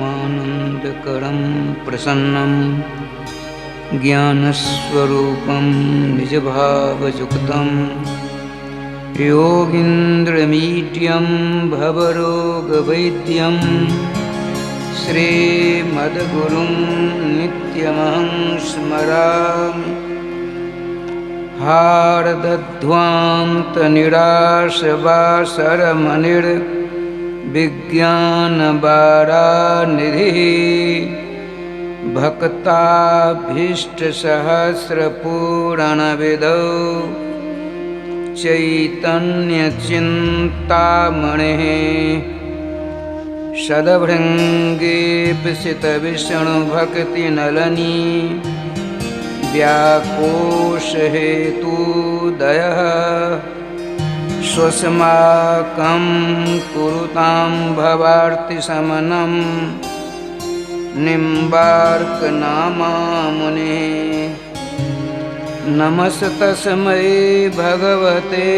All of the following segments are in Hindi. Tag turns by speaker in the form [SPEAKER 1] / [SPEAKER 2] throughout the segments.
[SPEAKER 1] आनन्दमानन्दकरं प्रसन्नं ज्ञानस्वरूपं निजभावयुक्तं योगीन्द्रमीड्यं भवरोगवैद्यं श्रीमद्गुरुं नित्यमहं स्मरामि। हार्दध्वान्तनिराशवासरमणिर्विज्ञानवारानिधिः भक्ताभीष्टसहस्रपूरणविदौ चैतन्यचिन्तामणिः सदभृङ्गेऽप्सितविष्णुभक्तिनलिनी व्याकोशहेतुदयः स्वस्माकं कुरुतां भवार्तिशमनं निम्बार्कनामामुनिः। नमस्तस्मै भगवते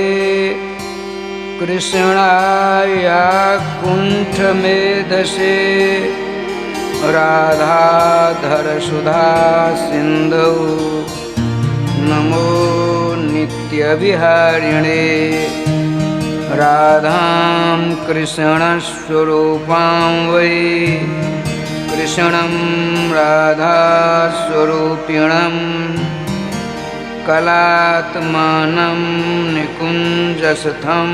[SPEAKER 1] कृष्णाय कुण्ठमेधसे राधाधरसुधा सिन्धौ नमो नित्यविहारिणे। राधां कृष्णस्वरूपां वै कृष्णं राधास्वरूपिणं कलात्मानं निकुञ्जस्थं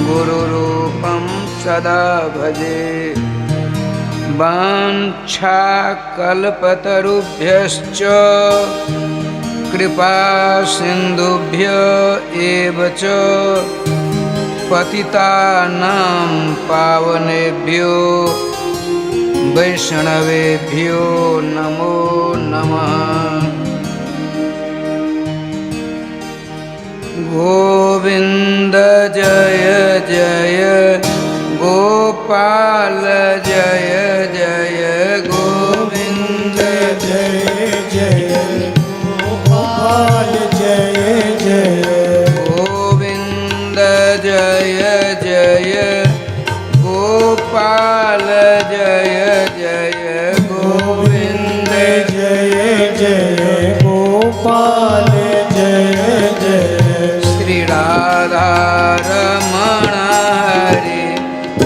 [SPEAKER 1] गुरुरूपं सदा भजे। वाञ्छाकल्पतरुभ्यश्च कृपासिन्धुभ्य एव च पतितानां पावनेभ्यो वैष्णवेभ्यो नमो नमः। गोविन्द जय जय गोपाल जय जय गोविन्द
[SPEAKER 2] जय जय गोपाल जय जय
[SPEAKER 1] गोविन्द जय जय गोपाल जय जय गोविन्द
[SPEAKER 2] जय जय गोपाल जय जय।
[SPEAKER 1] श्री राधा रमण हरे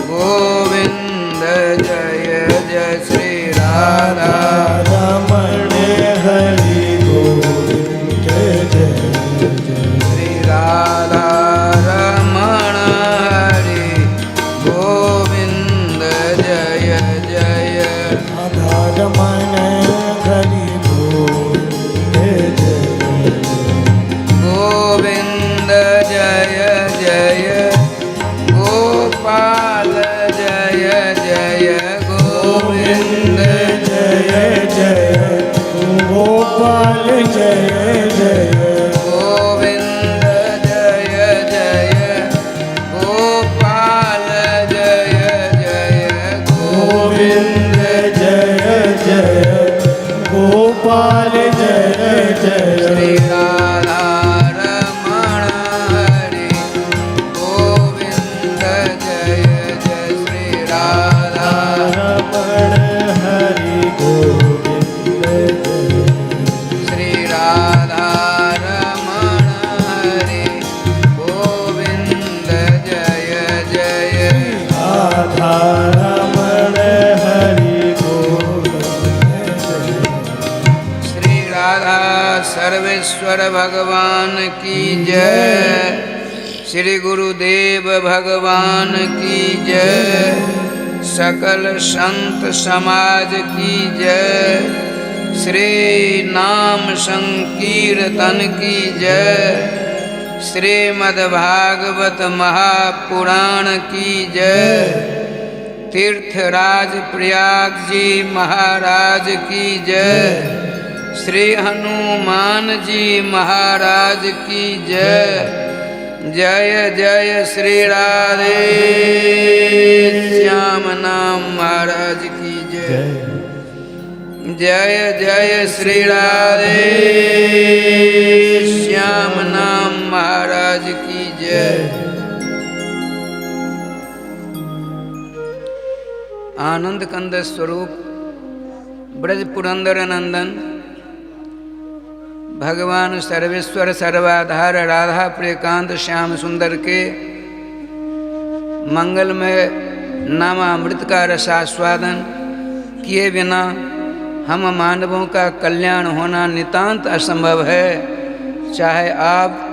[SPEAKER 1] गोविन्द जय जय श्री राधा
[SPEAKER 2] रमण हरि गोविंद जय जय।
[SPEAKER 1] श्री राधा रमण हरे गोविन्द जय जय
[SPEAKER 2] राधा रमण हरि गोविंद जय
[SPEAKER 1] गोविन्द जय जय गोपाल जय जय गोविन्द
[SPEAKER 2] जय जय गोपाल जय जय
[SPEAKER 1] गोविन्द जय जय गोपाल जय जय
[SPEAKER 2] गोविंद जय जय गोपाल जय जय।
[SPEAKER 1] श्री राधा रमण हरे गोविन्द जय जय श्री राधा
[SPEAKER 2] रमण हरि गोविंद जय।
[SPEAKER 1] श्री राधा रमण हरे गोविन्द जय जय
[SPEAKER 2] राधा रमण हरि गोविंद जय।
[SPEAKER 1] श्री राधा सर्वेश्वर भगवान की जय। श्री गुरुदेव भगवान की जय। सकल संत समाज की जय। श्री नाम संकीर्तन की जय। श्रीमद्भागवत महापुराण की जय। तीर्थराज प्रयाग जी महाराज की जय। श्री हनुमान जी महाराज की जय। जय जय श्री राधे श्याम नाम महाराज की जय। जय जय श्री राधे श्याम नाम महाराज महाराज की जय। आनंद कंद स्वरूप ब्रज पुरंदर नंदन भगवान सर्वेश्वर सर्वाधार राधा प्रियकांत श्याम सुंदर के मंगलमय नामामृत का रसास्वादन किए बिना हम मानवों का कल्याण होना नितांत असंभव है। चाहे आप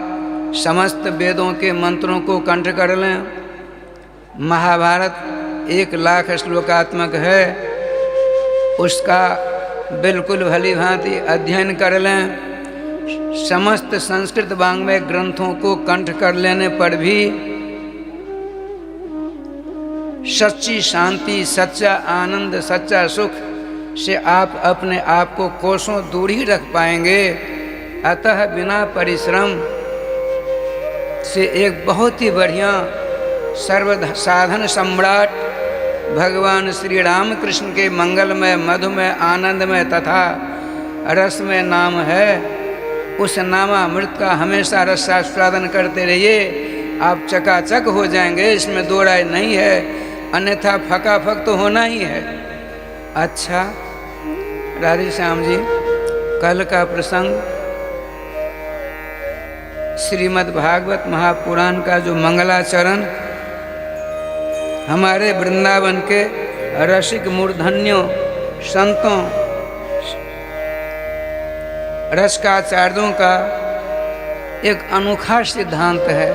[SPEAKER 1] समस्त वेदों के मंत्रों को कंठ कर लें, महाभारत 1,00,000 श्लोकात्मक है, उसका बिल्कुल भली भांति अध्ययन कर लें, समस्त संस्कृत वाङ्मय ग्रंथों को कंठ कर लेने पर भी सच्ची शांति, सच्चा आनंद, सच्चा सुख से आप अपने आप को कोसों दूर ही रख पाएंगे। अतः बिना परिश्रम से एक बहुत ही बढ़िया सर्व साधन सम्राट भगवान श्री राम कृष्ण के मंगलमय, मधुमय, आनंदमय तथा रसमय नाम है। उस नामामृत का हमेशा रसास्वादन करते रहिए, आप चकाचक हो जाएंगे, इसमें दो राय नहीं है, अन्यथा फकाफक तो होना ही है। अच्छा राधे श्याम जी, कल का प्रसंग श्रीमद् भागवत महापुराण का जो मंगलाचरण हमारे वृंदावन के रसिक मूर्धन्यों, संतों, रसकाचार्यों का एक अनोखा सिद्धांत है।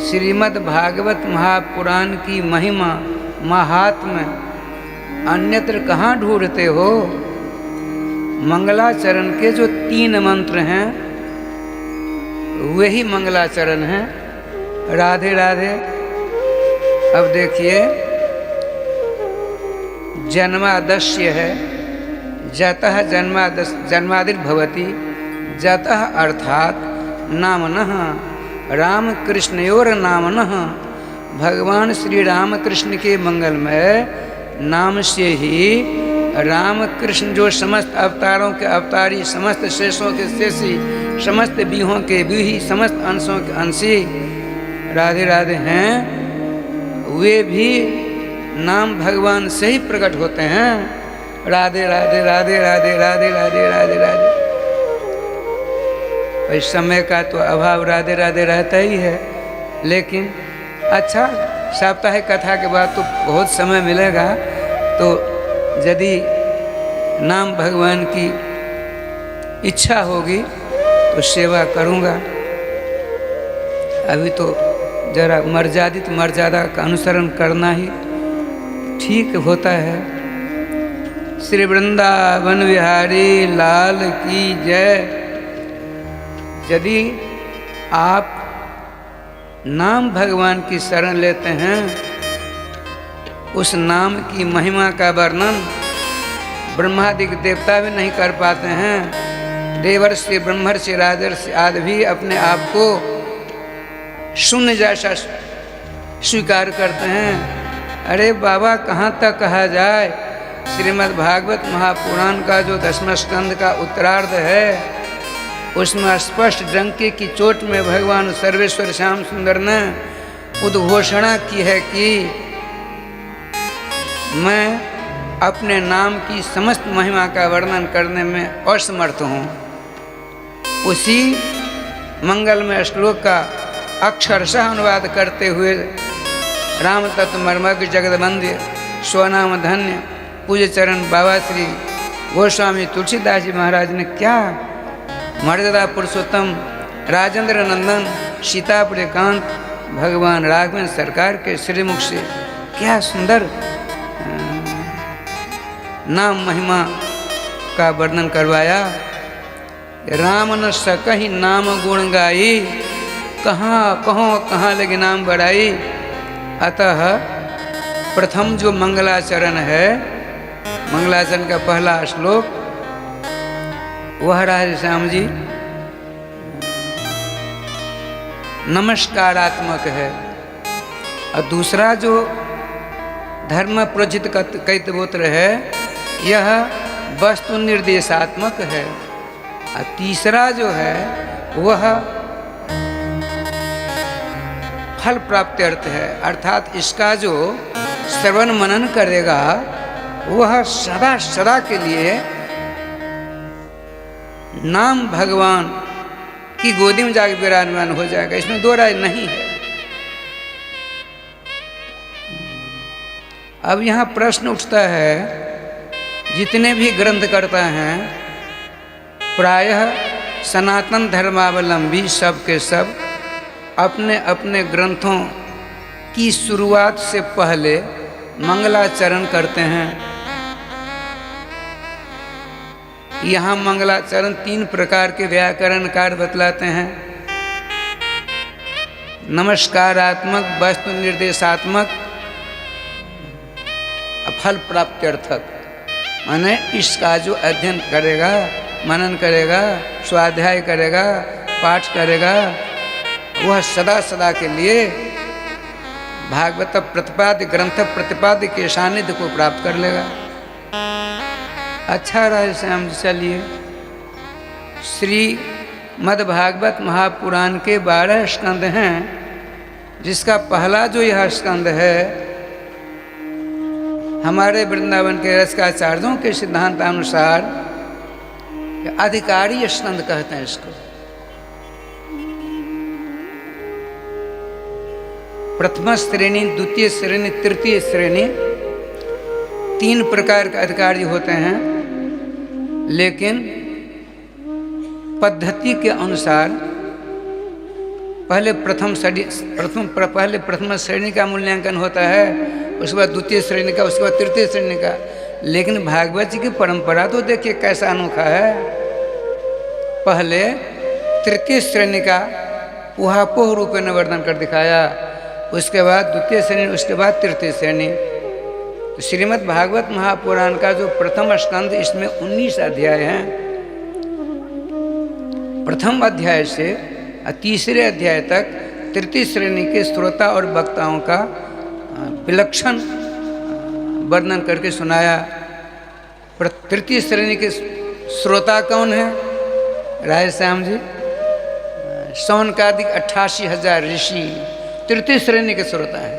[SPEAKER 1] श्रीमद् भागवत महापुराण की महिमा, महात्म्य अन्यत्र कहाँ ढूंढते हो? मंगलाचरण के जो 3 मंत्र हैं वही मंगलाचरण हैं। राधे राधे। अब देखिए, जन्मादस्य है, जतः जन्मादिर्भवति, जतः अर्थात नामनः राम कृष्णयोर नामनः, भगवान श्री राम कृष्ण के मंगलमय नाम से ही राम कृष्ण जो समस्त अवतारों के अवतारी, समस्त शेषों के शेषी, समस्त बीहों के बीही, समस्त अंशों के अंशी राधे राधे हैं, वे भी नाम भगवान से ही प्रकट होते हैं। राधे राधे राधे राधे राधे राधे राधे राधे। इस समय का तो अभाव राधे राधे रहता ही है, लेकिन अच्छा साप्ताहिक कथा के बाद तो बहुत समय मिलेगा, तो यदि नाम भगवान की इच्छा होगी तो सेवा करूँगा। अभी तो जरा मर्यादित मर्यादा का अनुसरण करना ही ठीक होता है। श्री वृंदावन बिहारी लाल की जय। यदि आप नाम भगवान की शरण लेते हैं, उस नाम की महिमा का वर्णन ब्रह्मादि देवता भी नहीं कर पाते हैं। देवर्षि, ब्रह्मर्षि, राजर्षि आदि भी अपने आप को शून्य जैसा स्वीकार करते हैं। अरे बाबा, कहाँ तक कहा जाए? श्रीमद् भागवत महापुराण का जो 10वें स्कंद का उत्तरार्ध है, उसमें स्पष्ट डंके की चोट में भगवान सर्वेश्वर श्याम सुंदर ने उद्घोषणा की है कि मैं अपने नाम की समस्त महिमा का वर्णन करने में असमर्थ हूँ। उसी मंगलमय श्लोक का अक्षरशः अनुवाद करते हुए राम तत्व मर्मज्ञ जगदबंध्य स्वनाम धन्य पूज्य चरण बाबा श्री गोस्वामी तुलसीदास जी महाराज ने क्या मर्यादा पुरुषोत्तम राजेंद्र नंदन सीता प्रियकांत भगवान राघवेंद्र सरकार के श्रीमुख से क्या सुंदर नाम महिमा का वर्णन करवाया। राम न सकहि नाम गुण गाई, कहाँ लगे नाम बढ़ाई। अतः प्रथम जो मंगलाचरण है, मंगलाचरण का पहला श्लोक वह राधे श्याम जी नमस्कारात्मक है, और दूसरा जो धर्म प्रोजित कैतवोत्र है, यह वस्तु निर्देशात्मक है। और तीसरा जो है वह फल प्राप्ति अर्थ है, अर्थात इसका जो श्रवण मनन करेगा वह सदा सदा के लिए नाम भगवान की गोदी में जाकर विराजमान हो जाएगा। इसमें दो राय नहीं है। अब यहाँ प्रश्न उठता है, जितने भी ग्रंथ करता हैं प्रायः सनातन धर्मावलंबी सब के सब अपने अपने ग्रंथों की शुरुआत से पहले मंगलाचरण करते हैं। यहाँ मंगलाचरण 3 प्रकार के व्याकरणकार बतलाते हैं, नमस्कारात्मक, वस्तु निर्देशात्मक, फल प्राप्त्यर्थक। माने इसका जो अध्ययन करेगा, मनन करेगा, स्वाध्याय करेगा, पाठ करेगा, वह सदा सदा के लिए भागवत प्रतिपाद्य ग्रंथ प्रतिपाद्य के सानिध्य को प्राप्त कर लेगा। अच्छा राय श्याम जी, चलिए श्री मद्भागवत महापुराण के 12 स्कंद हैं, जिसका पहला जो यह स्कंद है हमारे वृंदावन के रसिकाचार्यों के सिद्धांतानुसार अधिकारी स्कंद कहते हैं इसको। प्रथम श्रेणी, द्वितीय श्रेणी, तृतीय श्रेणी, 3 प्रकार के अधिकारी होते हैं, लेकिन पद्धति के अनुसार पहले प्रथम श्रेणी का मूल्यांकन होता है, उसके बाद द्वितीय श्रेणी का, उसके बाद तृतीय श्रेणी का। लेकिन भागवत जी की परंपरा तो देखिए कैसा अनोखा है। पहले तृतीय श्रेणी का उहापोह रूप में वर्णन कर दिखाया, उसके बाद द्वितीय श्रेणी, उसके बाद तृतीय श्रेणी। तो श्रीमद् भागवत महापुराण का जो प्रथम स्कंद, इसमें 19 अध्याय हैं। प्रथम अध्याय से तीसरे अध्याय तक तृतीय श्रेणी के श्रोता और वक्ताओं का विलक्षण वर्णन करके सुनाया। तृतीय श्रेणी के श्रोता कौन है? राय श्याम जी, सौनकादिक 88,000 ऋषि तृतीय श्रेणी के श्रोता हैं।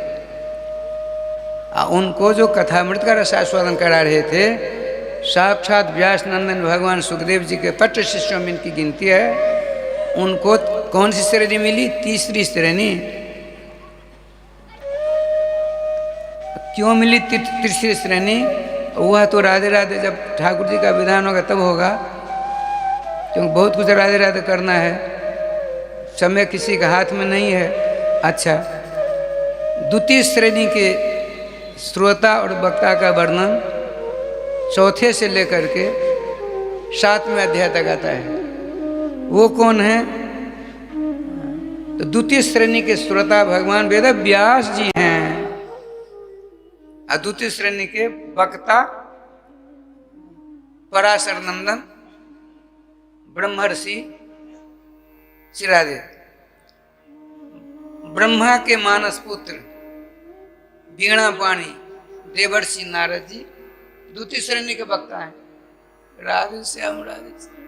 [SPEAKER 1] उनको जो कथामृत का रसास्वादन करा रहे थे, साक्षात व्यास नंदन भगवान सुखदेव जी के पट्ट शिष्यों में इनकी गिनती है। उनको कौन सी श्रेणी मिली? तीसरी श्रेणी। क्यों मिली तीसरी श्रेणी? वह तो राधे राधे जब ठाकुर जी का विधान होगा तब होगा, क्योंकि बहुत कुछ राधे राधे करना है, समय किसी के हाथ में नहीं है। अच्छा, द्वितीय श्रेणी के श्रोता और वक्ता का वर्णन चौथे से लेकर के 7वें अध्याय तक आता है। वो कौन है? तो द्वितीय श्रेणी के श्रोता भगवान वेद व्यास जी हैं, और द्वितीय श्रेणी के वक्ता पराशर नंदन ब्रह्मर्षि श्रीराधे। ब्रह्मा के मानस पुत्र वीणा पाणी देवर्षि नारद जी द्वितीय श्रेणी के वक्ता हैं। राधे श्याम, राधे श्याम।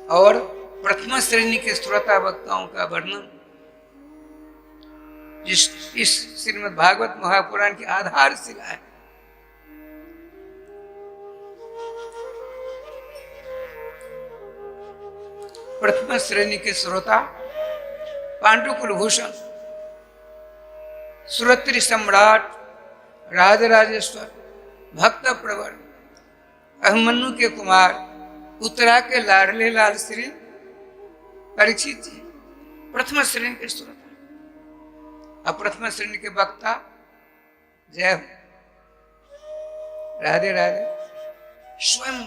[SPEAKER 1] और प्रथम श्रेणी के श्रोता वक्ताओं का वर्णन इस श्रीमद् भागवत महापुराण की आधारशिला है। प्रथम श्रेणी के श्रोता पांडुकुल भूषण सुरत्रि सम्राट राजराजेश्वर भक्त प्रवर अभिमन्यु के कुमार उत्तरा के लाडले लाल श्री परीक्षित जी प्रथम श्रेणी के श्रोता। अब प्रथम श्रेणी के वक्ता जय राधे राधे स्वयं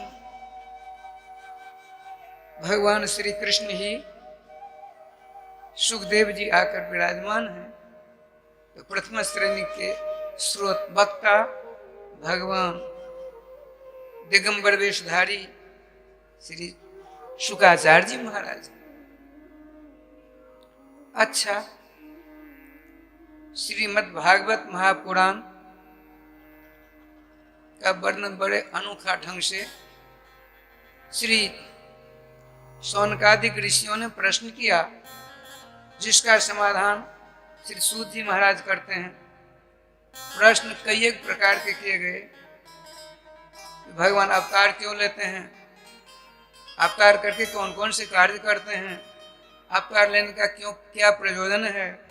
[SPEAKER 1] भगवान श्री कृष्ण ही सुखदेव जी आकर विराजमान हैं। तो प्रथम श्रेणी के स्रोत वक्ता भगवान दिगंबर वेशधारी श्री शुकाचार्य जी महाराज। अच्छा, श्रीमद् भागवत महापुराण का वर्णन बड़े अनोखा ढंग से श्री शौनकादिक ऋषियों ने प्रश्न किया, जिसका समाधान श्री सूत जी महाराज करते हैं। प्रश्न कई एक प्रकार के किए गए। भगवान अवतार क्यों लेते हैं, अवतार करके कौन कौन से कार्य करते हैं, अवतार लेने का क्यों क्या प्रयोजन है।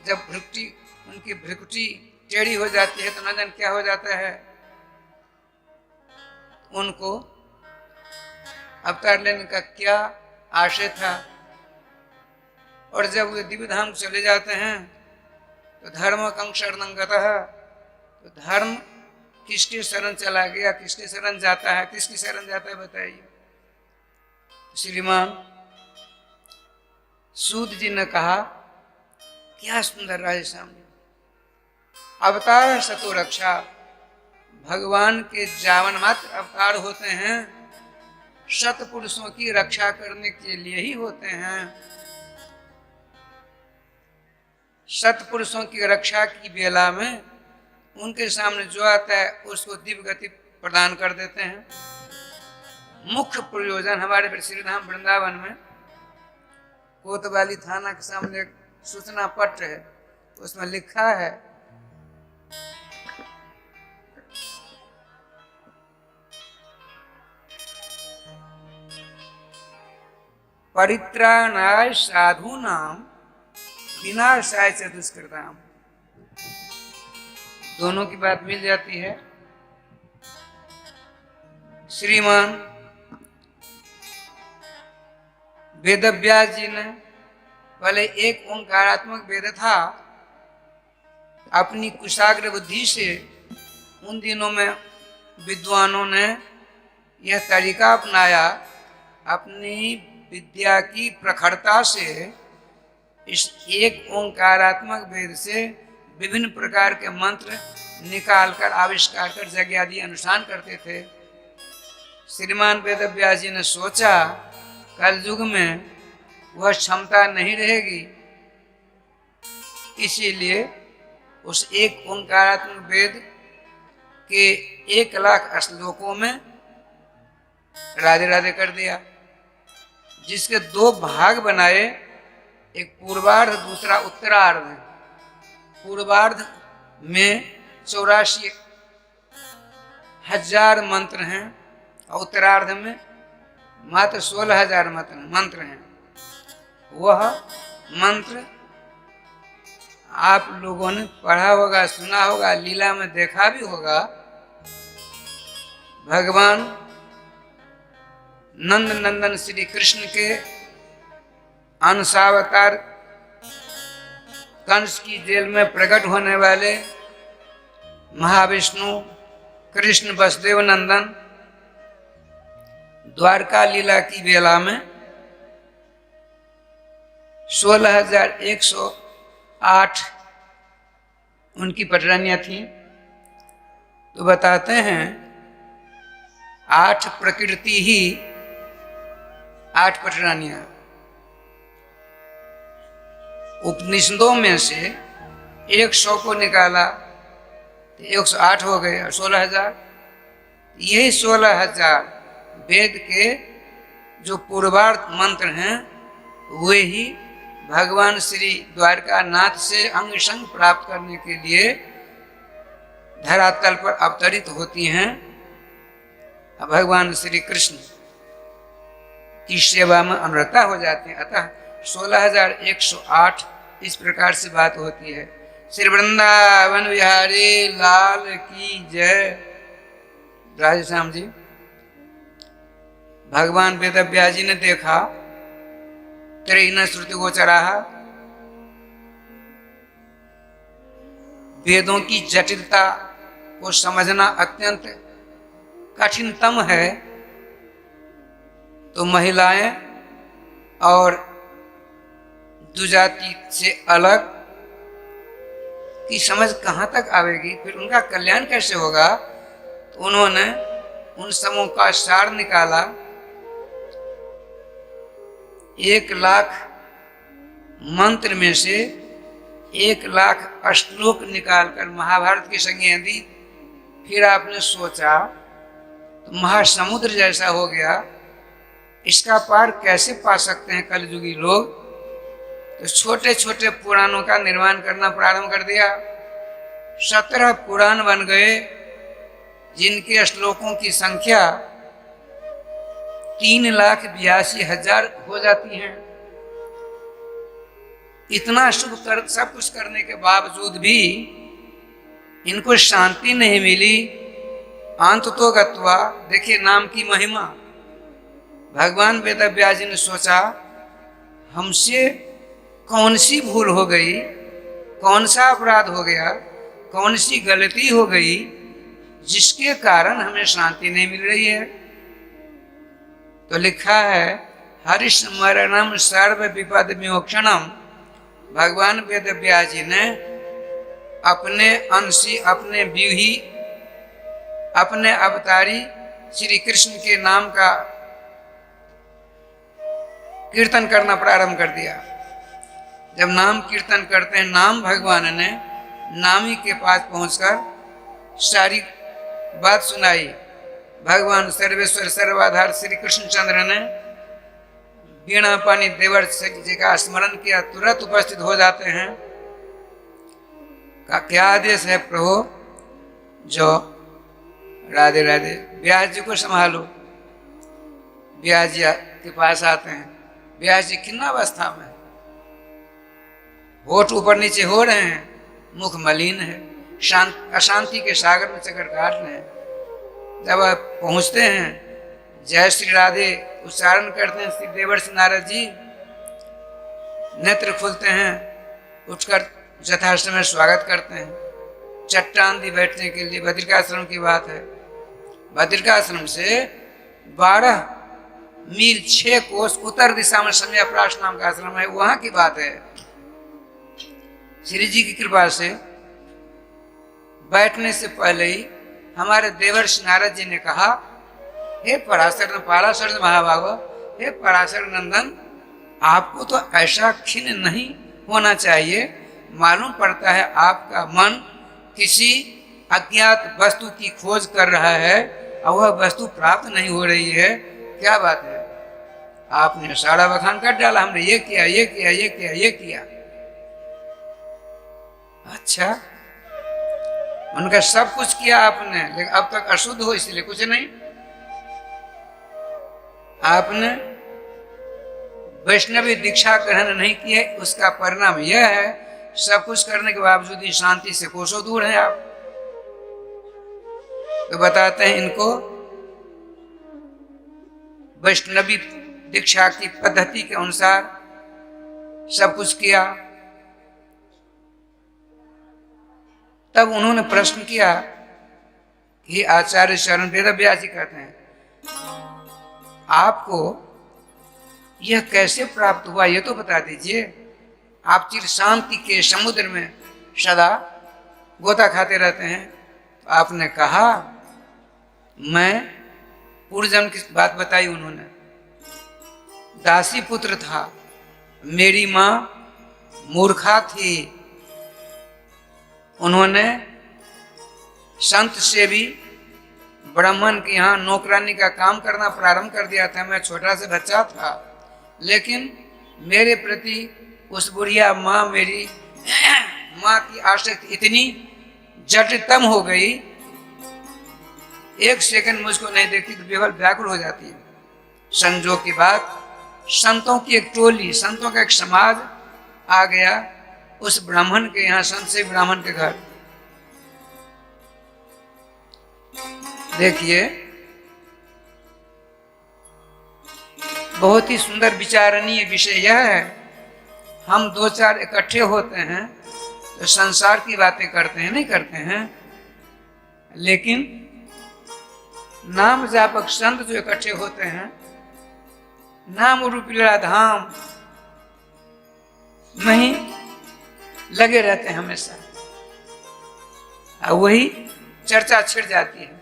[SPEAKER 1] जब उनकी भ्रुकुटी टेढ़ी हो जाती है तो न जान क्या हो जाता है। उनको अवतार लेने का क्या आशय था। और जब वे दिव्य धाम चले जाते हैं तो धर्म कंग शरणं गतः, तो धर्म किसके शरण चला गया, किसके शरण जाता है, किसकी शरण जाता है बताइए। श्रीमान सूत जी ने कहा, क्या सुंदर राजे सामने, अवतार सतो रक्षा, भगवान के जावन मात्र अवतार होते हैं, सतपुरुषों की रक्षा करने के लिए ही होते हैं। सतपुरुषों की रक्षा की बेला में उनके सामने जो आता है उसको दिव्य गति प्रदान कर देते हैं। मुख्य प्रयोजन हमारे श्री धाम वृंदावन में कोतवाली थाना के सामने एक सूचना पत्र है, उसमें लिखा है, परित्राणाय साधूनाम विनाशाय च दुष्कृताम। दोनों की बात मिल जाती है। श्रीमान वेदव्यास जी ने पहले एक ओंकारात्मक वेद था, अपनी कुशाग्र बुद्धि से उन दिनों में विद्वानों ने यह तरीका अपनाया, अपनी विद्या की प्रखरता से इस एक ओंकारात्मक वेद से विभिन्न प्रकार के मंत्र निकालकर आविष्कार कर यज्ञ आदि अनुष्ठान करते थे। श्रीमान वेदव्यास जी ने सोचा कल युग में वह क्षमता नहीं रहेगी, इसीलिए उस एक ओंकारात्मक वेद के 1,00,000 श्लोकों में राधे राधे कर दिया, जिसके 2 भाग बनाए, एक पूर्वार्ध दूसरा उत्तरार्ध। पूर्वार्ध में 84,000 मंत्र हैं और उत्तरार्ध में मात्र 16,000 मंत्र हैं। वह मंत्र आप लोगों ने पढ़ा होगा, सुना होगा, लीला में देखा भी होगा। भगवान नंद नंदन श्री कृष्ण के अंशावतार कंस की जेल में प्रकट होने वाले महाविष्णु कृष्ण वसुदेव नंदन द्वारका लीला की बेला में 16,108 उनकी पटरानियां थी। तो बताते हैं 8 प्रकृति ही 8 पटरानियां। उपनिषदों में से 100 को निकाला तो 108 हो गए और 16,000। यही 16,000 वेद के जो पूर्वार्ध मंत्र हैं वे ही भगवान श्री द्वारकानाथ से अंग संग प्राप्त करने के लिए धरातल पर अवतरित होती हैं। भगवान श्री कृष्ण की सेवा में अनुरता हो जाते हैं। अतः 16,108 इस प्रकार से बात होती है। श्री वृंदावन विहारी लाल की जय। राधे श्याम जी, भगवान वेदव्यास जी ने देखा त्रयीन श्रुति गोचराः, वेदों की जटिलता को समझना अत्यंत कठिनतम है। तो महिलाएं और दुजाति से अलग की समझ कहाँ तक आवेगी, फिर उनका कल्याण कैसे होगा। तो उन्होंने उन समूह का सार निकाला। 1,00,000 मंत्र में से 1,00,000 श्लोक निकालकर महाभारत की संज्ञा दी। फिर आपने सोचा तो महासमुद्र जैसा हो गया। इसका पार कैसे पा सकते हैं कलयुगी लोग? तो छोटे छोटे पुराणों का निर्माण करना प्रारंभ कर दिया। 17 पुराण बन गए, जिनके श्लोकों की संख्या 3,82,000 हो जाती है। इतना सब कुछ करने के बावजूद भी इनको शांति नहीं मिली। अंत तो गत्वा, देखिए नाम की महिमा। भगवान वेदव्यास जी ने सोचा, हमसे कौन सी भूल हो गई, कौन सा अपराध हो गया, कौन सी गलती हो गई जिसके कारण हमें शांति नहीं मिल रही है। तो लिखा है, हरिस्मरणम सर्व विपद विमोक्षणम। भगवान वेदव्यास जी ने अपने अंशी, अपने व्यूही, अपने अवतारी श्री कृष्ण के नाम का कीर्तन करना प्रारंभ कर दिया। जब नाम कीर्तन करते हैं, नाम भगवान ने नामी के पास पहुंचकर सारी बात सुनाई। भगवान सर्वेश्वर सर्वाधार श्री कृष्णचंद्र ने वीणा पानी देवर जी का स्मरण किया, तुरंत उपस्थित हो जाते हैं। का क्या आदेश है प्रभु? जो राधे राधे, व्यास जी को संभालो। व्यास जी के पास आते हैं। व्यास जी किन्ना अवस्था में, होठ ऊपर नीचे हो रहे हैं, मुख मलिन है, अशांति के सागर में चक्कर काट रहे हैं। जब आप पहुंचते हैं, जय श्री राधे उच्चारण करते हैं, श्री देवर्षि नारद जी नेत्र खुलते हैं, उठकर यथाश्रम में स्वागत करते हैं। चट्टान दी बैठने के लिए। बद्रिकाश्रम की बात है। बद्रिकाश्रम से 12 मील 6 कोस उत्तर दिशा में समयाप्राश नाम का आश्रम है, वहां की बात है। श्री जी की कृपा से बैठने से पहले ही हमारे देवर्षि नारद जी ने कहा, हे पराशर महाभागो, हे पराशर नंदन, आपको तो ऐसा खिन्न नहीं होना चाहिए। मालूम पड़ता है आपका मन किसी अज्ञात वस्तु की खोज कर रहा है और वह वस्तु प्राप्त नहीं हो रही है। क्या बात है? आपने सारा बखान कर डाला, हमने ये किया, ये किया, ये किया, ये किया। अच्छा, उनका सब कुछ किया आपने, लेकिन अब तक अशुद्ध हो इसलिए कुछ नहीं। आपने वैष्णवी दीक्षा ग्रहण नहीं की है, उसका परिणाम यह है, सब कुछ करने के बावजूद ही शांति से कोसों दूर हैं आप। तो बताते हैं इनको वैष्णवी दीक्षा की पद्धति के अनुसार सब कुछ किया। तब उन्होंने प्रश्न किया, हे आचार्य शरण, वेदव्यास जी कहते हैं, आपको यह कैसे प्राप्त हुआ, यह तो बता दीजिए। आप चिर शांति के समुद्र में सदा गोता खाते रहते हैं। तो आपने कहा, मैं पूर्व जन्म की बात बताई उन्होंने। दासी पुत्र था, मेरी माँ मूर्खा थी। उन्होंने संत से भी ब्राह्मण के यहाँ नौकरानी का काम करना प्रारंभ कर दिया था। मैं छोटा सा बच्चा था, लेकिन मेरे प्रति उस बुढ़िया माँ, मेरी माँ की आसक्ति इतनी जटिलतम हो गई, एक सेकंड मुझको नहीं देखती तो केवल व्याकुल हो जाती है। संजोग की बात, संतों की एक टोली, संतों का एक समाज आ गया उस ब्राह्मण के यहाँ, संत से ब्राह्मण के घर। देखिए, बहुत ही सुंदर विचारणीय विषय यह है। हम 2-4 इकट्ठे होते हैं तो संसार की बातें करते हैं, नहीं करते हैं, लेकिन नाम जापक संत जो इकट्ठे होते हैं, नाम रूपी लीला धाम नहीं लगे रहते हैं हमेशा, और वही चर्चा छिड़ जाती है।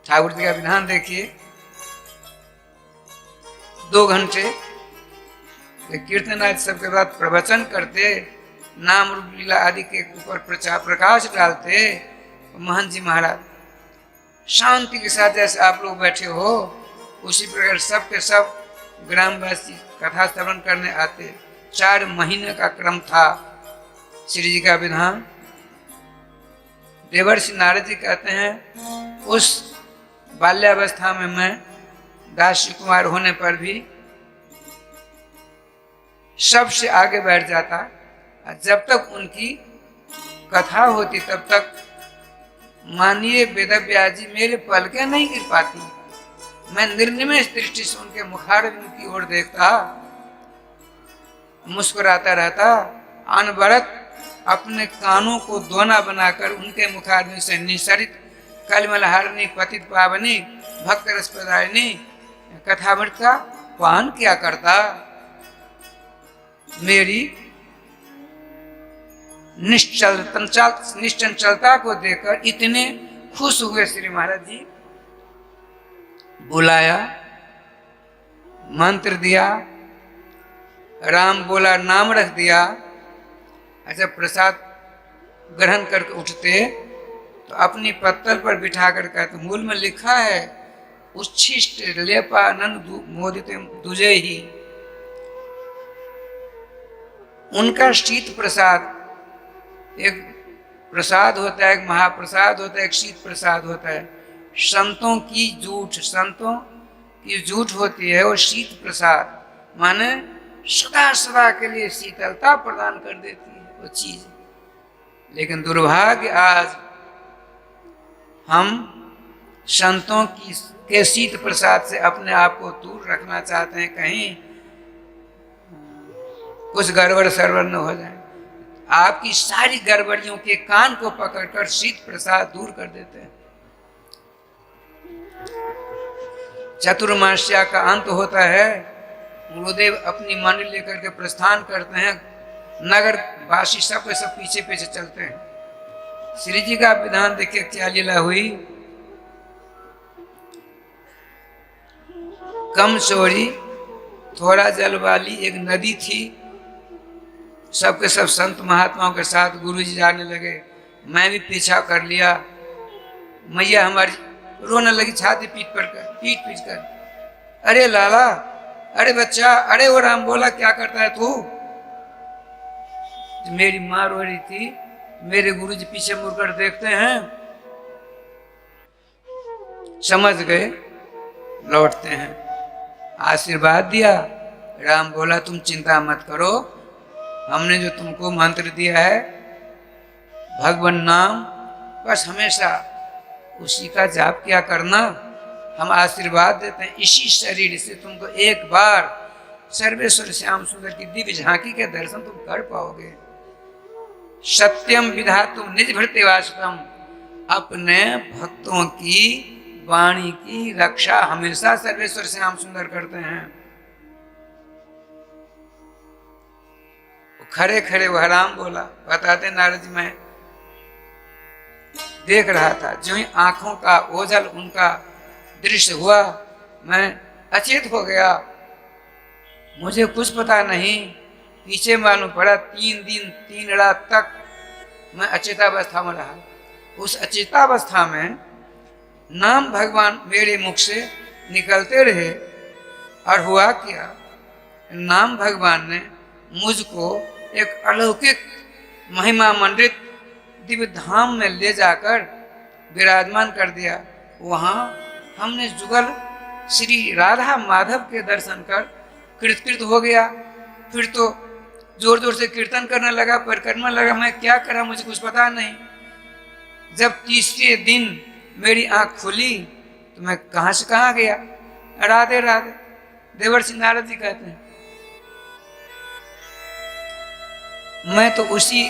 [SPEAKER 1] ठाकुर जी का विधान देखिए, 2 घंटे कीर्तन आदि सबके बाद प्रवचन करते, नाम रूप लीला आदि के ऊपर प्रकाश डालते। महंत जी महाराज शांति के साथ जैसे आप लोग बैठे हो, उसी प्रकार सब के सब ग्रामवासी कथा श्रवण करने आते। 4 महीने का क्रम था श्री जी का विधान। देवर्षि नारद जी कहते हैं उस बाल्यावस्था में मैं दासी कुमार होने पर भी सबसे आगे बैठ जाता। जब तक उनकी कथा होती तब तक माननीय वेदव्यास जी मेरे पलके नहीं गिर पाती। मैं निर्निमेष दृष्टि से उनके मुखारविंद की ओर देखता, मुस्कुराता रहता, अनवरत अपने कानों को दोना बनाकर उनके मुखारविंद से निसरित कलिमलहारिणी पतित पावनी भक्त रस प्रदायिनी कथामृत का पान किया करता। मेरी निश्चंचलता को देखकर इतने खुश हुए श्री महाराज जी। बुलाया, मंत्र दिया, राम बोला, नाम रख दिया। अच्छा, प्रसाद ग्रहण करके उठते तो अपनी पत्तल पर बिठा कर कहते, मूल में लिखा है उच्छिष्ट लेपानंद मोदित दुजे ही। उनका शीत प्रसाद, एक प्रसाद होता है, एक महाप्रसाद होता है, एक शीत प्रसाद होता है। संतों की जूठ होती है वो शीत प्रसाद, माने सदा सदा के लिए शीतलता प्रदान कर देती है वो चीज। लेकिन दुर्भाग्य आज हम संतों के शीत प्रसाद से अपने आप को दूर रखना चाहते हैं, कहीं कुछ गड़बड़ सरबड़ न हो जाए। आपकी सारी गड़बड़ियों के कान को पकड़कर शीत प्रसाद दूर कर देते हैं। चतुर्मास्या का अंत होता है, गुरुदेव अपनी मंडली लेकर के प्रस्थान करते हैं, नगर वासी सब के सब पीछे पीछे चलते हैं। श्री जी का विधान देखिए क्या लीला हुई। कम चौड़ी थोड़ा जल वाली एक नदी थी। सबके सब संत महात्माओं के साथ गुरु जी जाने लगे। मैं भी पीछा कर लिया। मैया हमारी रोने लगी छाती पीट कर, अरे लाला, अरे बच्चा, अरे वो राम बोला क्या करता है तू। मेरी माँ रो रही थी। मेरे गुरु जी पीछे मुड़कर देखते हैं, समझ गए, लौटते हैं। आशीर्वाद दिया। राम बोला तुम चिंता मत करो, हमने जो तुमको मंत्र दिया है भगवान नाम, बस हमेशा उसी का जाप किया करना। हम आशीर्वाद देते हैं, इसी शरीर से तुमको एक बार सर्वेश्वर श्याम सुंदर की दिव्य झांकी के दर्शन तुम कर पाओगे। सत्यम विधातुम निज भृत्य वास्तवम, अपने भक्तों की वाणी की रक्षा हमेशा सर्वेश्वर श्याम सुंदर करते हैं। खड़े खड़े वह राम बोला, बताते नारद जी, मैं देख रहा था, जो ही आंखों का ओझल उनका दृश्य हुआ, मैं अचेत हो गया। मुझे कुछ पता नहीं, पीछे मालूम पड़ा 3 दिन 3 रात तक मैं अचेतावस्था में रहा। उस अचेतावस्था में नाम भगवान मेरे मुख से निकलते रहे। और हुआ क्या, नाम भगवान ने मुझको एक अलौकिक महिमा मंडित दिव्य धाम में ले जाकर विराजमान कर दिया। वहाँ हमने जुगल श्री राधा माधव के दर्शन कर कृतकृत हो गया। फिर तो जोर जोर से कीर्तन करने लगा, परिक्रमा लगा। मैं क्या करा मुझे कुछ पता नहीं। जब तीसरे दिन मेरी आंख खुली तो मैं कहाँ से कहाँ गया। राधे राधे। देवर्षि नारद जी कहते हैं, मैं तो उसी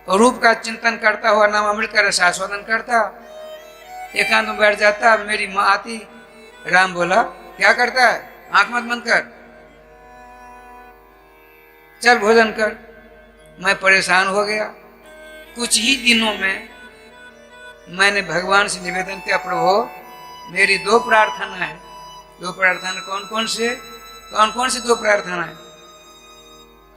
[SPEAKER 1] रूप का चिंतन करता हुआ नाम अमृत का रसास्वादन करता, एकांत में बैठ जाता। मेरी माँ आती, राम बोला क्या करता है, आंख मत बंद कर, चल भोजन कर। मैं परेशान हो गया। कुछ ही दिनों में मैंने भगवान से निवेदन किया, प्रभु मेरी 2 प्रार्थना है। 2 प्रार्थना कौन कौन से 2 प्रार्थना है?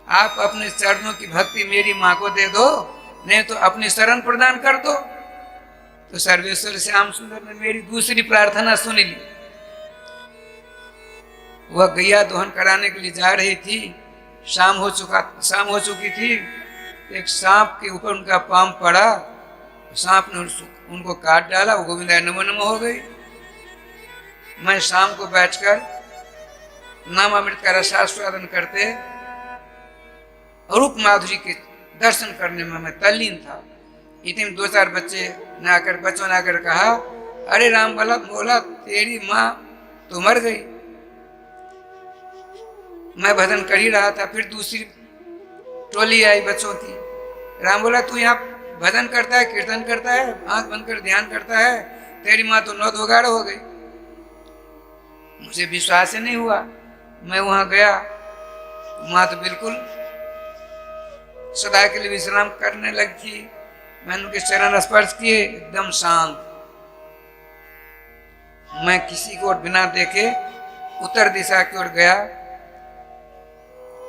[SPEAKER 1] आप अपने चरणों की भक्ति मेरी माँ को दे दो, नहीं तो अपनी शरण प्रदान कर दो। तो सर्वेश्वर श्याम सुंदर ने मेरी दूसरी प्रार्थना सुन ली। वह गैया दोहन कराने के लिए जा रही थी, शाम हो चुकी थी। एक सांप के ऊपर उनका पांव पड़ा, सांप ने उनको काट डाला, वो गोविंदा नमो नमो हो गई। मैं शाम को बैठकर नाम अमृत का रसास्वादन करते रूप माधुरी के दर्शन करने में मैं तल्लीन था। इतने में 2-4 बच्चों ने आकर कहा, अरे राम बोला तेरी माँ तो मर गई। मैं भजन कर ही रहा था, फिर दूसरी टोली आई बच्चों की। राम बोला तू यहाँ भजन करता है, कीर्तन करता है, आंख बंद कर ध्यान करता है, तेरी माँ तो 9 हो गई। मुझे विश्वास ही नहीं हुआ। मैं वहां गया, माँ तो बिल्कुल सदा के लिए विश्राम करने लगी थी। मैंने उनके चरण स्पर्श किए, एकदम शांत। मैं किसी को बिना देखे उत्तर दिशा की ओर गया।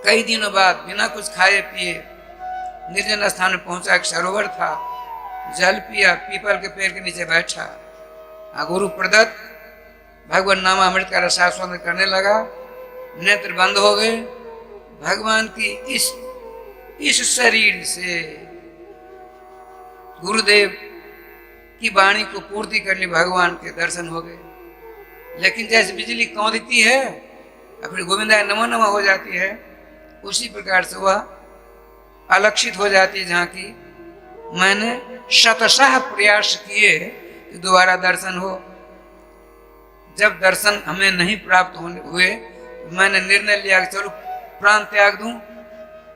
[SPEAKER 1] कई दिनों बाद बिना कुछ खाए पिए निर्जन स्थान में पहुंचा। एक सरोवर था, जल पिया, पीपल के पेड़ के नीचे बैठा। गुरु प्रदत्त भगवान नाम अमृत का रसास्वादन करने लगा। नेत्र बंद हो गए। भगवान की इस शरीर से गुरुदेव की वाणी को पूर्ति करने भगवान के दर्शन हो गए। लेकिन जैसे बिजली कौंधती है और फिर गोविंदा नमो नमो हो जाती है, उसी प्रकार से वह अलक्षित हो जाती है। जहाँ की मैंने शतशः प्रयास किए कि दोबारा दर्शन हो। जब दर्शन हमें नहीं प्राप्त हुए, मैंने निर्णय लिया कि चलो प्राण त्याग दूं।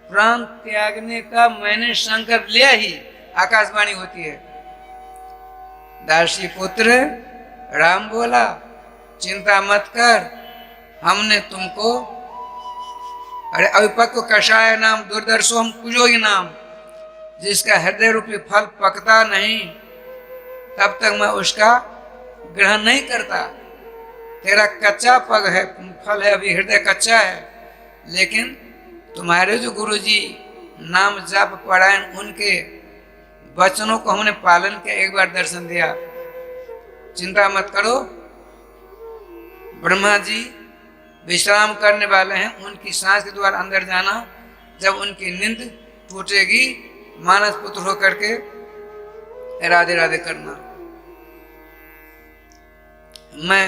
[SPEAKER 1] प्राण त्यागने का मैंने संकल्प लिया ही आकाशवाणी होती है, दासी पुत्र राम बोला चिंता मत कर, हमने तुमको अरे अविपक्व कषाय नाम दुर्दर्शो हम कुजोगी नाम, जिसका हृदय रूपी फल पकता नहीं तब तक मैं उसका ग्रहण नहीं करता। तेरा कच्चा पग है, फल है, अभी हृदय कच्चा है। लेकिन तुम्हारे जो गुरुजी नाम जप परायण, उनके वचनों को हमने पालन किया, एक बार दर्शन दिया। चिंता मत करो, ब्रह्मा जी विश्राम करने वाले हैं, उनकी सांस के द्वारा अंदर जाना। जब उनकी नींद टूटेगी, मानस पुत्र होकर के राधे राधे करना। मैं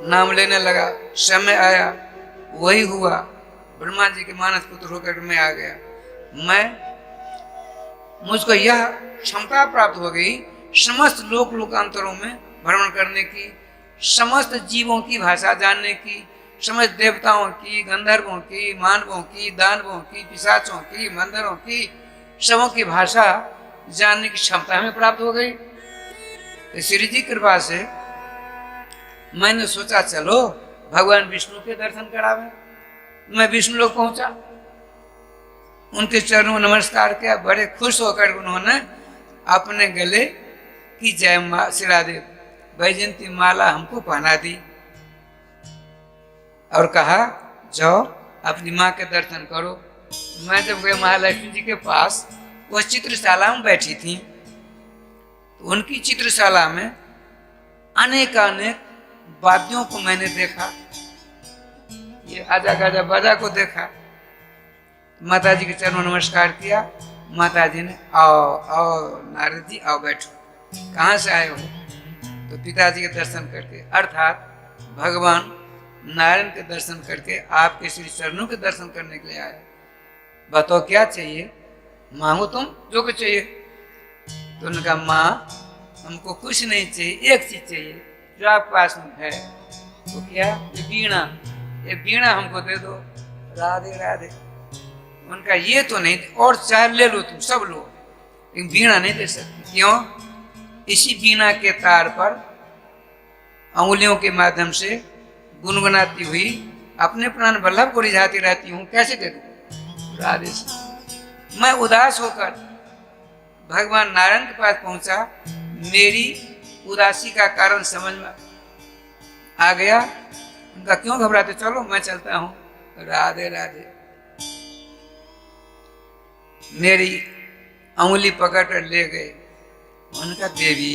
[SPEAKER 1] नाम लेने लगा, समय आया, वही हुआ। ब्रह्मा जी के मानस पुत्र होकर मैं आ गया। मुझको यह क्षमता प्राप्त हो गई समस्त लोकांतरों में भ्रमण करने की, समस्त जीवों की भाषा जानने की, समस्त देवताओं की, गंधर्वों की, मानवों की, दानवों की, पिशाचों की, मंदिरों की, सबों की भाषा जानने की क्षमता हमें प्राप्त हो गई। तो श्री जी कृपा से मैंने सोचा चलो भगवान विष्णु के दर्शन करावे। मैं विष्णु लोक पहुंचा, उनके चरणों में नमस्कार किया। बड़े खुश होकर उन्होंने अपने गले की जय श्रीराधे वैजयंती माला हमको पहना दी और कहा जाओ अपनी माँ के दर्शन करो। मैं जब गए महालक्ष्मी जी के पास, वह चित्रशाला में बैठी थी, तो उनकी चित्रशाला में अनेक वाद्यों को मैंने देखा। ये आजा गाजा बाजा को देखा। माता जी के चरणों नमस्कार किया। माता जी ने आओ नारद जी आओ बैठो, कहाँ से आए हो? तो पिताजी के दर्शन करके, अर्थात भगवान नारायण के दर्शन करके आपके श्री चरणों के दर्शन करने के लिए आए। बताओ क्या चाहिए, मांगो तुम जो कुछ चाहिए। तो उन्होंने कहा माँ हमको कुछ नहीं चाहिए, एक चीज चाहिए जो आप पास में है। तो क्या? ये वीणा हमको दे दो। राधे राधे। उनका ये तो नहीं, और चाहे ले लो तुम, सब लो, लेकिन वीणा नहीं दे सकती। क्यों? इसी वीणा के तार पर अंगुलियों के माध्यम से गुनगुनाती हुई अपने प्राण वल्लभ को रिझाती रहती हूँ, कैसे दे दूं? राधे से। मैं उदास होकर भगवान नारायण के पास पहुंचा। मेरी उदासी का कारण समझ में आ गया। उनका क्यों घबराते, चलो मैं चलता हूं। राधे राधे। मेरी अंगुली पकड़ कर ले गए। उनका देवी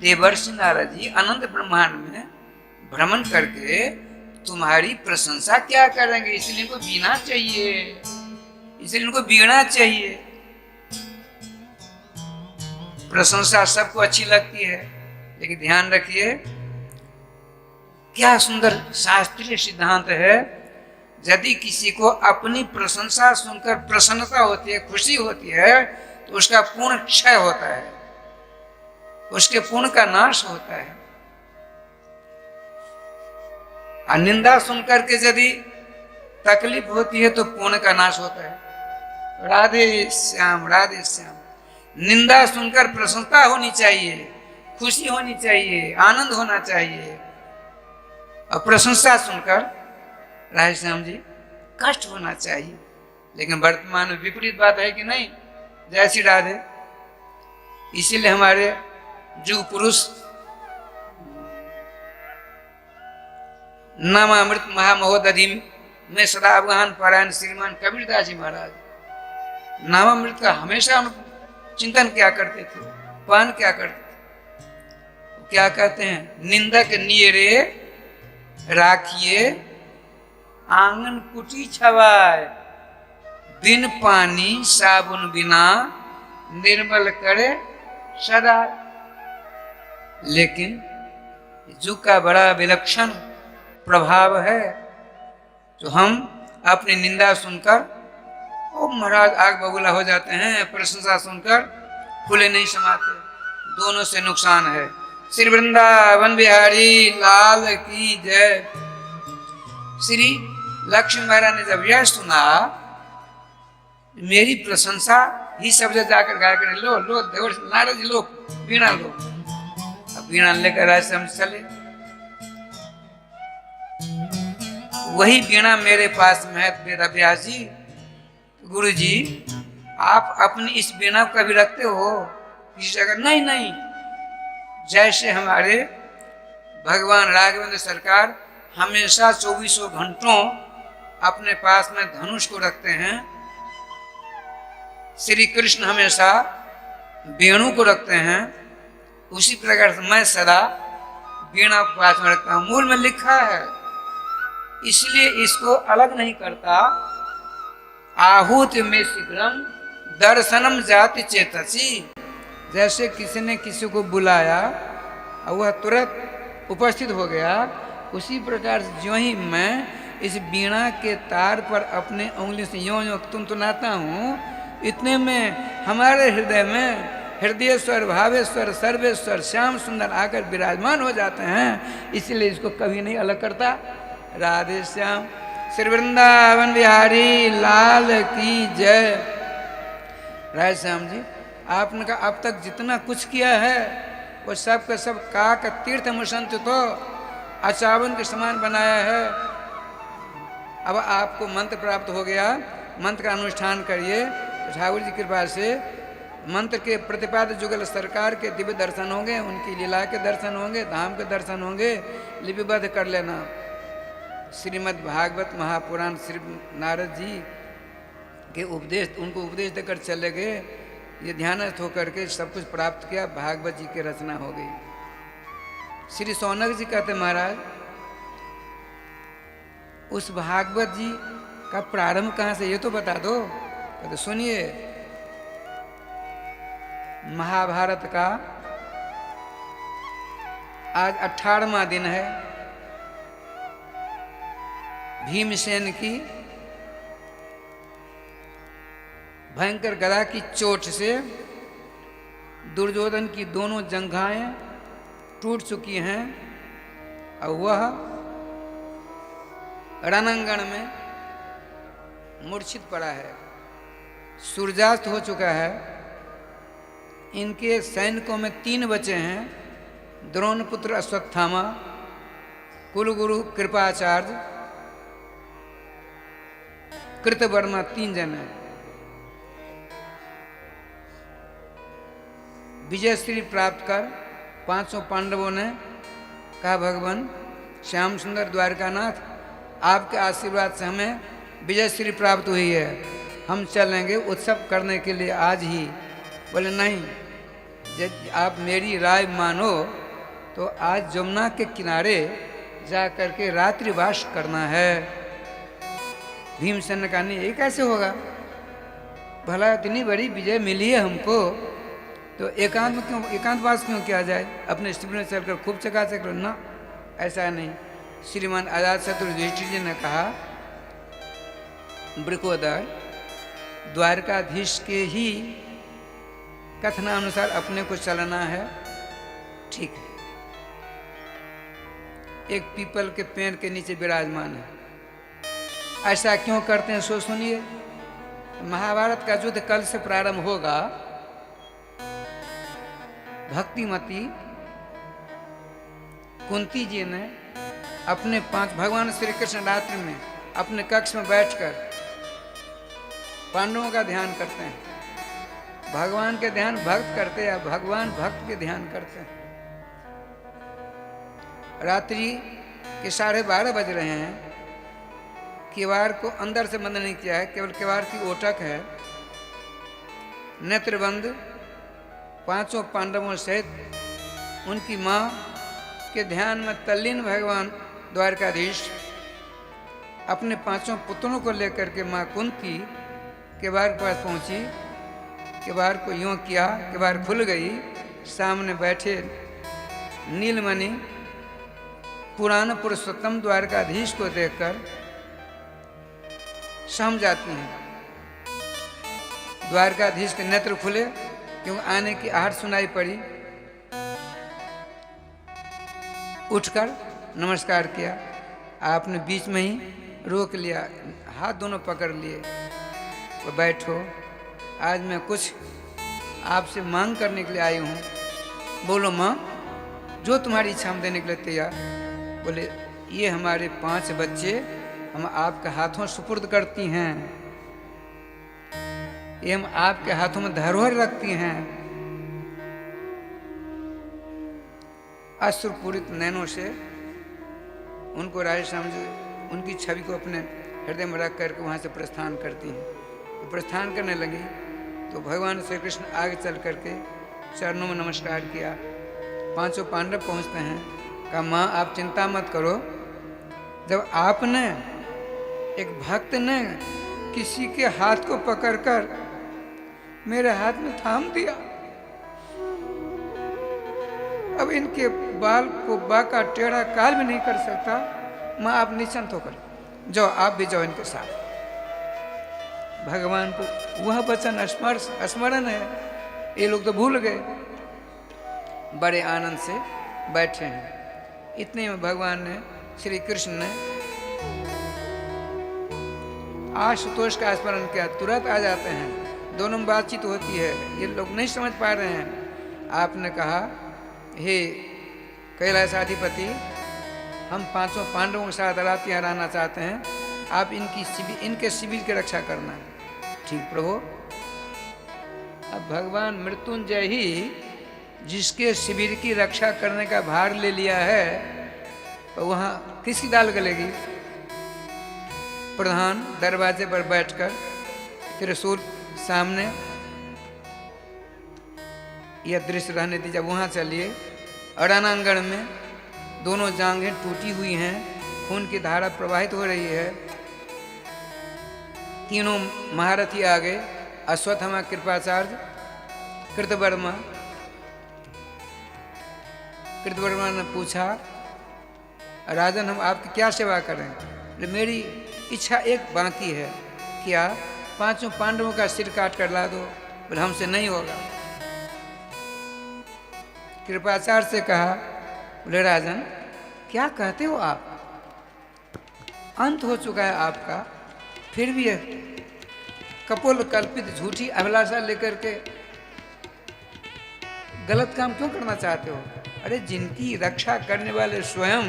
[SPEAKER 1] देवर्षि नारद जी अनंत ब्रह्मांड में भ्रमण करके तुम्हारी प्रशंसा क्या करेंगे, इसलिए इनको बीना चाहिए, इसलिए इनको बीना चाहिए। प्रशंसा सबको अच्छी लगती है, लेकिन ध्यान रखिए क्या सुंदर शास्त्रीय सिद्धांत है। यदि किसी को अपनी प्रशंसा सुनकर प्रसन्नता होती है, खुशी होती है, तो उसका पूर्ण क्षय होता है, उसके पुण्य का नाश होता है। और निंदा सुनकर के यदि तकलीफ होती है तो पुण्य का नाश होता है। राधे श्याम, राधे श्याम। निंदा सुनकर प्रसन्नता होनी चाहिए, खुशी होनी चाहिए, आनंद होना चाहिए। और प्रशंसा सुनकर राधे श्याम जी कष्ट होना चाहिए। लेकिन वर्तमान में विपरीत बात है कि नहीं? जय श्री राधे। इसीलिए हमारे युग पुरुष नामामृत महामहोदधि में सदा अवगाहन पारायण श्रीमान कबीरदास जी महाराज नामामृत का हमेशा चिंतन क्या करते थे, पान क्या करते थे। क्या कहते हैं? निंदक नियरे राखिए आंगन कुटी छवाए, बिन पानी साबुन बिना निर्मल करे सदा। लेकिन युग का बड़ा विलक्षण प्रभाव है, तो हम अपनी निंदा सुनकर ओ महाराज आग बबूला हो जाते हैं, प्रशंसा सुनकर खुले नहीं समाते। दोनों से नुकसान है। श्री वृंदावन बिहारी लाल की जय। श्री लक्ष्मी महाराज ने जब यह सुना, मेरी प्रशंसा ही सब जगह जाकर गाया करें, लो लो देवर नारद लो वीणा लो। अब वीणा लेकर राज हम चले। वही वीणा मेरे पास में है वेदव्यास जी। गुरु जी आप अपनी इस वीणा को कभी रखते हो किसी जगह? नहीं नहीं। जैसे हमारे भगवान राघवेंद्र सरकार हमेशा 24 घंटों अपने पास में धनुष को रखते हैं, श्री कृष्ण हमेशा वेणु को रखते हैं, उसी प्रकार से मैं सदा वीणा को पास में रखता हूं। मूल में लिखा है, इसलिए इसको अलग नहीं करता। आहूत में शीघ्रम दर्शनम जाति चेतसी। जैसे किसी ने किसी को बुलाया और वह तुरंत उपस्थित हो गया, उसी प्रकार से जो ही मैं इस वीणा के तार पर अपने उंगली से यों यों तुनतुनाता हूँ, इतने में हमारे हृदय में हृदयेश्वर भावेश्वर सर्वेश्वर श्याम सुंदर आकर विराजमान हो जाते हैं। इसलिए इसको कभी नहीं अलग करता। राधे श्याम। श्री वृंदावन बिहारी लाल की जय। राधे श्याम जी, आपने कहा अब तक जितना कुछ किया है वो सब का सब काक तीर्थ मुसंत तो अचावन के समान बनाया है। अब आपको मंत्र प्राप्त हो गया, मंत्र का अनुष्ठान करिए तो ठाकुर जी की कृपा से मंत्र के प्रतिपाद जुगल सरकार के दिव्य दर्शन होंगे, उनकी लीला के दर्शन होंगे, धाम के दर्शन होंगे। लिपिबद्ध कर लेना। श्रीमद् भागवत महापुराण श्री नारद जी के उपदेश, उनको उपदेश देकर चले गए। ये ध्यानस्थ होकर के सब कुछ प्राप्त किया, भागवत जी की रचना हो गई। श्री सौनक जी कहते महाराज उस भागवत जी का प्रारंभ कहाँ से ये तो बता दो। कहते सुनिए, महाभारत का आज 18वां दिन है। भीमसेन की भयंकर गदा की चोट से दुर्योधन की दोनों जंघाएं टूट चुकी हैं और वह रणंगण में मूर्छित पड़ा है। सूर्यास्त हो चुका है। इनके सैनिकों में 3 बचे हैं, द्रोणपुत्र अश्वत्थामा, कुलगुरु कृपाचार्य, कृतवर्मा, 3 जन हैं। विजय श्री प्राप्त कर 500 पांडवों ने कहा भगवान श्याम सुंदर द्वारकानाथ, आपके आशीर्वाद से हमें विजय श्री प्राप्त हुई है, हम चलेंगे उत्सव करने के लिए आज ही। बोले नहीं, यदि आप मेरी राय मानो तो आज जमुना के किनारे जा करके रात्रिवास करना है। भीमसेन ने कहा नहीं, ये कैसे होगा? भला इतनी बड़ी विजय मिली है हमको, तो एकांतवास क्यों किया जाए? अपने शिविर में चलकर खूब चकाचक करो ना, ऐसा नहीं। श्रीमान अजात शत्रु युधिष्ठिर जी ने कहा, वृकोदर, द्वारकाधीश के ही कथनानुसार अपने को चलना है, ठीक है। एक पीपल के पेड़ के नीचे विराजमान है। ऐसा क्यों करते हैं सो सुनिए। महाभारत का युद्ध कल से प्रारंभ होगा। भक्तिमती कुंती जी ने अपने 5 भगवान श्री कृष्ण रात्रि में अपने कक्ष में बैठकर पांडवों का ध्यान करते हैं। भगवान के ध्यान भक्त करते हैं, भगवान भक्त के ध्यान करते हैं। रात्रि के 12:30 बज रहे हैं। किवाड़ को अंदर से बंद नहीं किया है, केवल किवाड़ की ओटक है। नेत्रबंद 5 पांडवों सहित उनकी माँ के ध्यान में तल्लीन भगवान द्वारकाधीश अपने 5 पुत्रों को लेकर के माँ कुंती किवाड़ के पास पहुंची। किवाड़ को यूं किया, किवाड़ खुल गई। सामने बैठे नीलमणि पुराण पुरुषोत्तम द्वारकाधीश को देखकर सम जाती हैं। द्वारकाधीश के नेत्र खुले, क्योंकि आने की आहट सुनाई पड़ी। उठकर नमस्कार किया। आपने बीच में ही रोक लिया, हाथ दोनों पकड़ लिए। तो बैठो, आज मैं कुछ आपसे मांग करने के लिए आई हूँ। बोलो माँ, जो तुम्हारी इच्छा हम देने के लिए तैयार। बोले, ये हमारे 5 बच्चे हम आपके हाथों सुपुर्द करती हैं, ये हम आपके हाथों में धरोहर रखती हैं। अश्रुपूरित नैनों से उनको राजे समझो, उनकी छवि को अपने हृदय में रख करके वहाँ से प्रस्थान करती हैं। तो प्रस्थान करने लगी तो भगवान श्री कृष्ण आगे चल करके चरणों में नमस्कार किया। 5 पांडव पहुँचते हैं। कहा, माँ आप चिंता मत करो, जब आपने एक भक्त ने किसी के हाथ को पकड़कर मेरे हाथ में थाम दिया, अब इनके बाल को बाका टेढ़ा काल भी नहीं कर सकता। माँ आप निश्चिंत होकर जाओ, आप भी जाओ इनके साथ। भगवान को वह वचन स्मरण है, ये लोग तो भूल गए। बड़े आनंद से बैठे हैं। इतने में भगवान ने, श्री कृष्ण ने आशुतोष का स्मरण किया। तुरंत आ जाते हैं, दोनों में बातचीत होती है। ये लोग नहीं समझ पा रहे हैं। आपने कहा, हे कैलाशाधिपति, हम 5 पांडवों के साथ रात यहाँ रहना चाहते हैं, आप इनके शिविर की रक्षा करना। ठीक प्रभु। अब भगवान मृत्युंजय ही जिसके शिविर की रक्षा करने का भार ले लिया है, तो वहाँ किसकी दाल गलेगी? प्रधान दरवाजे पर बैठकर त्रिशूल सामने, यह दृश्य रहने दीजिए। वहाँ चलिए, रणांगण में दोनों जांघें टूटी हुई हैं, खून की धारा प्रवाहित हो रही है। तीनों महारथी आ गए, अश्वत्थामा, कृपाचार्य, कृतवर्मा। कृतवर्मा ने पूछा, राजन हम आपकी क्या सेवा करें? मेरी इच्छा एक बाकी है, क्या 5 पांडवों का सिर काट कर ला दो। बोले हमसे नहीं होगा। कृपाचार्य से कहा, बोले राजन क्या कहते हो आप? अंत हो चुका है आपका, फिर भी कपोल कल्पित झूठी अभिलाषा लेकर के गलत काम क्यों करना चाहते हो? अरे जिनकी रक्षा करने वाले स्वयं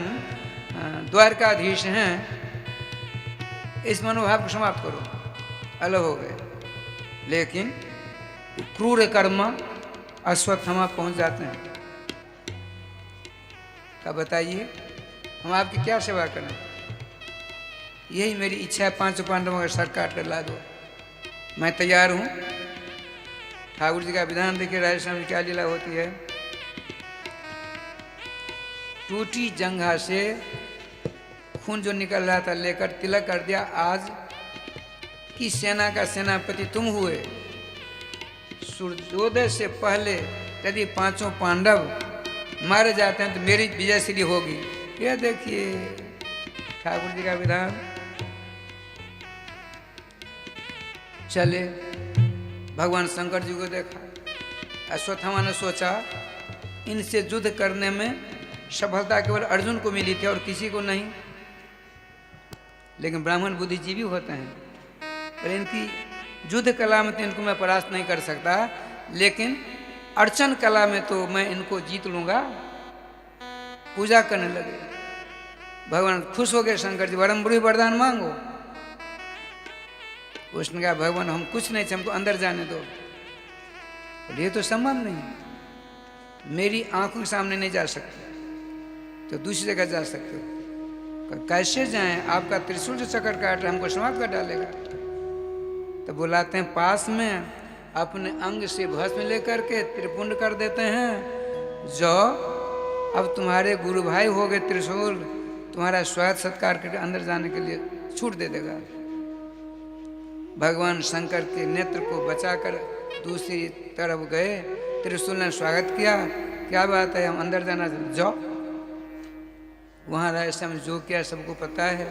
[SPEAKER 1] द्वारकाधीश हैं, इस मनोभाव को समाप्त करो। अलग हो गए। लेकिन क्रूर कर्म अश्वत्थामा पहुंच जाते हैं। क्या बताइए, हम आपकी क्या सेवा करें? यही मेरी इच्छा है, 5 पांडवों का सर काट कर ला दो। मैं तैयार हूं। ठाकुर जी का विधान देखिए, राजस्थान में क्या लीला होती है। टूटी जंघा से खून जो निकल रहा था लेकर तिलक कर दिया, आज की सेना का सेनापति तुम हुए। सूर्योदय से पहले यदि पांचों पांडव मारे जाते हैं तो मेरी विजयश्री होगी। यह देखिए ठाकुर जी का विधान। चले भगवान शंकर जी को देखा, अश्वत्थामा ने सोचा इनसे युद्ध करने में सफलता केवल अर्जुन को मिली थी और किसी को नहीं। लेकिन ब्राह्मण बुद्धिजीवी होते हैं, पर इनकी युद्ध कला में तो इनको मैं परास्त नहीं कर सकता, लेकिन अर्चन कला में तो मैं इनको जीत लूंगा। पूजा करने लगे। भगवान खुश हो गए, शंकर जी वरम बुरी वरदान मांगो। उसने कहा भगवान हम कुछ नहीं, हमको अंदर जाने दो। ये तो संभव नहीं, मेरी आंखों के सामने नहीं जा सकते, तो दूसरी जगह जा सकते हो। कैसे जाएं, आपका त्रिशूल जो चक्कर काट रहा है हमको समाप्त कर डालेगा। तो बुलाते हैं पास में, अपने अंग से भस्म लेकर के त्रिपुंड कर देते हैं। जो अब तुम्हारे गुरु भाई हो गए, त्रिशूल तुम्हारा स्वागत सत्कार करके अंदर जाने के लिए छूट दे देगा। भगवान शंकर के नेत्र को बचाकर दूसरी तरफ गए, त्रिशूल ने स्वागत किया, क्या बात है हम अंदर जाना चाहते, जाओ। वहां राजस्थान में जो किया सबको पता है।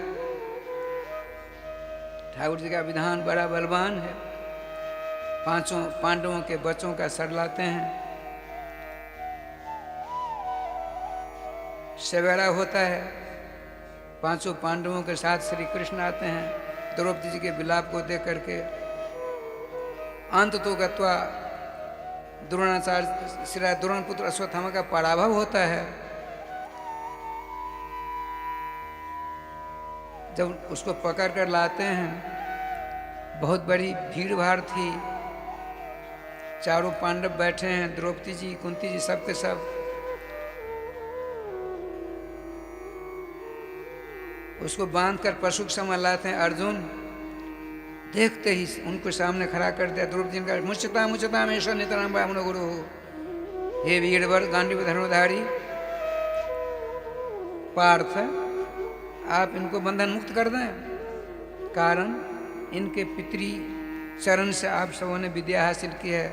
[SPEAKER 1] ठाकुर जी का विधान बड़ा बलवान है। पांचों पांडवों के बच्चों का सर लाते हैं, सवेरा होता है, पांचों पांडवों के साथ श्री कृष्ण आते हैं। द्रौपदी जी के विलाप को देख करके अंत तो गत्वा द्रोणाचार्य श्री द्रोण पुत्र अश्वत्थामा का पराभव होता है। जब उसको पकड़ कर लाते हैं, बहुत बड़ी भीड़ भाड़ थी, चारों पांडव बैठे हैं, द्रौपदी जी कुंती जी सब के सब। उसको बांध कर पशु के समान लाते हैं। अर्जुन देखते ही उनको सामने खड़ा कर दिया। द्रौपदी का मुचता मुचता हमेशा नितराम ब्राह्मण गुरु हो, हे वीरवर गांडीव धर्मधारी पार्थ, आप इनको बंधन मुक्त कर दें। कारण इनके पितरी चरण से आप सबों ने विद्या हासिल की है।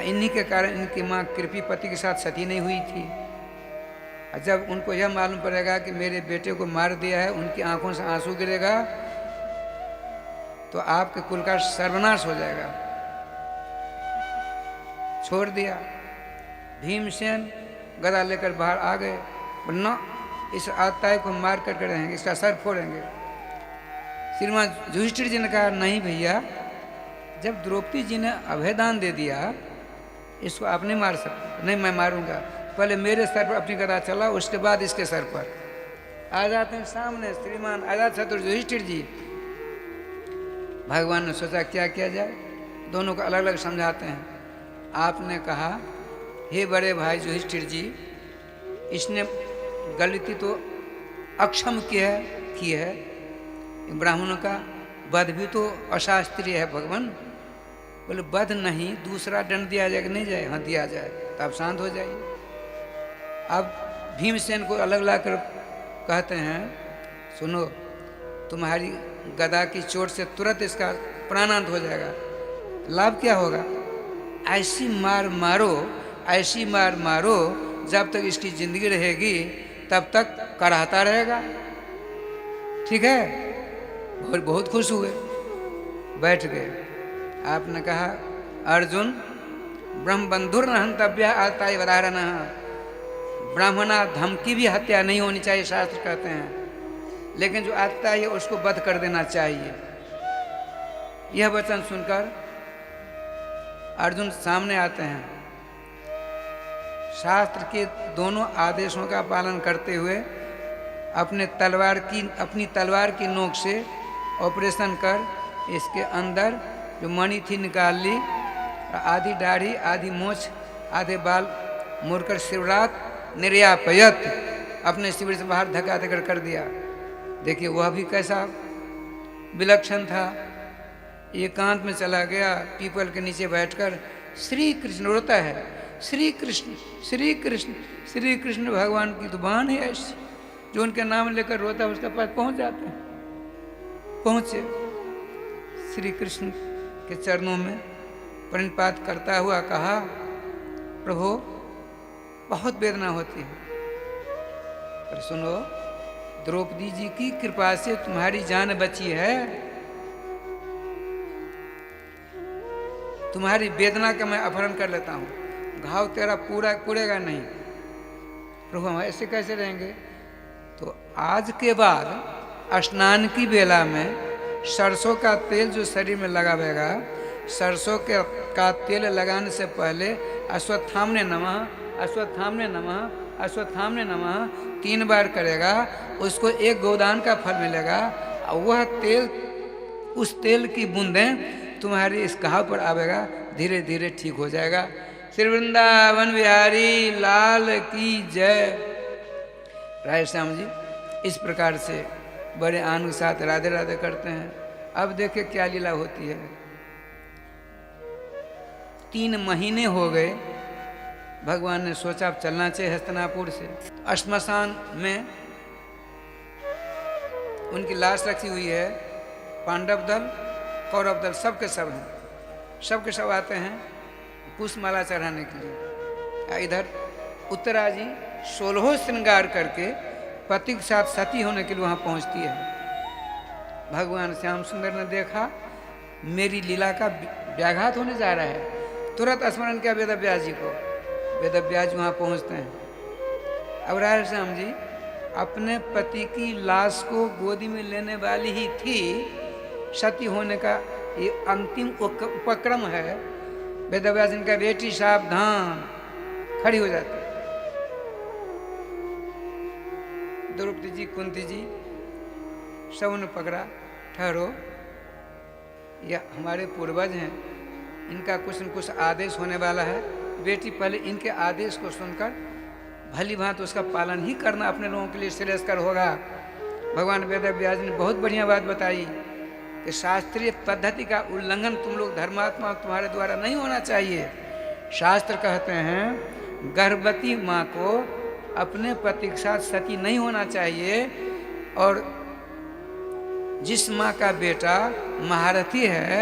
[SPEAKER 1] इन्हीं के कारण इनकी माँ कृपी पति के साथ सती नहीं हुई थी। जब उनको यह मालूम पड़ेगा कि मेरे बेटे को मार दिया है, उनकी आंखों से आंसू गिरेगा तो आपके कुल का सर्वनाश हो जाएगा। छोड़ दिया। भीमसेन गदा लेकर बाहर आ गए, वरना इस आत्ताय को मार कर रहेंगे, इसका सर फोड़ेंगे। श्रीमान युधिष्ठिर जी ने कहा नहीं भैया, जब द्रौपदी जी ने अभयदान दे दिया, इसको आप नहीं मार सकते। नहीं मैं मारूंगा, पहले मेरे सर पर अपनी गदा चला, उसके बाद इसके सर पर। आ जाते हैं सामने श्रीमान अजात शत्रु युधिष्ठिर जी। भगवान ने सोचा क्या किया जाए, दोनों को अलग अलग समझाते हैं। आपने कहा हे बड़े भाई युधिष्ठिर जी, इसने गलती तो अक्षम की है, ब्राह्मणों का वध भी तो अशास्त्रीय है। भगवान बोले वध नहीं, दूसरा दंड दिया जाए कि नहीं जाए? हाँ दिया जाए, तो आप शांत हो जाइए। अब भीमसेन को अलग लाकर कहते हैं सुनो, तुम्हारी गदा की चोट से तुरंत इसका प्राणांत हो जाएगा। लाभ क्या होगा? ऐसी मार मारो, ऐसी मार मारो, जब तक इसकी जिंदगी रहेगी तब तक कराहता रहेगा। ठीक है? और बहुत खुश हुए, बैठ गए। आपने कहा अर्जुन ब्रह्म बंधुर न हंतव्य आताय वदारण, ब्राह्मणा धमकी भी हत्या नहीं होनी चाहिए, शास्त्र कहते हैं, लेकिन जो आता है उसको वध कर देना चाहिए। यह वचन सुनकर अर्जुन सामने आते हैं। शास्त्र के दोनों आदेशों का पालन करते हुए अपनी तलवार की नोक से ऑपरेशन कर इसके अंदर जो मणि थी निकाल ली, आधी दाढ़ी आधी मूछ आधे बाल मुड़कर शिवरात निर्यापयत अपने शिविर से बाहर धक्का देकर कर दिया। देखिए वह भी कैसा विलक्षण था। एकांत में चला गया, पीपल के नीचे बैठकर श्री कृष्ण रोता है, श्री कृष्ण श्री कृष्ण श्री कृष्ण। भगवान की जुबान है ऐसी, जो उनके नाम लेकर रोता है उसके पास पहुंच जाते हैं। पहुंचे श्री कृष्ण के चरणों में प्रणिपात करता हुआ कहा, प्रभु बहुत वेदना होती है, पर सुनो, द्रौपदी जी की कृपा से तुम्हारी जान बची है। तुम्हारी वेदना का मैं अपहरण कर लेता हूँ, घाव तेरा पूरेगा नहीं। प्रभु हम ऐसे कैसे रहेंगे? तो आज के बाद स्नान की बेला में सरसों का तेल जो शरीर में लगावेगा, सरसों का तेल लगाने से पहले अश्वत्थाम्ने नमः अश्वत्थाम्ने नमः अश्वत्थाम्ने नमः 3 बार करेगा, उसको 1 गोदान का फल मिलेगा। और वह तेल, उस तेल की बूंदें तुम्हारी इस घाव पर आवेगा, धीरे धीरे ठीक हो जाएगा। श्री वृंदावन बिहारी लाल की जय। राधे श्याम जी इस प्रकार से बड़े आनंद के साथ राधे राधे करते हैं। अब देखिए क्या लीला होती है। 3 महीने हो गए, भगवान ने सोचा अब चलना चाहिए हस्तिनापुर से। श्मशान में उनकी लाश रखी हुई है, पांडव दल कौरव दल सबके सब हैं, सबके सब आते हैं पुष्पमाला चढ़ाने के लिए। इधर उत्तरा जी 16 श्रृंगार करके पति के साथ सती होने के लिए वहाँ पहुँचती है। भगवान श्याम सुंदर ने देखा मेरी लीला का व्याघात होने जा रहा है, तुरंत स्मरण किया वेद व्यास जी को। वेद व्यास जी वहाँ पहुँचते हैं। अब राधे श्याम जी अपने पति की लाश को गोदी में लेने वाली ही थी, सती होने का ये अंतिम उपक्रम है। वेद व्यास जी का बेटी सावधान, खड़ी हो जाती। द्रौपदी जी कुंती जी सब ने पकड़ा, ठहरो, यह हमारे पूर्वज हैं, इनका कुछ न कुछ आदेश होने वाला है। बेटी पहले इनके आदेश को सुनकर भली भांति उसका पालन ही करना अपने लोगों के लिए श्रेयस्कर होगा। भगवान वेद व्यास ने बहुत बढ़िया बात बताई कि शास्त्रीय पद्धति का उल्लंघन तुम लोग धर्मात्मा तुम्हारे द्वारा नहीं होना चाहिए। शास्त्र कहते हैं गर्भवती माँ को अपने पति के साथ सती नहीं होना चाहिए, और जिस माँ का बेटा महारथी है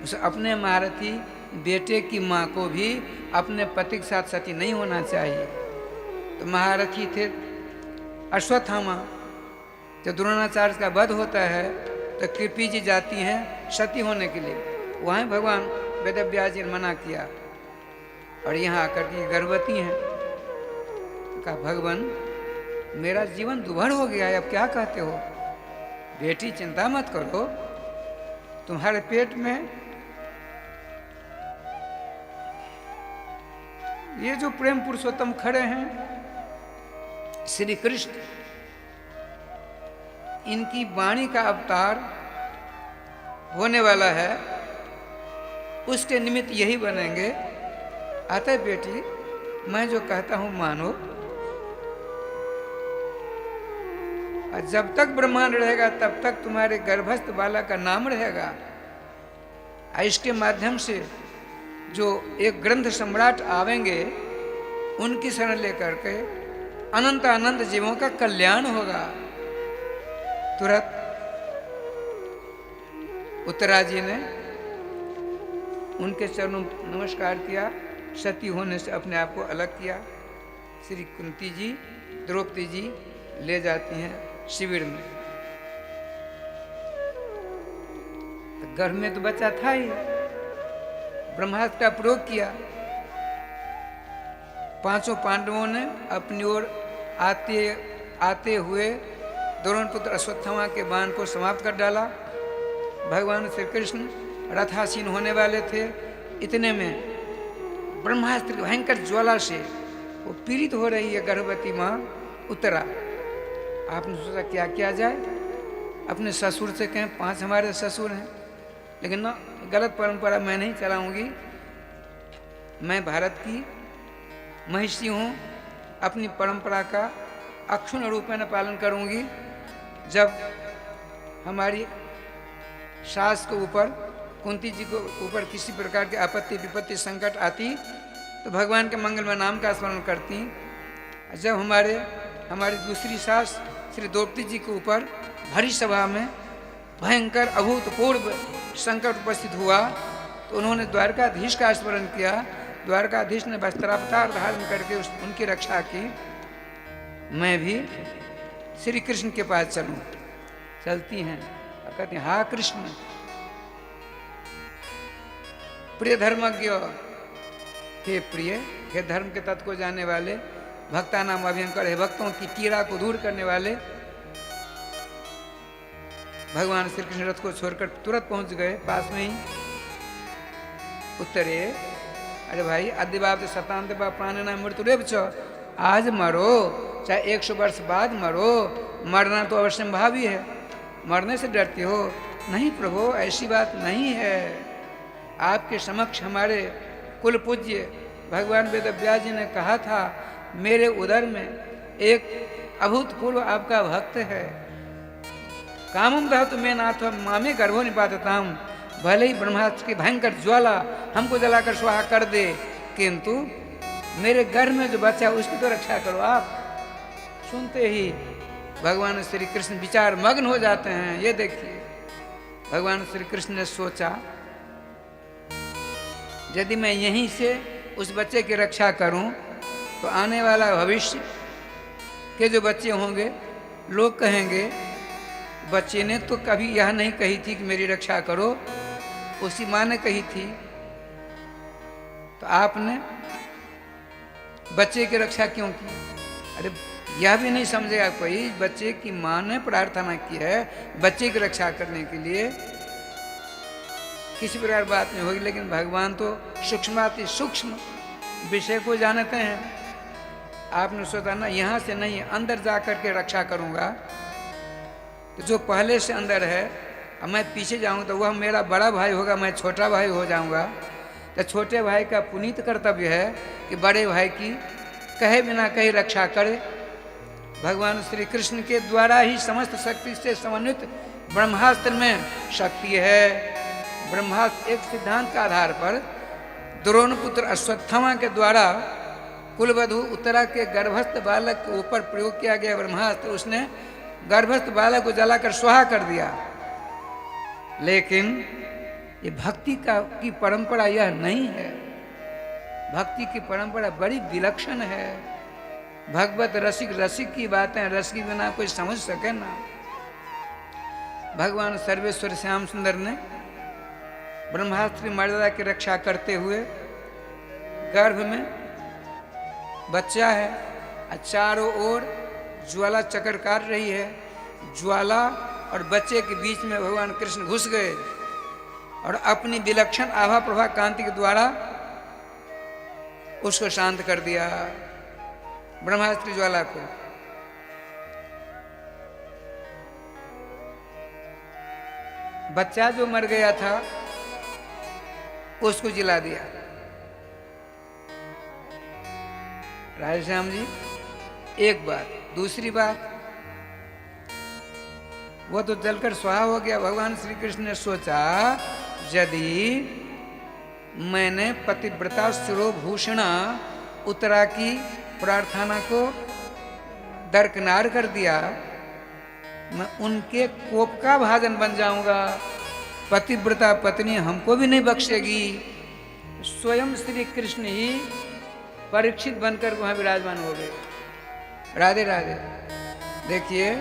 [SPEAKER 1] उस अपने महारथी बेटे की माँ को भी अपने पति के साथ सती नहीं होना चाहिए। तो महारथी थे अश्वत्थामा। जब द्रोणाचार्य का वध होता है तो कृपी जी जाती हैं सती होने के लिए, वहाँ भगवान वेद व्यास जी ने मना किया, और यहाँ आकर के गर्भवती हैं। तो कहा भगवान मेरा जीवन दुभर हो गया है, अब क्या कहते हो? बेटी चिंता मत करो, तुम्हारे पेट में ये जो प्रेम पुरुषोत्तम खड़े हैं श्री कृष्ण, इनकी वाणी का अवतार होने वाला है, उसके निमित्त यही बनेंगे। अतः बेटी मैं जो कहता हूं मानो, और जब तक ब्रह्मांड रहेगा तब तक तुम्हारे गर्भस्थ बालक का नाम रहेगा। इसके माध्यम से जो एक ग्रंथ सम्राट आवेंगे उनकी शरण लेकर के अनंत अनंत जीवों का कल्याण होगा। तुरंत उत्तरा जी ने उनके चरणों नमस्कार किया, सती होने से अपने आप को अलग किया। श्री कुंती जी द्रौपदी जी ले जाती हैं शिविर में। तो गर्भ में तो बच्चा था ही, ब्रह्मास्त्र का प्रयोग किया। 5 पांडवों ने अपनी ओर आते हुए द्रोणपुत्र अश्वत्थामा के बाण को समाप्त कर डाला। भगवान श्री कृष्ण रथासीन होने वाले थे, इतने में ब्रह्मास्त्र की भयंकर ज्वाला से वो पीड़ित हो रही है गर्भवती माँ उत्तरा। आपने सोचा क्या किया जाए, अपने ससुर से कहें, 5 हमारे ससुर हैं, लेकिन ना, गलत परंपरा मैं नहीं चलाऊंगी। मैं भारत की महिषी हूँ, अपनी परंपरा का अक्षुण्ण रूप में पालन करूंगी। जब हमारी सास के ऊपर कुंती जी को ऊपर किसी प्रकार की आपत्ति विपत्ति संकट आती तो भगवान के मंगलमय नाम का स्मरण करती। जब हमारी दूसरी सास श्री द्रौपदी जी के ऊपर भरी सभा में भयंकर अभूतपूर्व संकट उपस्थित हुआ तो उन्होंने द्वारकाधीश का स्मरण किया। द्वारकाधीश ने वस्त्रावतार धारण करके उनकी रक्षा की। मैं भी श्री कृष्ण के पास चलूं। चलती हैं और कहती हैं, हा कृष्ण, प्रिय धर्मज्ञ, हे प्रिय, हे धर्म के तत्व को जानने वाले, भक्ता नाम अभयंकर, हे भक्तों की पीड़ा को दूर करने वाले। भगवान श्री कृष्ण रथ को छोड़कर तुरंत पहुंच गए पास में ही। उत्तरे, अरे भाई, अद्यवाब शतांत प्राणना मृत्युरेव च, आज मरो चाहे 100 वर्ष बाद मरो, मरना तो अवश्यंभावी है। मरने से डरती हो? नहीं प्रभु, ऐसी बात नहीं है। आपके समक्ष हमारे कुल पूज्य भगवान वेदव्यास जी ने कहा था, मेरे उदर में एक अभूतपूर्व आपका भक्त है। कामम दहतु मे नाथ मामे गर्भो निपातताम, भले ही ब्रह्मास्त्र की भयंकर ज्वाला हमको जलाकर स्वाहा कर दे, किंतु मेरे गर्भ में जो बच्चा उसकी तो रक्षा करो आप। सुनते ही भगवान श्री कृष्ण विचार मग्न हो जाते हैं। ये देखिए, भगवान श्री कृष्ण ने सोचा, यदि मैं यहीं से उस बच्चे की रक्षा करूं तो आने वाला भविष्य के जो बच्चे होंगे, लोग कहेंगे बच्चे ने तो कभी यह नहीं कही थी कि मेरी रक्षा करो, उसी माँ ने कही थी, तो आपने बच्चे की रक्षा क्यों की? अरे यह भी नहीं समझेगा कोई, बच्चे की माँ ने प्रार्थना की है बच्चे की रक्षा करने के लिए, किसी प्रकार बात नहीं होगी। लेकिन भगवान तो सूक्ष्माति सूक्ष्म विषय को जानते हैं। आपने सोचा ना, यहाँ से नहीं अंदर जा कर के रक्षा करूँगा, तो जो पहले से अंदर है, अब मैं पीछे जाऊँगा तो वह मेरा बड़ा भाई होगा, मैं छोटा भाई हो जाऊँगा। तो छोटे भाई का पुनीत कर्तव्य है कि बड़े भाई की कहे बिना कहीं रक्षा करे। भगवान श्री कृष्ण के द्वारा ही समस्त शक्ति से समन्वित ब्रह्मास्त्र में शक्ति है। ब्रह्मास्त्र एक सिद्धांत के आधार पर द्रोण पुत्र अश्वत्थामा के द्वारा कुलवधु उत्तरा के गर्भस्थ बालक के ऊपर प्रयोग किया गया ब्रह्मास्त्र, उसने गर्भस्थ बालक को जलाकर स्वाहा कर दिया। लेकिन ये भक्ति की परंपरा यह नहीं है। भक्ति की परंपरा बड़ी विलक्षण है। भगवत रसिक रसिक की बातें रस के बिना कोई समझ सके ना। भगवान सर्वेश्वर श्याम सुंदर ने ब्रह्मास्त्र की मर्यादा की रक्षा करते हुए गर्भ में बच्चा है, चारों ओर ज्वाला चक्कर काट रही है। ज्वाला और बच्चे के बीच में भगवान कृष्ण घुस गए और अपनी विलक्षण आभा प्रभा कांति के द्वारा उसको शांत कर दिया, ब्रह्मास्त्र ज्वाला को। बच्चा जो मर गया था उसको जिला दिया। राधेश्याम जी, एक बात। दूसरी बात, वो तो जलकर स्वाहा हो गया। भगवान श्री कृष्ण ने सोचा, यदि मैंने पतिव्रता शिरोभूषणा उत्तरा की प्रार्थना को दरकिनार कर दिया, मैं उनके कोप का भाजन बन जाऊंगा। पतिव्रता पत्नी हमको भी नहीं बख्शेगी। स्वयं श्री कृष्ण ही परीक्षित बनकर वहां विराजमान हो गए। राधे राधे। देखिए,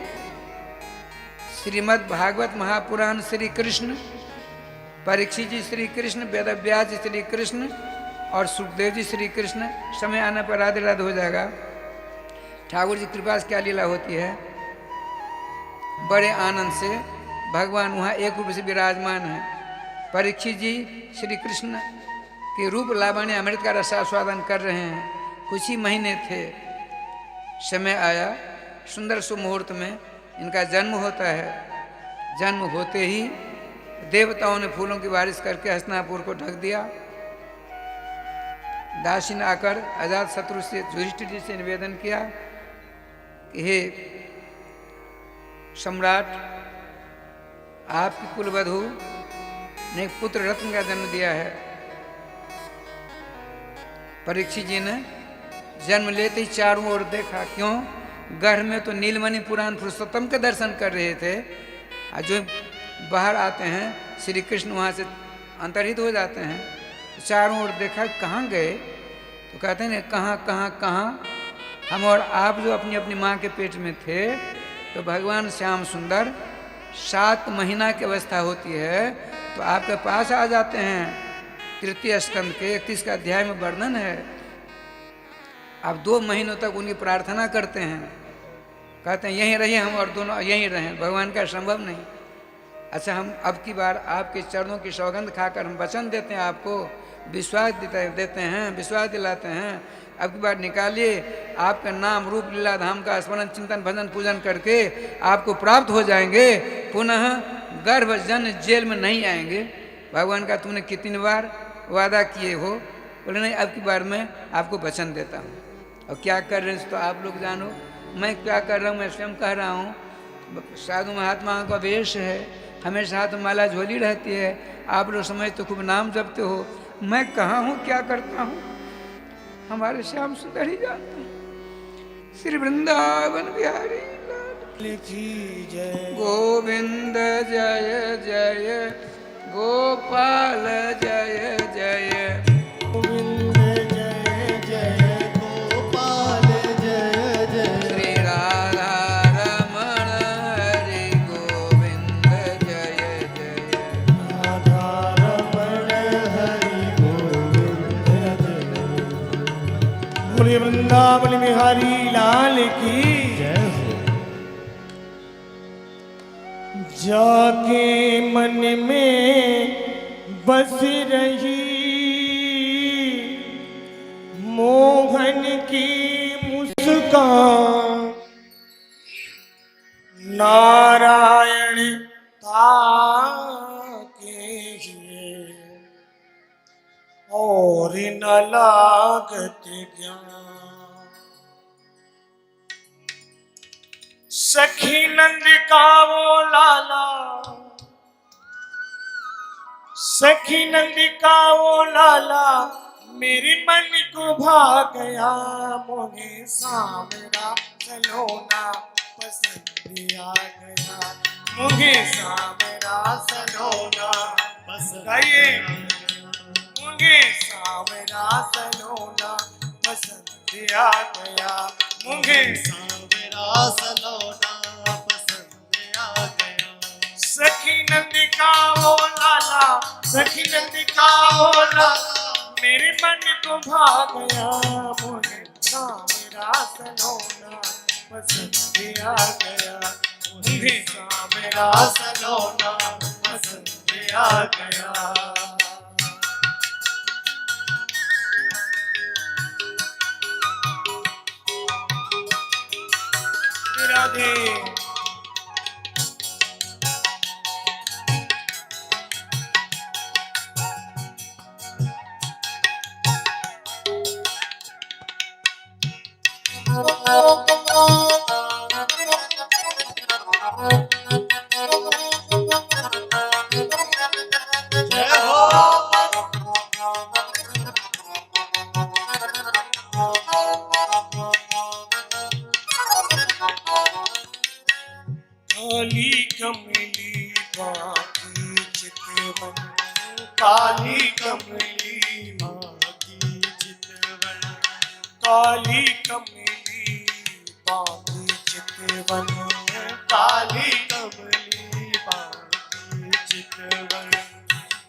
[SPEAKER 1] श्रीमद् भागवत महापुराण श्री कृष्ण, परीक्षित जी श्री कृष्ण, वेदव्यास जी श्री कृष्ण और सुखदेव जी श्री कृष्ण। समय आने पर राधे राधे हो जाएगा। ठाकुर जी कृपा से क्या लीला होती है, बड़े आनंद से भगवान वहाँ एक रूप से विराजमान है। परीक्षित जी श्री कृष्ण के रूप लावण्य अमृत का रसास्वादन कर रहे हैं। कुछ ही महीने थे, समय आया, सुंदर सुमुहूर्त में इनका जन्म होता है। जन्म होते ही देवताओं ने फूलों की बारिश करके हस्तिनापुर को ढक दिया। दासी ने आकर अजात शत्रु से युधिष्ठिर जी से निवेदन किया कि हे सम्राट, आपकी कुलवधु ने एक पुत्र रत्न का जन्म दिया है। परीक्षित जी ने जन्म लेते ही चारों ओर देखा, क्यों? गर्भ में तो नीलमणि पुराण पुरुषोत्तम के दर्शन कर रहे थे, और जो बाहर आते हैं श्री कृष्ण वहाँ से अंतर्हित हो जाते हैं। चारों ओर देखा, कहाँ गए? तो कहते हैं कहाँ कहाँ कहाँ, हम और आप जो अपनी अपनी माँ के पेट में थे, तो भगवान श्याम सुंदर 7 महीना की अवस्था होती है तो आपके पास आ जाते हैं। तृतीय स्कंद के 31 का अध्याय में वर्णन है। आप 2 महीनों तक उनकी प्रार्थना करते हैं, कहते हैं यहीं रहिए, हम और दोनों यहीं रहें, भगवान का संभव नहीं। अच्छा, हम अब की बार आपके चरणों की सौगंध खाकर हम वचन देते हैं, आपको विश्वास देते हैं, विश्वास दिलाते हैं, अब की बार निकालिए, आपका नाम रूप लीला धाम का स्मरण चिंतन भजन पूजन करके आपको प्राप्त हो जाएंगे, पुनः गर्भ जन जेल में नहीं आएंगे। भगवान का तुमने कितनी बार वादा किए हो? बोले नहीं, अब की बार मैं आपको वचन देता हूँ। और क्या कर रहे हैं तो आप लोग जानो, मैं क्या कर रहा हूँ मैं स्वयं कह रहा हूँ। साधु महात्मा का वेश है, हमेशा हाथ में माला झोली रहती है, आप लोग समझ तो खूब नाम जपते हो, मैं कहाँ हूँ क्या करता हूँ, हमारे श्याम सुंदर ही जानते हैं। श्री वृंदावन बिहारी लाल
[SPEAKER 2] की जय।
[SPEAKER 1] गोविंद जय जय, गोपाल जय जय,
[SPEAKER 2] गोविंद जय जय, गोपाल जय जय।
[SPEAKER 1] श्री राधा रमण हरि गोविंद जय जय,
[SPEAKER 2] राधा रमण हरि गोविंद जय। बोलिए वृंदावन बिहारी लाल की जय हो। जाके मन में बस रही मोहन की मुस्कान, नारायण ताके और न लागत ज्ञान। सखी नंद का वो लाला, सखी नंद का वो लाला मेरे मन को भा गया, मोहे सावरा सलोना पसंद आ गया, मोहे सावरा सलोना पसंद आइए, मोहे सावरा सलोना पसंद आ गया, मोहे सावरा सलोना पसंद आ गया। सखी नंद का वो लाला, सखी नंद का वो लाला मेरे मन को भा गया, मोहे सावरा सलोना पसंद आ गया, मोहे सावरा सलोना पसंद आ गया। राधे काली कमली बाकी चितवन, काली कमली बाकी चितवन, काली कमली बाकी चितवन, काली कमली बाकी चितवन।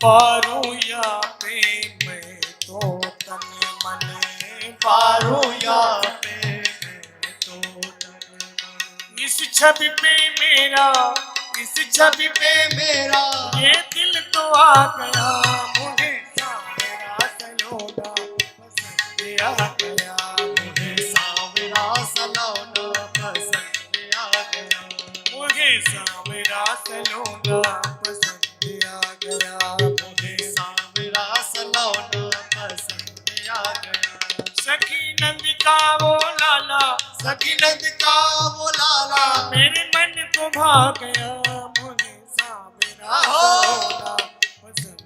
[SPEAKER 2] पारू या पे मैं तो तन मन, पारू या पे मैं तो तन मन। इस छवि पे मेरा, इस छवि पे मेरा ये दिल तो आ गया, मुझे सावरा सलोना पसंद आ गया, मुझे सावरा सलोना पसंद आ गया, मुझे सावरा सलोना पसंद आ गया, मुझे सावरा सलोना पसंद आ गया। सखी नंद का वो लाला, सखी नंद का वो लाला मेरे मन को भा गया, मुझे सावरा सलोना पसंद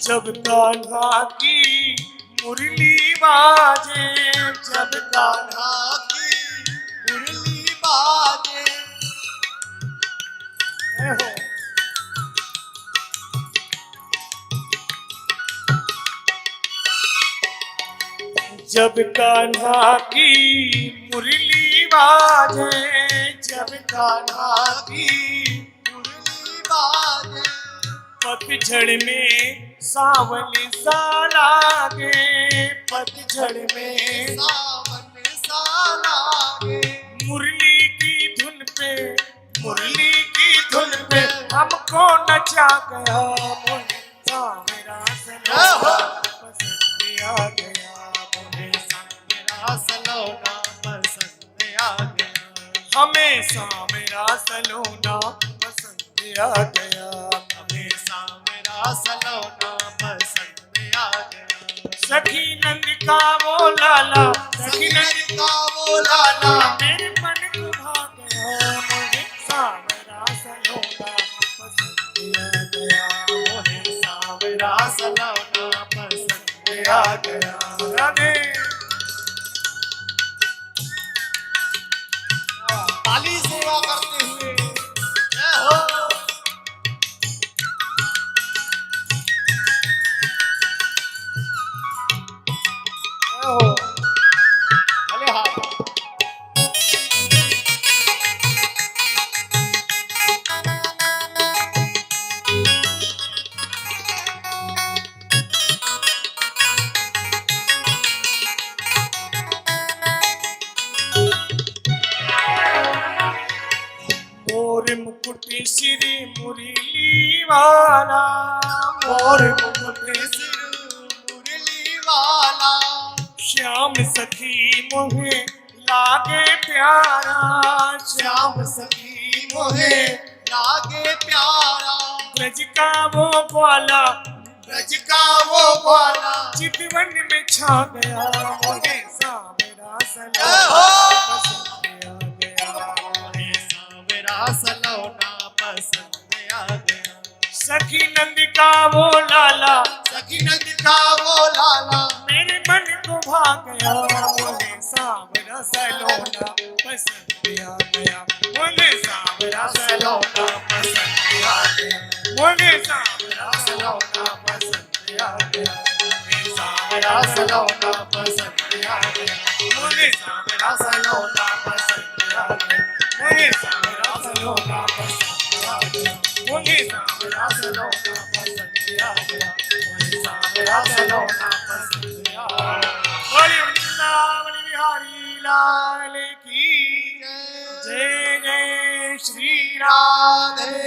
[SPEAKER 2] जब कान्हा की मुरली बाजे, जब कान्हा की मुरली बाजे। जय हो। जब कान्हा की मुरली बाजे, जब कान्हा की मुरली बाजे, पतझड़ में सावन सा लागे, पतझड़ में सावन सा लागे। मुरली की धुन पे, मुरली की धुन पे हमको नचा गया मोहे सावरा सलोना पसंद आ गया, मोहे सावरा सलोना पसंद आ गया। हमें सावरा सलोना पसंद आ गया, हमें सावरा सलोना पसंद आ गया। सखी नंद का वो लाला, सखी नंद का वो लाला मेरे मन को भा गया, मोहे सावरा सलोना पसंद आ गया, मोहे सावरा सलोना पसंद आ गया। राधे। ताली सेवा करते हुए जय हो। जय हो। भले हाथ। मोर मुकुट श्री मुरली वाला, मोर मुकुट श्री मुरली वाला, श्याम सखी मोहे लागे प्यारा, श्याम सखी मोहे लागे प्यारा। ब्रज का वो ग्वाला, ब्रज का वो ग्वाला चितवन में छा गया, मोहे सावरा सलोना पसंद आ गया, मोहे सावरा सलोना पसंद आ गया। सखी नंद का वो लाला, सखी नंद का वो लाला मेरे मन को भा गया, मोहे सावरा सलोना पसंद आ गया, मोहे सावरा सलोना पसंद आ गया, मोहे सावरा सलोना पसंद आ गया, मोहे सावरा सलोना पसंद आ गया, मोहे सावरा सलोना पसंद आ गया, मोहे सावरा सलोना पसंद आ गया, मोहे सावरा सलोना पसंद आ गया, मोहे सावरा सलोना पसंद आ गया। बोलिए वृंदावन बिहारी लाल की जय, जय श्री राधे।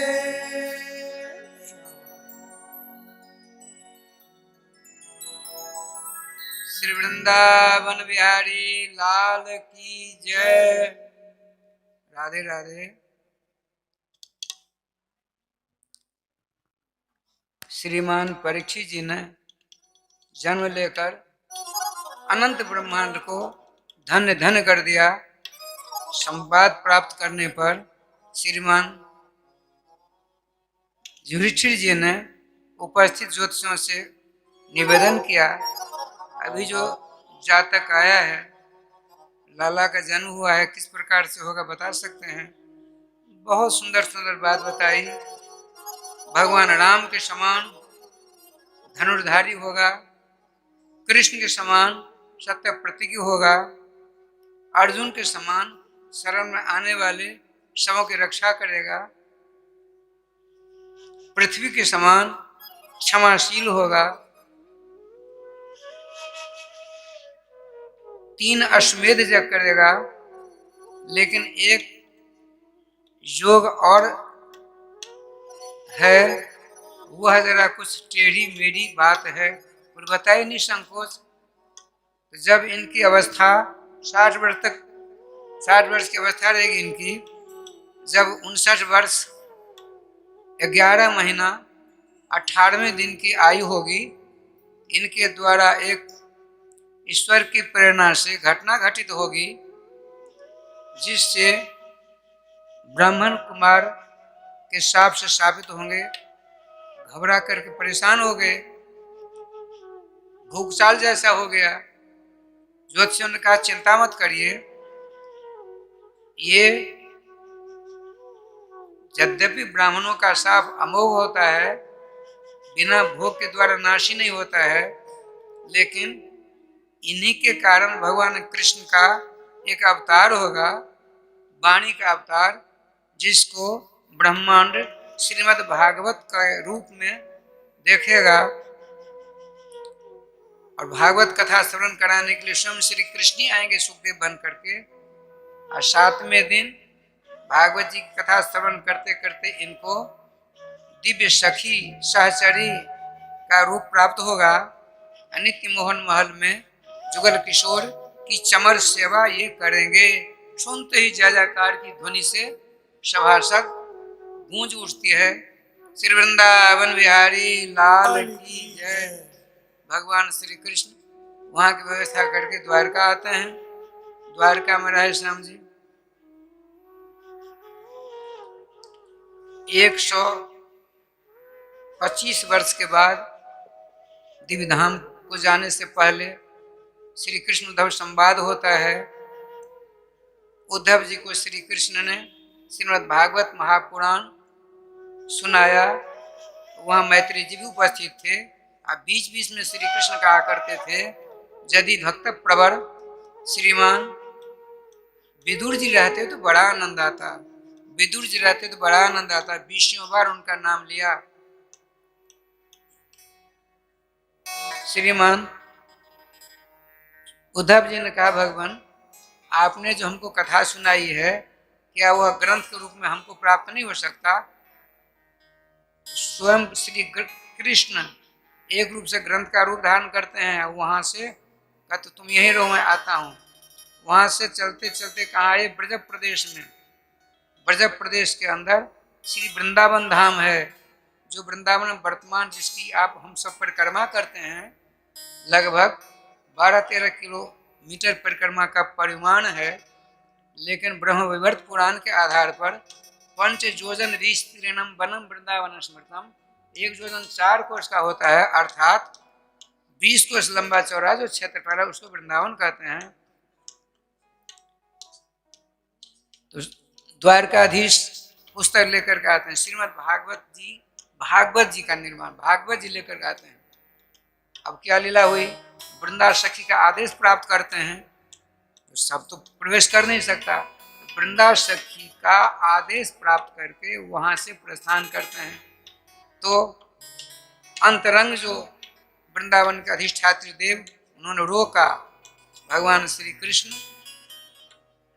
[SPEAKER 1] श्री वृंदावन बिहारी लाल की जय। राधे राधे। श्रीमान परीक्षित जी ने जन्म लेकर अनंत ब्रह्मांड को धन्य धन्य कर दिया। संवाद प्राप्त करने पर श्रीमान युधिष्ठिर जी ने उपस्थित ज्योतिषियों से निवेदन किया, अभी जो जातक आया है, लाला का जन्म हुआ है, किस प्रकार से होगा बता सकते हैं? बहुत सुंदर सुंदर बात बताई। भगवान राम के समान धनुर्धारी होगा, कृष्ण के समान सत्य प्रतिज्ञ होगा, अर्जुन के समान शरण में आने वाले सबों की रक्षा करेगा, पृथ्वी के समान क्षमाशील होगा, 3 अश्वमेध यज्ञ करेगा। लेकिन एक योग और है, वह जरा कुछ टेढ़ी मेढ़ी बात है और बताइए निसंकोच। जब इनकी अवस्था 60 वर्ष तक, 60 वर्ष की अवस्था रहेगी इनकी, जब 59 वर्ष 11 महीना 18वें दिन की आयु होगी, इनके द्वारा एक ईश्वर की प्रेरणा से घटना घटित होगी, जिससे ब्राह्मण कुमार के शाप से शापित होंगे, घबरा करके परेशान हो गए। भूखचाल जैसा हो गया। ज्योतिषियों ने कहा चिंता मत करिए, ये यद्यपि ब्राह्मणों का शाप अमोघ होता है, बिना भोग के द्वारा नाशी नहीं होता है, लेकिन इन्हीं के कारण भगवान कृष्ण का एक अवतार होगा, वाणी का अवतार, जिसको ब्रह्मांड श्रीमद् भागवत के रूप में देखेगा। और भागवत कथा श्रवण कराने के लिए स्वयं श्री कृष्ण ही आएंगे सुखदेव बन करके। और 7वें दिन भागवत जी की कथा श्रवण करते करते इनको दिव्य सखी सहचरी का रूप प्राप्त होगा। नित्य मोहन महल में जुगल किशोर की चमर सेवा ये करेंगे। सुनते ही जय जयकार की ध्वनि से सभासद गूंज उठती है। श्री वृंदावन बिहारी लाल की जय। भगवान श्री कृष्ण वहां की व्यवस्था करके द्वारका आते हैं। द्वारका में रहे श्याम जी 125 वर्ष के बाद दिव्य धाम को जाने से पहले श्री कृष्ण उद्धव संवाद होता है। उद्धव जी को श्री कृष्ण ने श्रीमद् भागवत महापुराण सुनाया। वहां मैत्री जी भी उपस्थित थे। अब बीच बीच में श्री कृष्ण कहा करते थे, यदि भक्त प्रवर श्रीमान विदुर जी रहते तो बड़ा आनंद आता, विदुर जी रहते तो बड़ा आनंद आता। 20 बार उनका नाम लिया। श्रीमान उद्धव जी ने कहा, भगवान आपने जो हमको कथा सुनाई है, क्या वह ग्रंथ के रूप में हमको प्राप्त नहीं हो सकता? स्वयं श्री कृष्ण एक रूप से ग्रंथ का रूप धारण करते हैं। वहां से कहते तुम यहीं रहो, मैं आता हूँ। वहां से चलते चलते कहाँ आए? ब्रज प्रदेश में। ब्रज प्रदेश के अंदर श्री वृंदावन धाम है, जो वृंदावन में वर्तमान जिसकी आप हम सब परिक्रमा करते हैं, लगभग 12-13 किलोमीटर परिक्रमा का परिमाण है। लेकिन ब्रह्मविवर्त पुराण के आधार पर 5 योजन ऋषिणम वनम वृंदावन स्मृतम, 1 योजन 4 कोस का होता है, अर्थात 20 कोस लंबा चौड़ा जो क्षेत्रफल है उसको वृंदावन कहते हैं। तो द्वारकाधीश पुस्तक लेकर के आते हैं, श्रीमद् भागवत जी का निर्माण भागवत जी लेकर के आते हैं। अब क्या लीला हुई? वृंदा सखी का आदेश प्राप्त करते हैं, तो सब तो प्रवेश कर नहीं सकता। वृंदा सखी का आदेश प्राप्त करके वहां से प्रस्थान करते हैं। तो अंतरंग जो वृंदावन के अधिष्ठात्री देव, उन्होंने रोका। भगवान श्री कृष्ण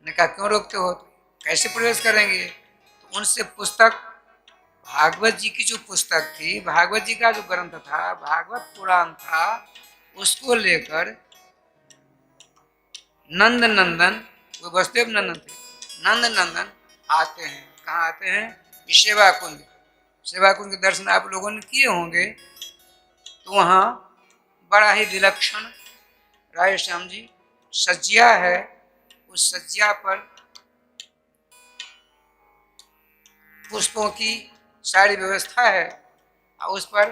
[SPEAKER 1] ने कहा क्यों रोकते हो, कैसे प्रवेश करेंगे? तो उनसे पुस्तक भागवत जी की जो पुस्तक थी, भागवत जी का जो ग्रंथ था, भागवत पुराण था, उसको लेकर नंद नंदन, वो वसुदेव नंदन थे, नंद नंदन आते हैं। कहाँ आते हैं? सेवा कुंज। सेवा कुंज के दर्शन आप लोगों ने किए होंगे। तो वहाँ बड़ा ही विलक्षण राय श्याम जी सज्जिया है। उस सज्जिया पर पुष्पों की सारी व्यवस्था है, और उस पर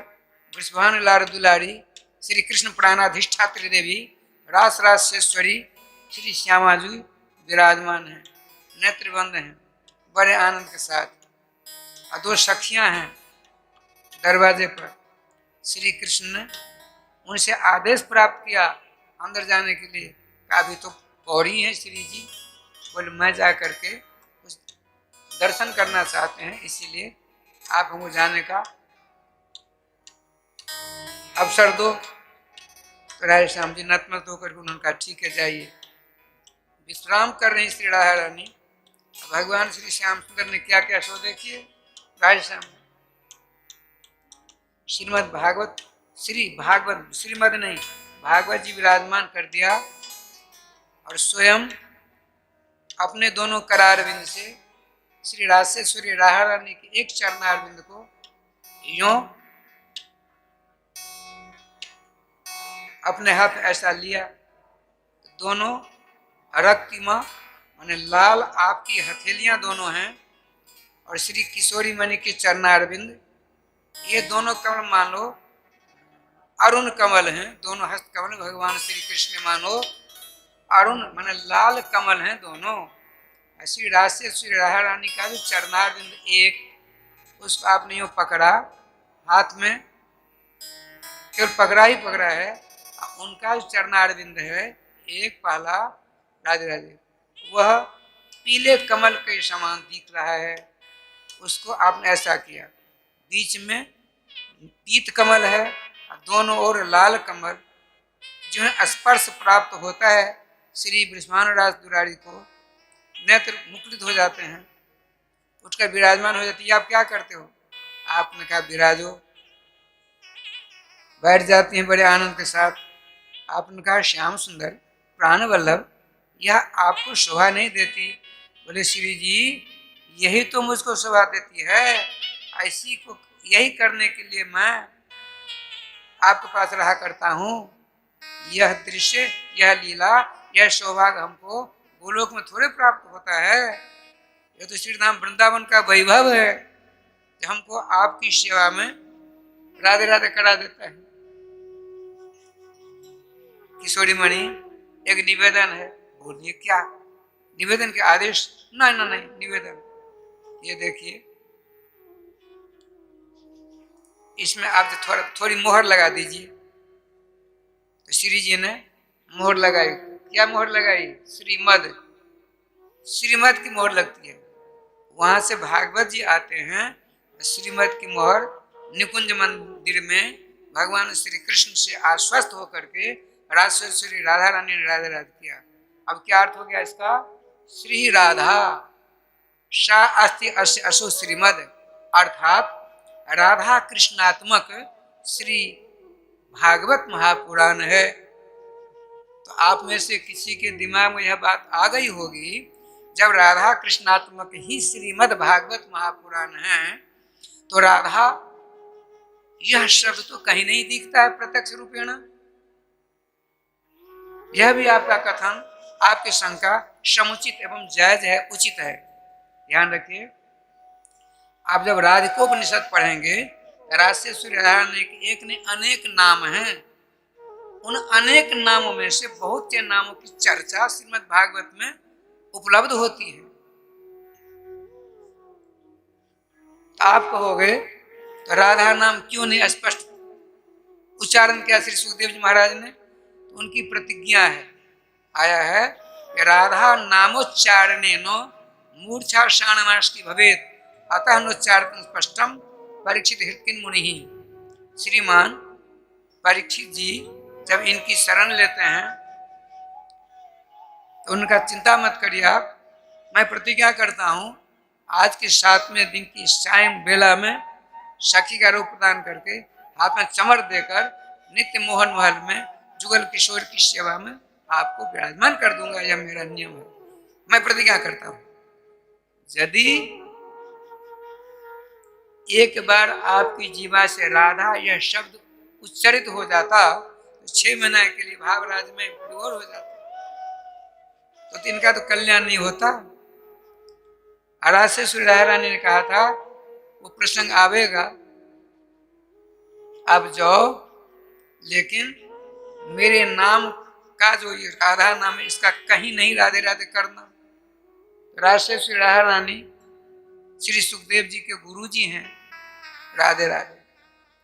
[SPEAKER 1] वृषभान लाल दुलारी श्री कृष्ण प्राणाधिष्ठात्री देवी रास रासेश्वरी श्री श्यामा जी विराजमान है, नेत्रबंद हैं बड़े आनंद के साथ। और 2 सखियां हैं दरवाजे पर। श्री कृष्ण ने उनसे आदेश प्राप्त किया अंदर जाने के लिए। कहा अभी तो पौड़ी है श्री जी, बोले मैं जा करके कुछ दर्शन करना चाहते हैं, इसीलिए आप हमको जाने का अवसर दो। तो राय श्याम जी नतमस्तक होकर के उन्होंने कहा ठीक है जाइए। विश्राम कर रही श्री राधा रानी। भगवान श्री श्याम सुंदर ने क्या क्या सो देखिए। राय श्याम श्रीमद् भागवत श्रीमद् नहीं भागवत जी विराजमान कर दिया, और स्वयं अपने दोनों करारविंद से श्री रासेश्वरी राधा रानी के एक चरणारविंद को यूं अपने हाथ ऐसा लिया, दोनों रक्तिमा माने लाल आपकी हथेलियां दोनों हैं, और श्री किशोरी मणि के चरणारविंद, ये दोनों कमल मान लो अरुण कमल हैं, दोनों हस्त कमल भगवान श्री कृष्ण मानो अरुण माने लाल कमल हैं दोनों। श्री राधे श्री राधा रानी का जो चरणारविंद एक, उसको आपने यूँ पकड़ा हाथ में, केवल पकड़ा ही पकड़ा है, उनका जो चरणारविंद है एक पहला राधे राधे, वह पीले कमल के समान दिख रहा है, उसको आपने ऐसा किया। बीच में पीत कमल है, दोनों ओर लाल कमल, जो है स्पर्श प्राप्त होता है श्री बृषभानुराज दुरारी को, नेत्र मुकुलित हो जाते हैं, उठकर विराजमान हो जाती है। आप क्या करते हो? आपने कहा विराजो, बैठ जाती हैं बड़े आनंद के साथ। आपने कहा श्याम सुंदर प्राण वल्लभ, यह आपको शोभा नहीं देती? बोले श्री जी यही तो मुझको शोभा देती है, ऐसी को यही करने के लिए मैं आपके पास रहा करता हूँ। यह दृश्य, यह लीला, यह सौभाग्य हमको गोलोक में थोड़े प्राप्त होता है, यह तो श्री धाम वृंदावन का वैभव है जो हमको आपकी सेवा में राधे राधे करा देता है। किशोरी मणि एक निवेदन है, बोलिए क्या निवेदन के आदेश? नहीं निवेदन, ये देखिए इसमें आप थोड़ी मोहर लगा दीजिए। तो श्री जी ने मोहर लगाई। क्या मोहर लगाई? श्रीमद, श्रीमद की मोहर लगती है। वहां से भागवत जी आते हैं, श्रीमद की मोहर निकुंज मंदिर में भगवान श्री कृष्ण से आश्वस्त होकर के राधे श्री राधा रानी ने राधे राधे किया। अब क्या अर्थ हो गया इसका? श्री राधा सा अस्ति अस्य असो श्रीमद, अर्थात राधा कृष्णात्मक श्री भागवत महापुराण है। तो आप में से किसी के दिमाग में यह बात आ गई होगी, जब राधा कृष्णात्मक ही श्रीमद् भागवत महापुराण है, तो राधा यह शब्द तो कहीं नहीं दिखता है प्रत्यक्ष रूपेण। यह भी आपका कथन, आपकी शंका समुचित एवं जायज है, उचित है। ध्यान रखिए, आप जब राधिकोपनिषद पढ़ेंगे, राधे श्री राधा के एक ने अनेक नाम हैं, उन अनेक नामों में से बहुत से नामों की चर्चा श्रीमद् भागवत में उपलब्ध होती है। आप कहोगे तो राधा नाम क्यों नहीं स्पष्ट उच्चारण किया श्री सुखदेव जी महाराज ने? तो उनकी प्रतिज्ञा है, आया है कि राधा नामोच्चारणे नो मूर्छा शाणमाष्टि भवेत, अतः नोच्चारण स्पष्टम परीक्षित हृत्किन मुनि। श्रीमान परीक्षित जी जब इनकी शरण लेते हैं तो उनका चिंता मत करिए आप, मैं प्रतिज्ञा करता हूं आज के 7वें दिन की सायं बेला में सखी का रूप प्रदान करके हाथ में चमर देकर नित्य मोहन महल में जुगल किशोर की सेवा में आपको विराजमान कर दूंगा। यह मेरा नियम है, मैं प्रतिज्ञा करता हूं। यदि एक बार आपकी जीवा से राधा यह शब्द उच्चरित हो जाता तो 6 महीने के लिए भावराज में विभोर हो जाता, तो इनका तो कल्याण नहीं होता। राधे श्री राधा रानी ने कहा था वो प्रसंग आवेगा, अब जाओ, लेकिन मेरे नाम का जो ये राधा नाम है इसका कहीं नहीं राधे राधे करना। राधे श्री राधा रानी श्री सुखदेव जी के गुरु जी हैं, राधे राधे।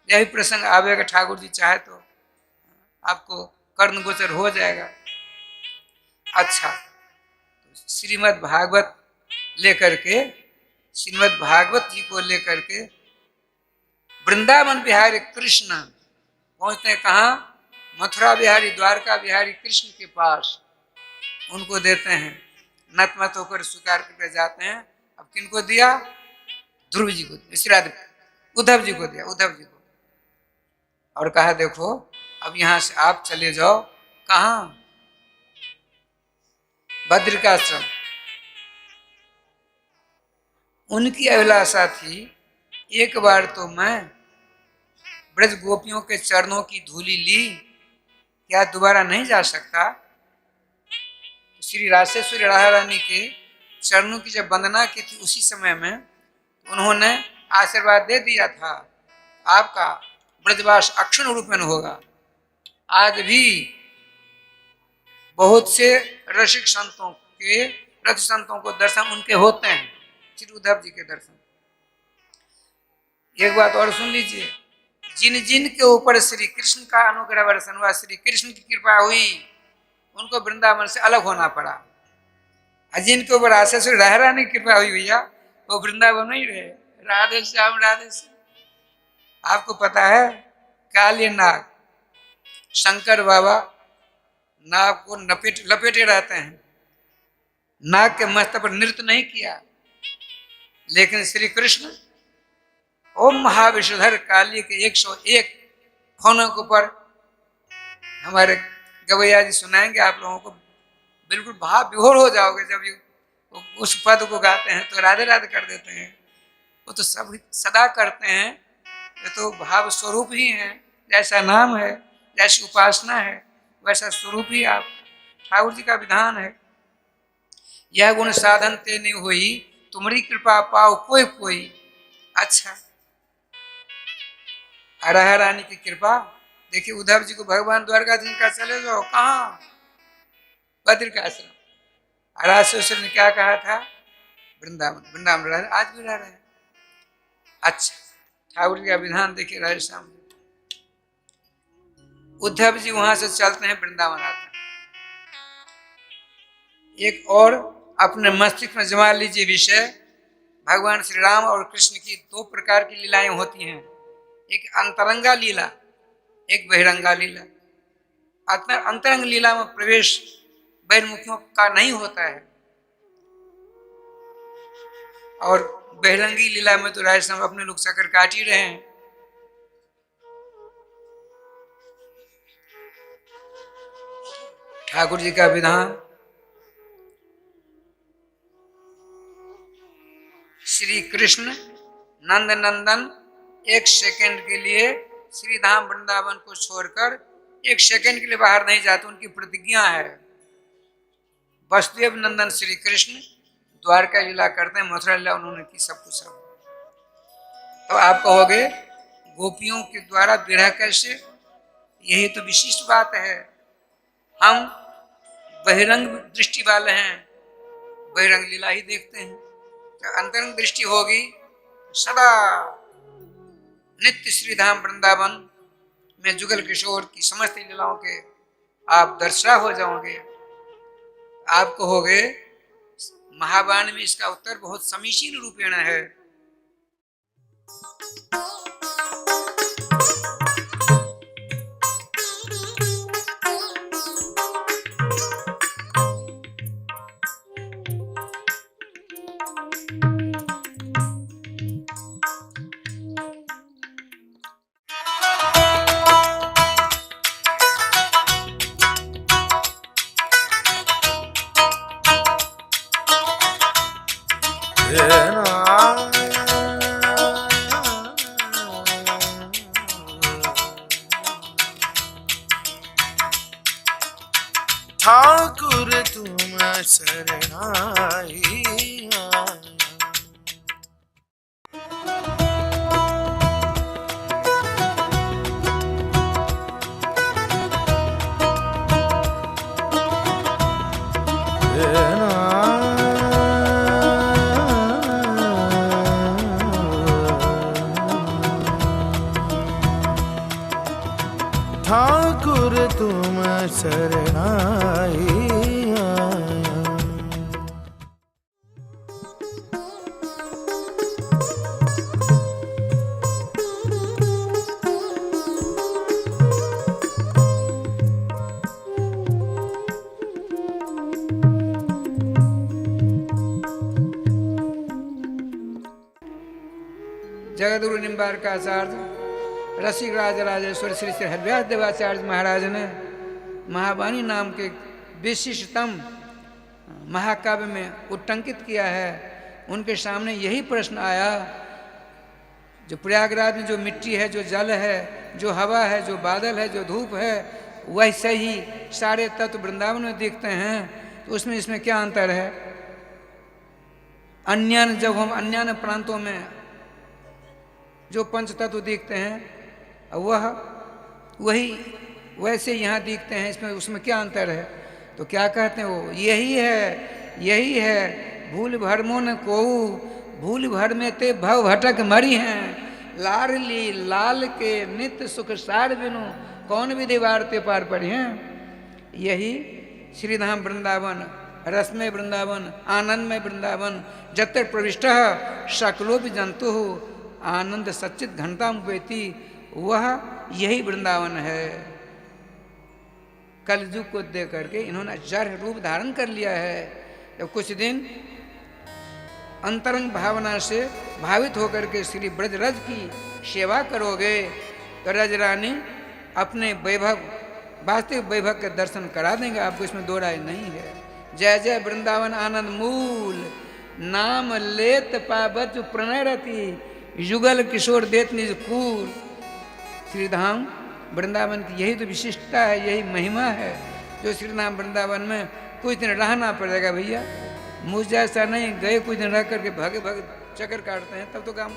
[SPEAKER 1] यही प्रसंग आवेगा, ठाकुर जी चाहे तो आपको कर्ण गोचर हो जाएगा। अच्छा, श्रीमद् भागवत लेकर के, श्रीमद् भागवत जी को लेकर के वृंदावन बिहारी कृष्ण पहुंचते हैं कहाँ? मथुरा बिहारी, द्वारका बिहारी कृष्ण के पास। उनको देते हैं, नतमत होकर स्वीकार करके जाते हैं। अब किनको दिया? ध्रुव जी को, उद्धव जी को दिया, उद्धव जी को। और कहा देखो अब यहां से आप चले जाओ, कहाँ? बद्रिकाश्रम। उनकी अभिलाषा थी एक बार तो मैं ब्रज गोपियों के चरणों की धूली ली, क्या दोबारा नहीं जा सकता? श्री राधेश्वरी राधा रानी के चरणों की जब वंदना की थी उसी समय में उन्होंने आशीर्वाद दे दिया था, आपका ब्रजवास अक्षुण रूप में होगा। आज भी बहुत से रसिक संतों के, रथ संतों को दर्शन उनके होते हैं, श्री उद्धव जी के दर्शन। एक बात और सुन लीजिए, जिन जिन के ऊपर श्री कृष्ण का अनुग्रह वर्षण हुआ, श्री कृष्ण की कृपा हुई, उनको वृंदावन से अलग होना पड़ा। और जिनके ऊपर आशा से राधा रानी की कृपा हुई भैया, वो वृंदावन नहीं रहे। राधे श्याम राधे श्याम। आपको पता है, काली नाग, शंकर बाबा नाग को लपेटे रहते हैं, नाग के मस्तक पर नृत्य नहीं किया, लेकिन श्री कृष्ण ओम महाविषधर काली के 101 फोनों के ऊपर हमारे गवैया जी सुनाएंगे आप लोगों को, बिल्कुल भाव विभोर हो जाओगे जब ये उस पद को गाते हैं तो राधे राधे कर देते हैं। वो तो सब सदा करते हैं, ये तो भाव स्वरूप ही है। जैसा नाम है, जैसी उपासना है, वैसा स्वरूप ही आप ठाकुर जी का विधान है। यह गुण साधन ते नहीं हुई, तुम्हारी कृपा पाओ कोई कोई। अच्छा, राधा रानी की कृपा देखिए, उद्धव जी को भगवान द्वारकाधीश का चले जाओ, कहाँ? बद्र का आश्रम। राजेश्वर ने क्या कहा था? वृंदावन। वृंदावन रह रहे, आज भी रह रहे हैं। अच्छा, ठाकुर जी का विधान देखिए राजस्थान में। उद्धव जी वहां से चलते हैं, वृंदावन आते हैं। एक और अपने मस्तिष्क में जमा लीजिए विषय, भगवान श्री राम और कृष्ण की 2 प्रकार की लीलाएं होती हैं, एक अंतरंगा लीला, एक बहिरंगा लीला। अंतरंग लीला में प्रवेश बहिर्मुखियों का नहीं होता है, और बहिरंगी लीला में तो राजस्थान अपने लोग चक्कर काट ही रहे हैं। ठाकुर जी का विधान, श्री कृष्ण नंद नंदन 1 सेकंड के लिए श्री धाम वृंदावन को छोड़कर 1 सेकंड के लिए बाहर नहीं जाते, उनकी प्रतिज्ञा है। वसुदेव नंदन श्री कृष्ण द्वारका लीला करते हैं, मथुरा लीला उन्होंने की, सब कुछ सब। तो आप कहोगे गोपियों के द्वारा विरह कैसे? यही तो विशिष्ट बात है। हम बहिरंग दृष्टि वाले हैं, बहिरंग लीला ही देखते हैं। तो अंतरंग दृष्टि होगी, सदा नित्य श्रीधाम वृंदावन में जुगल किशोर की समस्त लीलाओं के आप दर्शना हो जाओगे। आप कहोगे महावाणी में इसका उत्तर बहुत समीचीन रूपेण है।
[SPEAKER 2] ठाकुर तुम शरणाई ठाकुर तुम शरणाई
[SPEAKER 1] जगदगुरु निम्बारकाचार्य रसिक राज राजेश्वर श्री श्री हरिव्यास देवाचार्य महाराज ने महावाणी नाम के विशिष्टतम महाकाव्य में उट्टंकित किया है। उनके सामने यही प्रश्न आया, जो प्रयागराज में जो मिट्टी है, जो जल है, जो हवा है, जो बादल है, जो धूप है, वैसे ही सारे तत्व वृंदावन में दिखते हैं, तो उसमें इसमें क्या अंतर है? जब हम अन्य प्रांतों में जो पंच तत्व दिखते हैं, वही वैसे यहाँ दिखते हैं, इसमें उसमें क्या अंतर है? तो क्या कहते हैं वो, यही है भूल भरमो न कोऊ, भूल भर में ते भव भटक मरी हैं, लाडली लाल के नित्य सुख सार बिनु, कौन विधि वारते पार पड़ी हैं। यही श्रीधाम वृंदावन, रसमय वृंदावन, आनंदमय वृंदावन, जत्र प्रविष्ट शकलो भी जंतु आनंद सच्चित घंटा मुपेति, वह यही वृंदावन है। कलयुग को देख करके इन्होंने जड़ रूप धारण कर लिया है। जब कुछ दिन अंतरंग भावना से भावित होकर के श्री ब्रजरज की सेवा करोगे तो रज रानी अपने वैभव, वास्तविक वैभव के दर्शन करा देंगे आपको, इसमें दो राय नहीं है। जय जय वृंदावन आनंद मूल, नाम लेत पावत प्रणय रति, युगल किशोर देत निज कूल। श्रीधाम वृंदावन की यही तो विशिष्टता है, यही महिमा है, जो श्रीधाम वृंदावन में कुछ दिन रहना पड़ेगा भैया। मुझ जैसा नहीं, गए कुछ दिन रह करके भागे भागे चक्कर काटते हैं तब तो काम।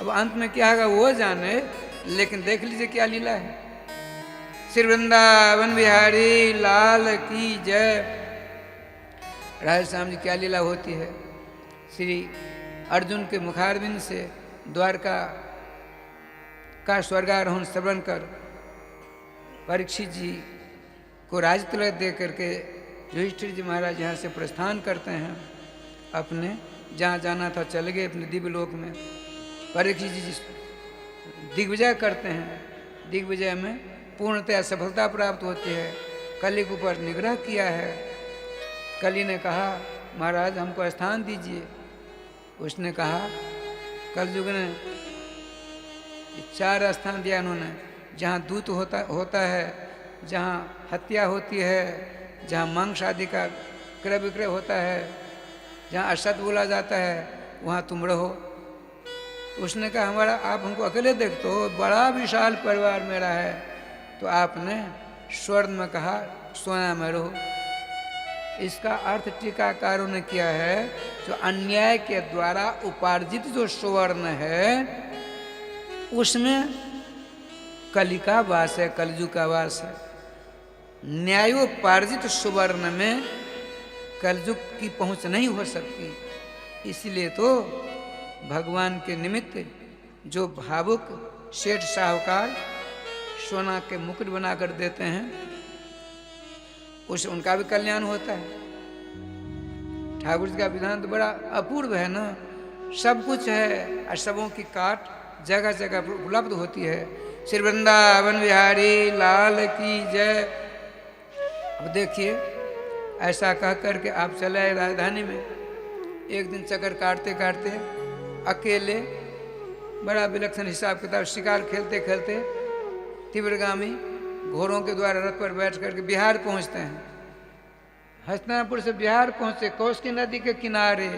[SPEAKER 1] अब अंत में क्या होगा वो जाने, लेकिन देख लीजिए क्या लीला है। श्री वृंदावन बिहारी लाल की जय। राधे श्याम जी क्या लीला होती है। श्री अर्जुन के मुखारविंद से द्वारका का स्वर्गारोहण श्रवण कर परीक्षित जी को राज तिलक दे करके युधिष्ठिर जी महाराज यहाँ से प्रस्थान करते हैं, अपने जहाँ जाना था चले गए अपने दिव्य लोक में। परीक्षित जी दिग्विजय करते हैं, दिग्विजय में पूर्णतया सफलता प्राप्त होती है। कली के ऊपर निग्रह किया है। कली ने कहा महाराज हमको स्थान दीजिए। उसने कहा, कलयुग ने 4 स्थान दिया उन्होंने, जहाँ दूत होता है, जहाँ हत्या होती है, जहाँ मांस आदि का क्रय विक्रय होता है, जहाँ असत बोला जाता है, वहाँ तुम रहो। तो उसने कहा हमारा आप हमको अकेले देखते हो, बड़ा विशाल परिवार मेरा है। तो आपने स्वर्ण में कहा सोना में रहो। इसका अर्थ टीकाकारों ने किया है, जो अन्याय के द्वारा उपार्जित जो स्वर्ण है उसमें कली का वास है, कलयुग का वास है। न्यायोपार्जित सुवर्ण में कलयुग की पहुंच नहीं हो सकती। इसलिए तो भगवान के निमित्त जो भावुक सेठ साहूकार सोना के मुकुट बनाकर देते हैं, उससे उनका भी कल्याण होता है। ठाकुर जी का विधान तो बड़ा अपूर्व है ना, सब कुछ है और सबों की काट जगह जगह उपलब्ध होती है। श्री वृंदावन बिहारी लाल की जय। अब देखिए ऐसा कह करके आप चले आए राजधानी में। एक दिन चक्कर काटते काटते अकेले बड़ा विलक्षण हिसाब किताब शिकार खेलते खेलते तीव्रगामी घोड़ों के द्वारा रथ पर बैठ करके बिहार पहुंचते हैं। हस्तिनापुर से बिहार पहुंचे, कौशिकी नदी के किनारे।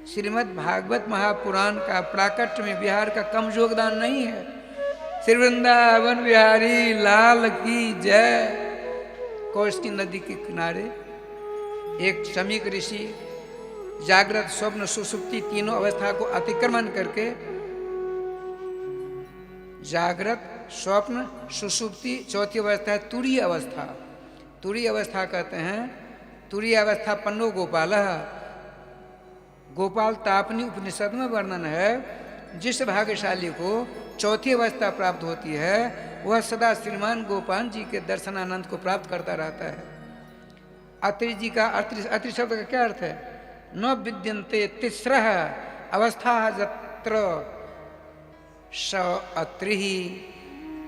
[SPEAKER 1] श्रीमद् भागवत महापुराण का प्राकट्य में बिहार का कम योगदान नहीं है। श्री वृंदावन बिहारी लाल की जय। कौशिकी नदी के किनारे एक शमीक ऋषि जागृत स्वप्न सुसुप्ति तीनों अवस्था को अतिक्रमण करके, जागृत स्वप्न सुसुप्ति चौथी अवस्था है तुरीय अवस्था। तुरीय अवस्था कहते हैं, तुरीय अवस्था पन्नो गोपाल। गोपाल तापनी उपनिषद में वर्णन है। जिस भाग्यशाली को चौथी अवस्था प्राप्त होती है वह सदा श्रीमान गोपाल जी के दर्शनानंद को प्राप्त करता रहता है। अत्रि जी का अत्रि शब्द का क्या अर्थ है? न विद्यन्ते तिस्रः अवस्था जत्र स अत्रि।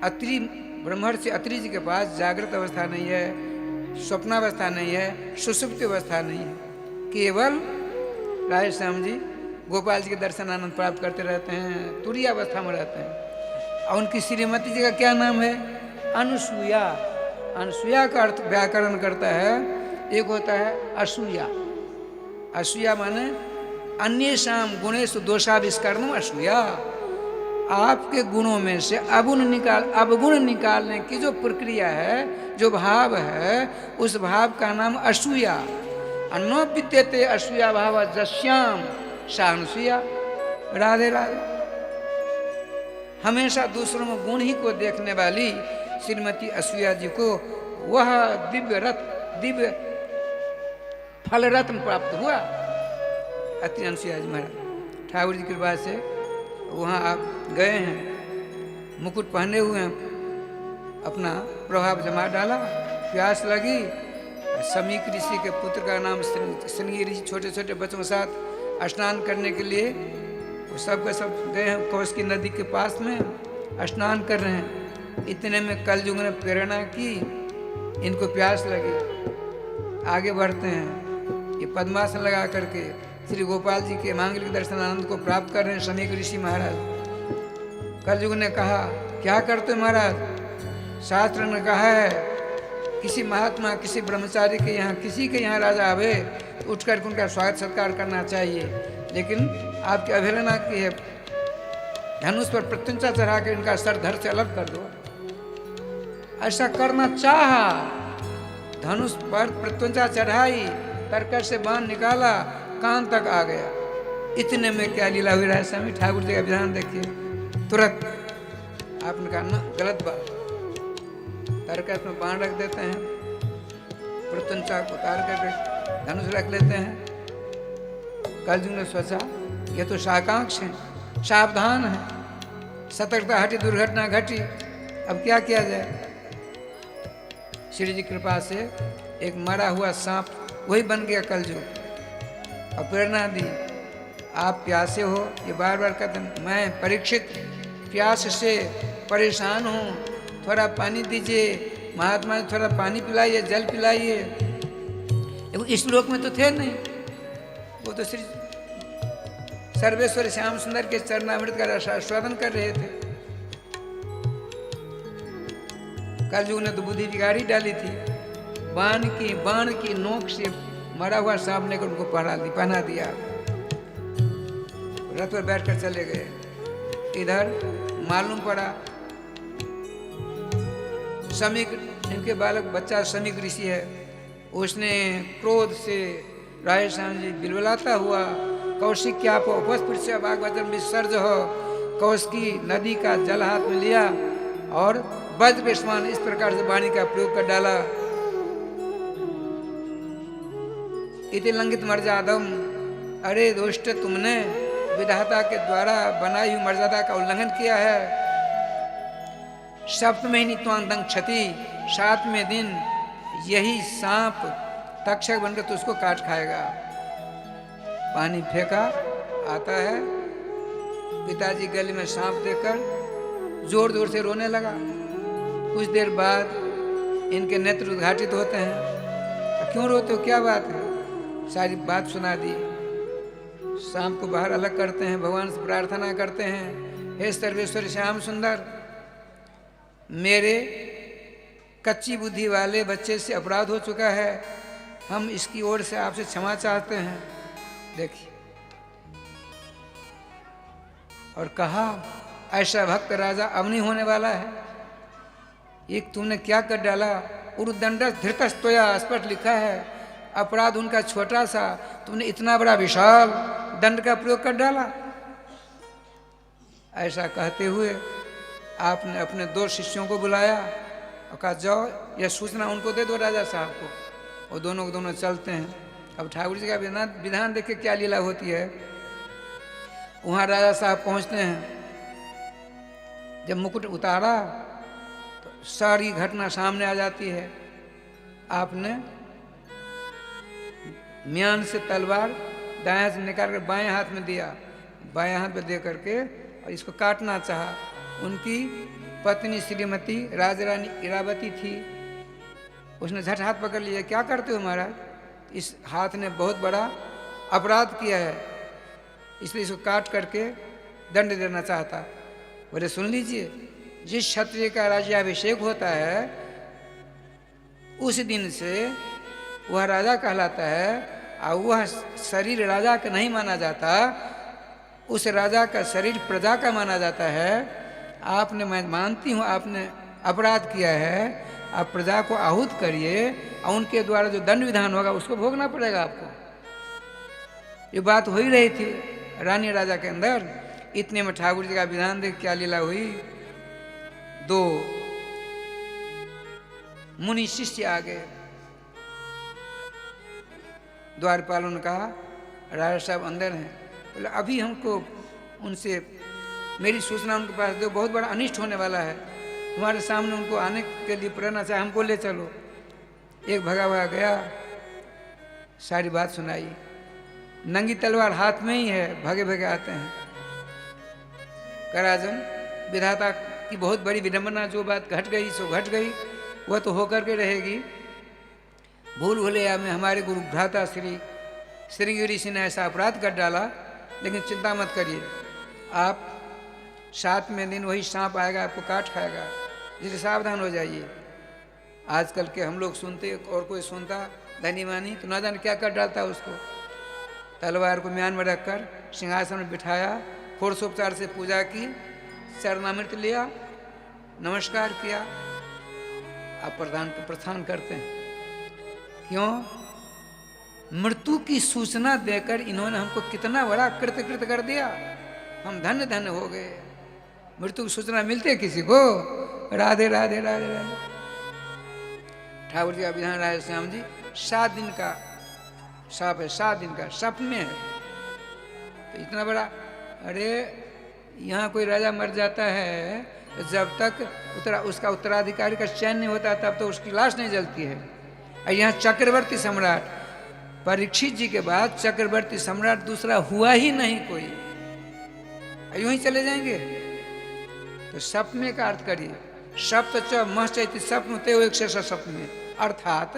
[SPEAKER 1] अत्रि ब्रह्मर्षि अत्रि जी के पास जागृत अवस्था नहीं है, स्वप्नावस्था नहीं है, सुषुप्ति अवस्था नहीं है। केवल राधे श्याम जी गोपाल जी के दर्शन आनंद प्राप्त करते रहते हैं, तुरीय अवस्था में रहते हैं। और उनकी श्रीमती जी का क्या नाम है? अनुसुईया। अनुसुईया का अर्थ व्याकरण करता है, एक होता है असूया। असूया माने अन्येषाम गुणेषु दोषाविष्करणम असूया। आपके गुणों में से अवगुण निकालने की जो प्रक्रिया है, जो भाव है, उस भाव का नाम असूया। न विद्यते असूया भाव जस्याम सा अनुसूया। राधे राधे। हमेशा दूसरों में गुण ही को देखने वाली श्रीमती असूया जी को वह दिव्य फल रत्न प्राप्त हुआ। अति अनसुईया जी महाराज ठाकुर जी की कृपा से वहाँ आप गए हैं, मुकुट पहने हुए हैं, अपना प्रभाव जमा डाला, प्यास लगी, समीक ऋषि के पुत्र का नाम श्रृंगी ऋषि छोटे छोटे बच्चों के साथ स्नान करने के लिए वो सब के सब गए हैं कौशिकी नदी के पास में स्नान कर रहे हैं। इतने में कलयुग ने प्रेरणा की, इनको प्यास लगी, आगे बढ़ते हैं। ये पद्मासन लगा करके श्री गोपाल जी के मांगलिक दर्शन आनंद को प्राप्त कर रहे हैं समीक ऋषि महाराज। कलयुग ने कहा क्या करते महाराज, शास्त्र ने कहा है किसी महात्मा किसी ब्रह्मचारी के यहाँ किसी के यहाँ राजा आवे तो उठ करके उनका स्वागत सत्कार करना चाहिए, लेकिन आपकी अवहेलना की है, धनुष पर प्रत्यंचा चढ़ा के इनका सर धड़ से अलग कर दो। ऐसा करना चाहा, धनुष पर प्रत्यंचा चढ़ाई, तरकस से बाण निकाला, कान तक आ गया। इतने में क्या लीला हुई राय स्वामी ठाकुर जी का विधान देखिए, तुरंत आपने कहा ना गलत बात, तरकस में बाण रख देते हैं, प्रत्यंचा को उतार कर धनुष रख लेते हैं। कलयुग ने सोचा ये तो शाकांक्ष है, सावधान है, सतर्कता हटी दुर्घटना घटी, अब क्या किया जाए। श्री जी कृपा से एक मरा हुआ सांप वही बन गया कलयुग, और प्रेरणा दी आप प्यासे हो, ये बार बार कहते हैं मैं परीक्षित प्यास से परेशान हूँ, थोड़ा पानी दीजिए, महात्मा जी थोड़ा पानी पिलाइए, जल पिलाइए। इस लोक में तो थे नहीं, वो तो श्री सर्वेश्वर श्याम सुंदर के चरणामृत का रसास्वादन कर रहे थे। कलयुग ने तो बुद्धि बिगाड़ी डाली थी, बाण की नोक से मरा हुआ सांप लेकर उनको पहना दिया, रथ पर बैठकर चले गए। इधर मालूम पड़ा समीक, इनके बालक बच्चा समीक ऋषि है, उसने क्रोध से राय स्वामी जी बिलबिलाता हुआ कौशिक क्या को उपस्थित से भागवतम विसर्ज हो, कौशिकी नदी का जल हाथ में लिया और वज्र के समान इस प्रकार से वाणी का प्रयोग कर डाला। इति लंघित मर्यादम, अरे दुष्ट तुमने विधाता के द्वारा बनाई हुई मर्यादा का उल्लंघन किया है। सप्तमी नित्वांतंग क्षति, 7वें दिन यही सांप तक्षक बनकर तो उसको काट खाएगा। पानी फेंका, आता है, पिताजी गले में सांप देकर जोर जोर से रोने लगा। कुछ देर बाद इनके नेत्र उद्घाटित होते हैं, क्यों रोते हो, क्या बात है, सारी बात सुना दी। सांप को बाहर अलग करते हैं, भगवान से प्रार्थना करते हैं, हे सर्वेश्वर श्याम सुंदर, मेरे कच्ची बुद्धि वाले बच्चे से अपराध हो चुका है, हम इसकी ओर से आपसे क्षमा चाहते हैं। देखिए, और कहा ऐसा भक्त राजा अब नहीं होने वाला है। एक तुमने क्या कर डाला, उर्दंड धृतस्तोया स्पष्ट लिखा है, अपराध उनका छोटा सा, तुमने इतना बड़ा विशाल दंड का प्रयोग कर डाला। ऐसा कहते हुए आपने अपने 2 शिष्यों को बुलाया और कहा जाओ यह सूचना उनको दे दो राजा साहब को, और दोनों चलते हैं। अब ठाकुर जी का विधान देखिए क्या लीला होती है। वहाँ राजा साहब पहुँचते हैं, जब मुकुट उतारा तो सारी घटना सामने आ जाती है। आपने म्यान से तलवार दाएं से निकाल कर बाएं हाथ में दिया, बाएं हाथ में दे करके और इसको काटना चाहा। उनकी पत्नी श्रीमती राजरानी इरावती थी, उसने झट हाथ पकड़ लिया, क्या करते हो महाराज, इस हाथ ने बहुत बड़ा अपराध किया है, इसलिए इसको काट करके दंड देना चाहता। बोले सुन लीजिए, जिस क्षत्रिय का राज्याभिषेक होता है उस दिन से वह राजा कहलाता है, और वह शरीर राजा का नहीं माना जाता, उस राजा का शरीर प्रजा का माना जाता है। आपने, मैं मानती हूँ आपने अपराध किया है, आप प्रजा को आहूत करिए और उनके द्वारा जो दंड विधान होगा उसको भोगना पड़ेगा आपको। ये बात हो ही रही थी रानी राजा के अंदर। इतने में ठाकुर जी का विधान देख क्या लीला हुई। दो मुनि शिष्य आ गए। द्वारपालों ने कहा राजा साहब अंदर हैं। बोले अभी हमको उनसे मेरी सूचना उनके पास दो, बहुत बड़ा अनिष्ट होने वाला है, हमारे सामने उनको आने के लिए प्रेरणा चाहे, हमको ले चलो। एक भगा भगा गया, सारी बात सुनाई। नंगी तलवार हाथ में ही है, भागे भागे आते हैं। कराजन विधाता की बहुत बड़ी विडंबना, जो बात घट गई सो घट गई, वह तो होकर के रहेगी। भूल भुलैया में हमारे गुरु भ्राता श्री श्रृंगी ऋषि ने ऐसा अपराध कर डाला, लेकिन चिंता मत करिए, आप 7वें दिन वही सांप आएगा, आपको काट खाएगा, इसलिए सावधान हो जाइए। आजकल के हम लोग सुनते और कोई सुनता धनी मानी तो ना जाने क्या कर डालता उसको। तलवार को म्यान में रखकर सिंहासन में बिठाया, षोडशोपचार से पूजा की, चरणामृत लिया, नमस्कार किया। आप प्रस्थान करते हैं। क्यों? मृत्यु की सूचना देकर इन्होंने हमको कितना बड़ा कृतकृत कर दिया, हम धन्य धन्य हो गए। मृत्यु की सूचना मिलती है किसी को? राधे राधे राधे राधे। ठाकुर जी का विधान राधे श्याम जी 7 दिन का साप है, 7 दिन का स्वप्न में है, तो इतना बड़ा। अरे यहाँ कोई राजा मर जाता है तो जब तक उसका उत्तराधिकारी का चयन नहीं होता तब तो उसकी लाश नहीं जलती है। और यहाँ चक्रवर्ती सम्राट, परीक्षित जी के बाद चक्रवर्ती सम्राट दूसरा हुआ ही नहीं कोई, यूं ही चले जाएंगे। तो सप्तमे का अर्थ करिए, सप्त च महचैति स्वप्न ते एक शेष स्वप्न, अर्थात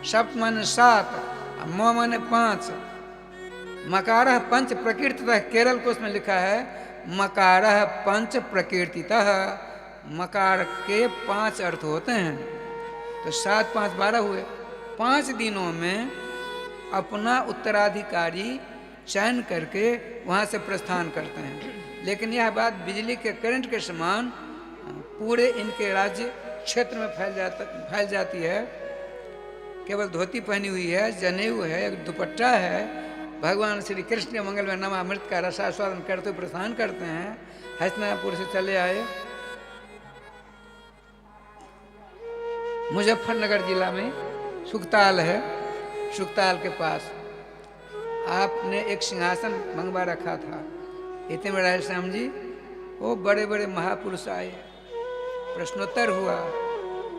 [SPEAKER 1] सप्त माने 7, म माने 5, मकारः पंच प्रकीर्तितः। केरल को उसमें लिखा है मकारः पंच प्रकीर्तितः, मकार के 5 अर्थ होते हैं। तो 7, 5, 12 हुए। 5 दिनों में अपना उत्तराधिकारी चयन करके वहाँ से प्रस्थान करते हैं। लेकिन यह बात बिजली के करंट के समान पूरे इनके राज्य क्षेत्र में फैल जाती है। केवल धोती पहनी हुई है, जनेऊ है, एक दुपट्टा है, भगवान श्री कृष्ण के मंगल में नमामृत का रसास्वादन करते हुए प्रस्थान करते हैं। हस्तिनापुर से चले आए मुजफ्फरनगर जिला में सुखताल है, सुखताल के पास आपने एक सिंहासन मंगवा रखा था। इतने में राधे श्याम जी वो बड़े बड़े महापुरुष आए, प्रश्नोत्तर हुआ,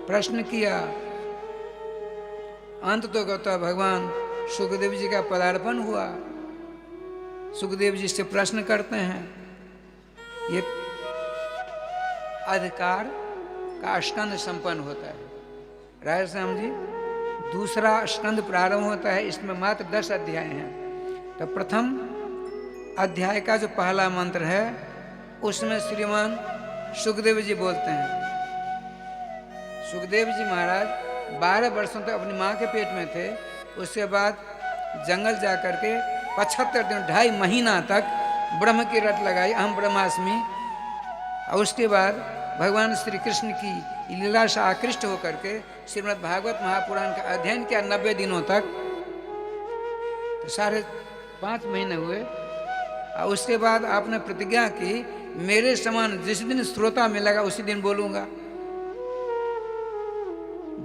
[SPEAKER 1] प्रश्न किया। अंत तो कहता भगवान सुखदेव जी का पदार्पण हुआ। सुखदेव जी से प्रश्न करते हैं, ये अधिकार का स्कंद संपन्न होता है। राधे श्याम जी दूसरा स्कंद प्रारंभ होता है, इसमें मात्र 10 अध्याय हैं। तो प्रथम अध्याय का जो पहला मंत्र है उसमें श्रीमान सुखदेव जी बोलते हैं। सुखदेव जी महाराज 12 वर्षों तक अपनी माँ के पेट में थे, उसके बाद जंगल जा कर के 75 दिन 2.5 महीना तक ब्रह्म की रट लगाई, अहम ब्रह्मास्मि। और उसके बाद भगवान श्री कृष्ण की लीला से आकृष्ट होकर के श्रीमद् भागवत महापुराण का अध्ययन किया 90 दिनों तक। तो 5.5 महीने हुए। और उसके बाद आपने प्रतिज्ञा की मेरे समान जिस दिन श्रोता मिलेगा उसी दिन बोलूंगा।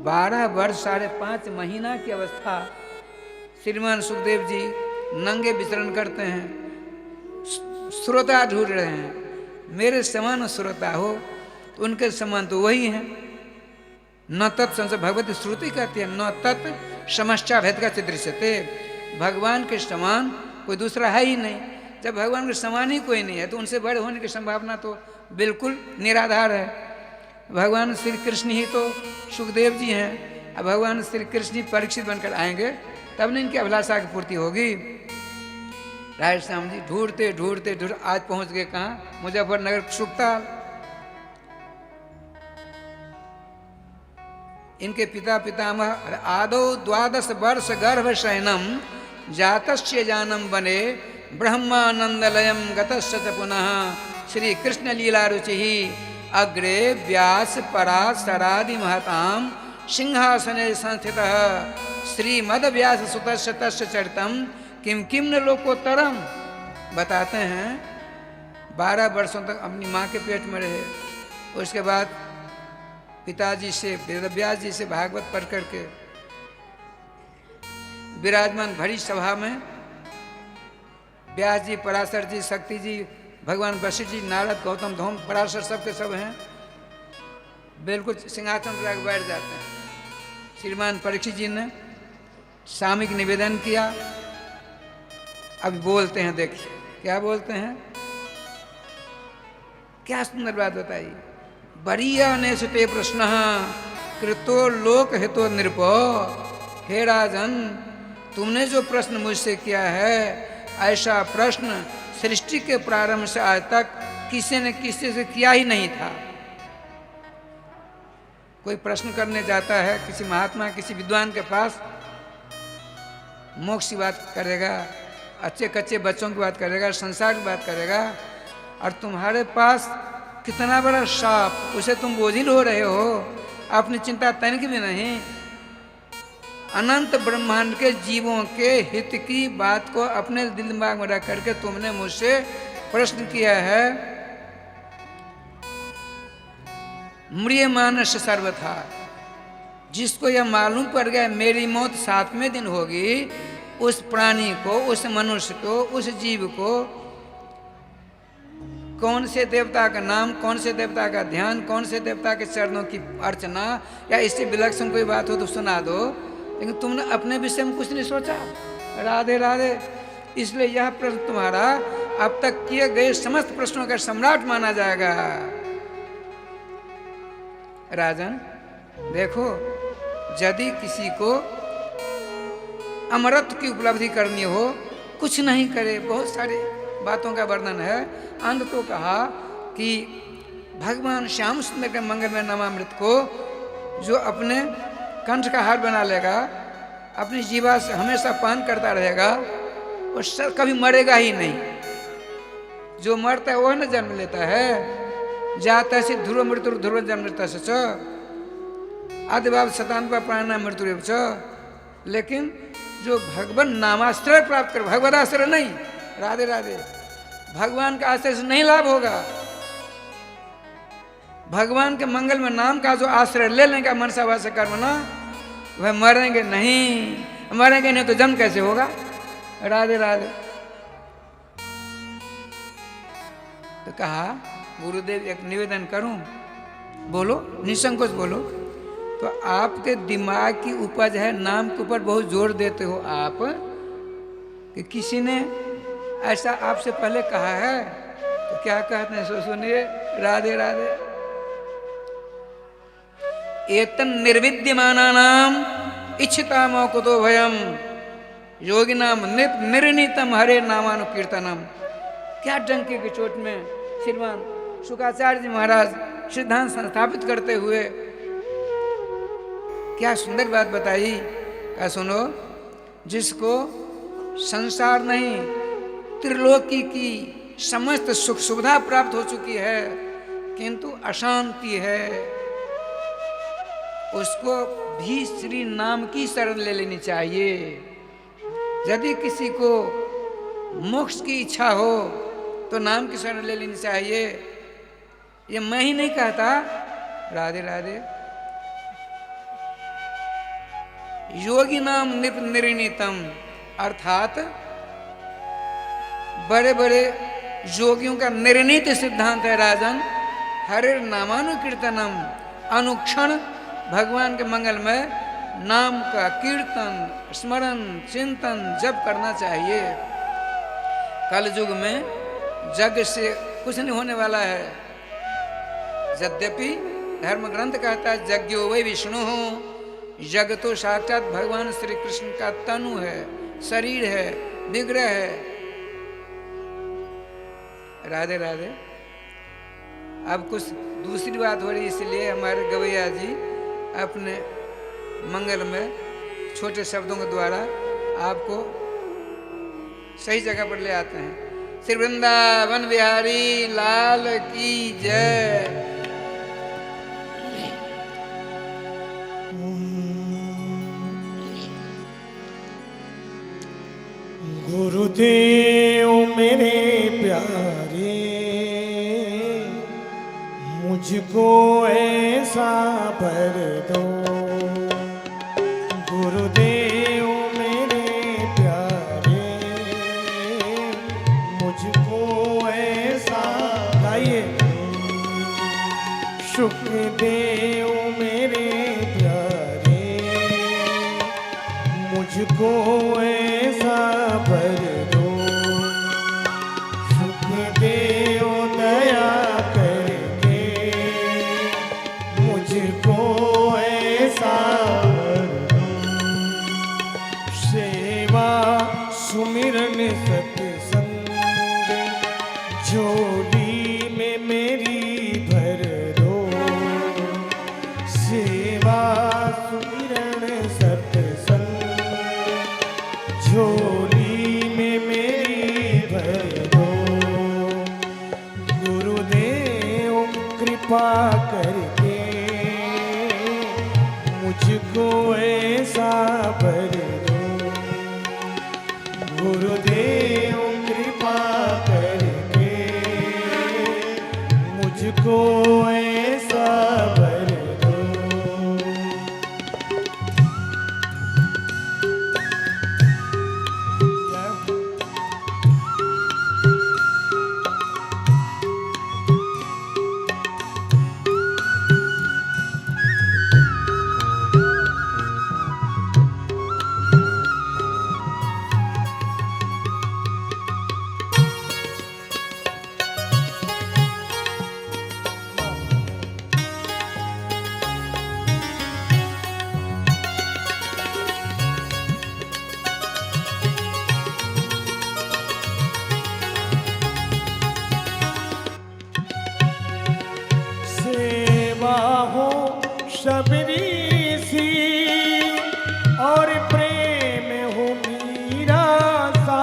[SPEAKER 1] 12 वर्ष 5.5 महीना की अवस्था श्रीमान सुखदेव जी नंगे विचरण करते हैं, श्रोता ढूंढ रहे हैं। मेरे समान श्रोता हो तो उनके समान तो वही हैं। न तत्संस भगवती श्रुति कहती है, न तत् समस्या भेद का दृश्यते। भगवान के समान कोई दूसरा है ही नहीं। जब भगवान के समान ही कोई नहीं है तो उनसे बड़े होने की संभावना तो बिल्कुल निराधार है। भगवान श्री कृष्ण ही तो सुखदेव जी हैं। अब भगवान श्री कृष्ण ही परीक्षित बनकर आएंगे तब न इनकी अभिलाषा की पूर्ति होगी। राधे श्याम जी ढूंढते ढूंढते आज पहुंच गए कहाँ? मुजफ्फरनगर सुखताल। इनके पिता पितामह आदौ 12 वर्ष गर्भ शयनम जातस्य जानम बने ब्रह्मानंदलयम गतस्य च पुनः श्री कृष्ण लीला रुचि अग्रे व्यास पराशरादि महताम सिंहासने संस्थितः श्रीमद व्यास सुतस्य तस्य चरितम किम किम न लोकोत्तरम। बताते हैं 12 वर्षों तक अपनी माँ के पेट में रहे। उसके बाद पिताजी से, वेदव्यास जी से भागवत पढ़ करके विराजमान भरी सभा में व्यास जी, पराशर जी, शक्ति जी, भगवान वशिष्ठ जी, नारद, गौतम, धौम, पराशर सबके सब हैं, बिल्कुल सिंहासन पर आकर बैठ जाते हैं। श्रीमान परीक्षित जी ने सामूहिक निवेदन किया। अब बोलते हैं, देखिए क्या बोलते हैं, क्या सुंदर बात बताइए। बरिया ने सुते प्रश्न कृतो लोक हितो नृपो। हे राजन, तुमने जो प्रश्न मुझसे किया है, ऐसा प्रश्न सृष्टि के प्रारंभ से आज तक किसी ने किसी से किया ही नहीं था। कोई प्रश्न करने जाता है किसी महात्मा, किसी विद्वान के पास, मोक्ष की बात करेगा, अच्छे कच्चे बच्चों की बात करेगा, संसार की बात करेगा, और तुम्हारे पास कितना बड़ा सांप, उसे तुम बोझिल हो रहे हो, अपनी चिंता तनिक भी नहीं। अनंत ब्रह्मांड के जीवों के हित की बात को अपने दिल दिमाग में रख करके तुमने मुझसे प्रश्न किया है। म्रियमानस सर्वथा, जिसको यह मालूम पड़ गया मेरी मौत 7वें दिन होगी, उस प्राणी को, उस मनुष्य को, उस जीव को कौन से देवता का नाम, कौन से देवता का ध्यान, कौन से देवता के चरणों की अर्चना, या इससे विलक्षण कोई बात हो तो सुना दो, लेकिन तुमने अपने विषय में कुछ नहीं सोचा। राधे राधे। इसलिए यह प्रश्न तुम्हारा अब तक किए गए समस्त प्रश्नों का सम्राट माना जाएगा। राजन देखो, यदि किसी को अमरत्व की उपलब्धि करनी हो, कुछ नहीं करे, बहुत सारे बातों का वर्णन है। अंत तो कहा कि भगवान श्याम सुंदर के मंगलमय नामामृत को जो अपने कंठ का हार बना लेगा, अपनी जीवा से हमेशा पान करता रहेगा, और कभी मरेगा ही नहीं। जो मरता है वह न जन्म लेता है। जाता से ध्रुव मृत्यु ध्रुव जन्म लेता सच आदिभाव शतान पर प्राणा मृत्यु। लेकिन जो भगवान नामाश्रय प्राप्त कर, भगवत आश्रय नहीं, राधे राधे, भगवान का आश्रय से नहीं लाभ होगा। भगवान के मंगल में नाम का जो आश्रय ले लेंगे मनसा वाचा कर्म ना, वह मरेंगे नहीं। मरेंगे नहीं तो जन्म कैसे होगा। राधे राधे। तो कहा गुरुदेव एक निवेदन करूं, बोलो, निसंकोच बोलो। तो आपके दिमाग की उपज है, नाम के ऊपर बहुत जोर देते हो आप, कि किसी ने ऐसा आपसे पहले कहा है, तो क्या कहते हैं सो सुनिए। राधे राधे। एतन निर्विद्यमानानाम इच्छिता मौकुतो भयम योगिनाम निर्णीतम हरे नामानुकीर्तनम। क्या डंके की चोट में श्रीमान शुकाचार्य जी महाराज सिद्धांत स्थापित करते हुए क्या सुंदर बात बताई। क्या सुनो, जिसको संसार नहीं त्रिलोकी की समस्त सुख सुविधा प्राप्त हो चुकी है, किंतु अशांति है, उसको भी श्री नाम की शरण ले लेनी चाहिए। यदि किसी को मोक्ष की इच्छा हो तो नाम की शरण ले लेनी चाहिए। ये मैं ही नहीं कहता, राधे राधे। योगी नाम निर्णीतम, अर्थात बड़े बड़े योगियों का निर्णीत सिद्धांत है राजन, हरे नामानुकीर्तनम, अनुक्षण भगवान के मंगल में नाम का कीर्तन, स्मरण, चिंतन, जप करना चाहिए। कल युग में यज्ञ से कुछ नहीं होने वाला है। यद्यपि धर्म ग्रंथ कहता है यज्ञो वै विष्णु हो, यज्ञ तो साक्षात भगवान श्री कृष्ण का तनु है, शरीर है, विग्रह है। राधे राधे। अब कुछ दूसरी बात हो रही, इसलिए हमारे गवैया जी अपने मंगल में छोटे शब्दों के द्वारा आपको सही जगह पर ले आते हैं। श्री वृंदावन बिहारी लाल की जय।
[SPEAKER 2] गुरुदेव मेरे प्यारे, मुझको ऐसा भर दो गुरुदेव मेरे प्यारे, मुझको ऐसा गाइए। सुखदेव मेरे प्यारे, मुझको ऐसा भर दो। सुखदेव दया करके मुझको ऐसा भर दो। सेवा सुमिरन सत्संग झोली में मेरी भर दो। सेवा सुमिरन सत्संग झोली में मेरी भर दो। गुरुदेव कृपा करके मुझको ऐसा भर दो। गुरुदेव कृपा करके मुझको ऐसा भर दो। सेवा हो शबरी सी और प्रेम हो मीरा सा।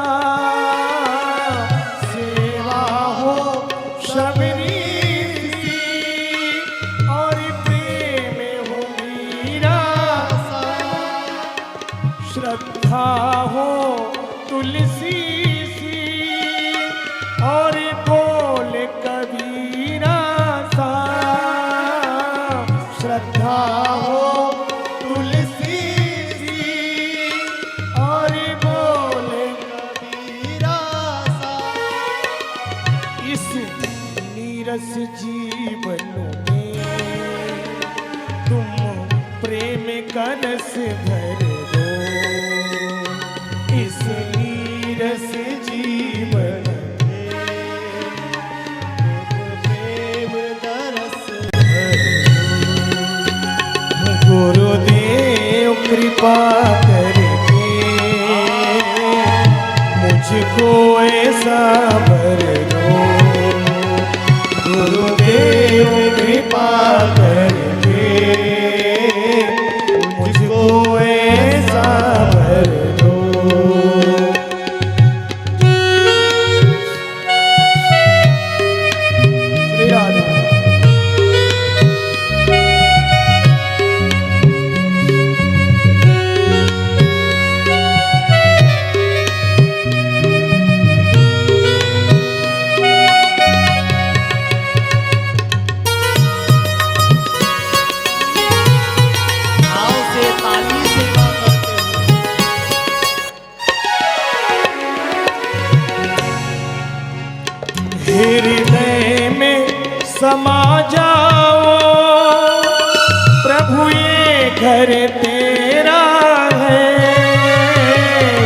[SPEAKER 2] सेवा हो शबरी सी और प्रेम हो मीरा सा। श्रद्धा हो तुलसी सी और बोल कबीरा सा। श्रद्धा हो तुलसी सी और बोल कबीरा सा। इस नीरस जीवन में तुम प्रेम का रस भर दो। इस नीरस जीवन गुरुदेव कृपा करके मुझको ऐसा भर दो। गुरुदेव कृपा करके मुझको ऐसा भर दो। श्री राधा हृदय में समा जाओ प्रभु ये घर तेरा है।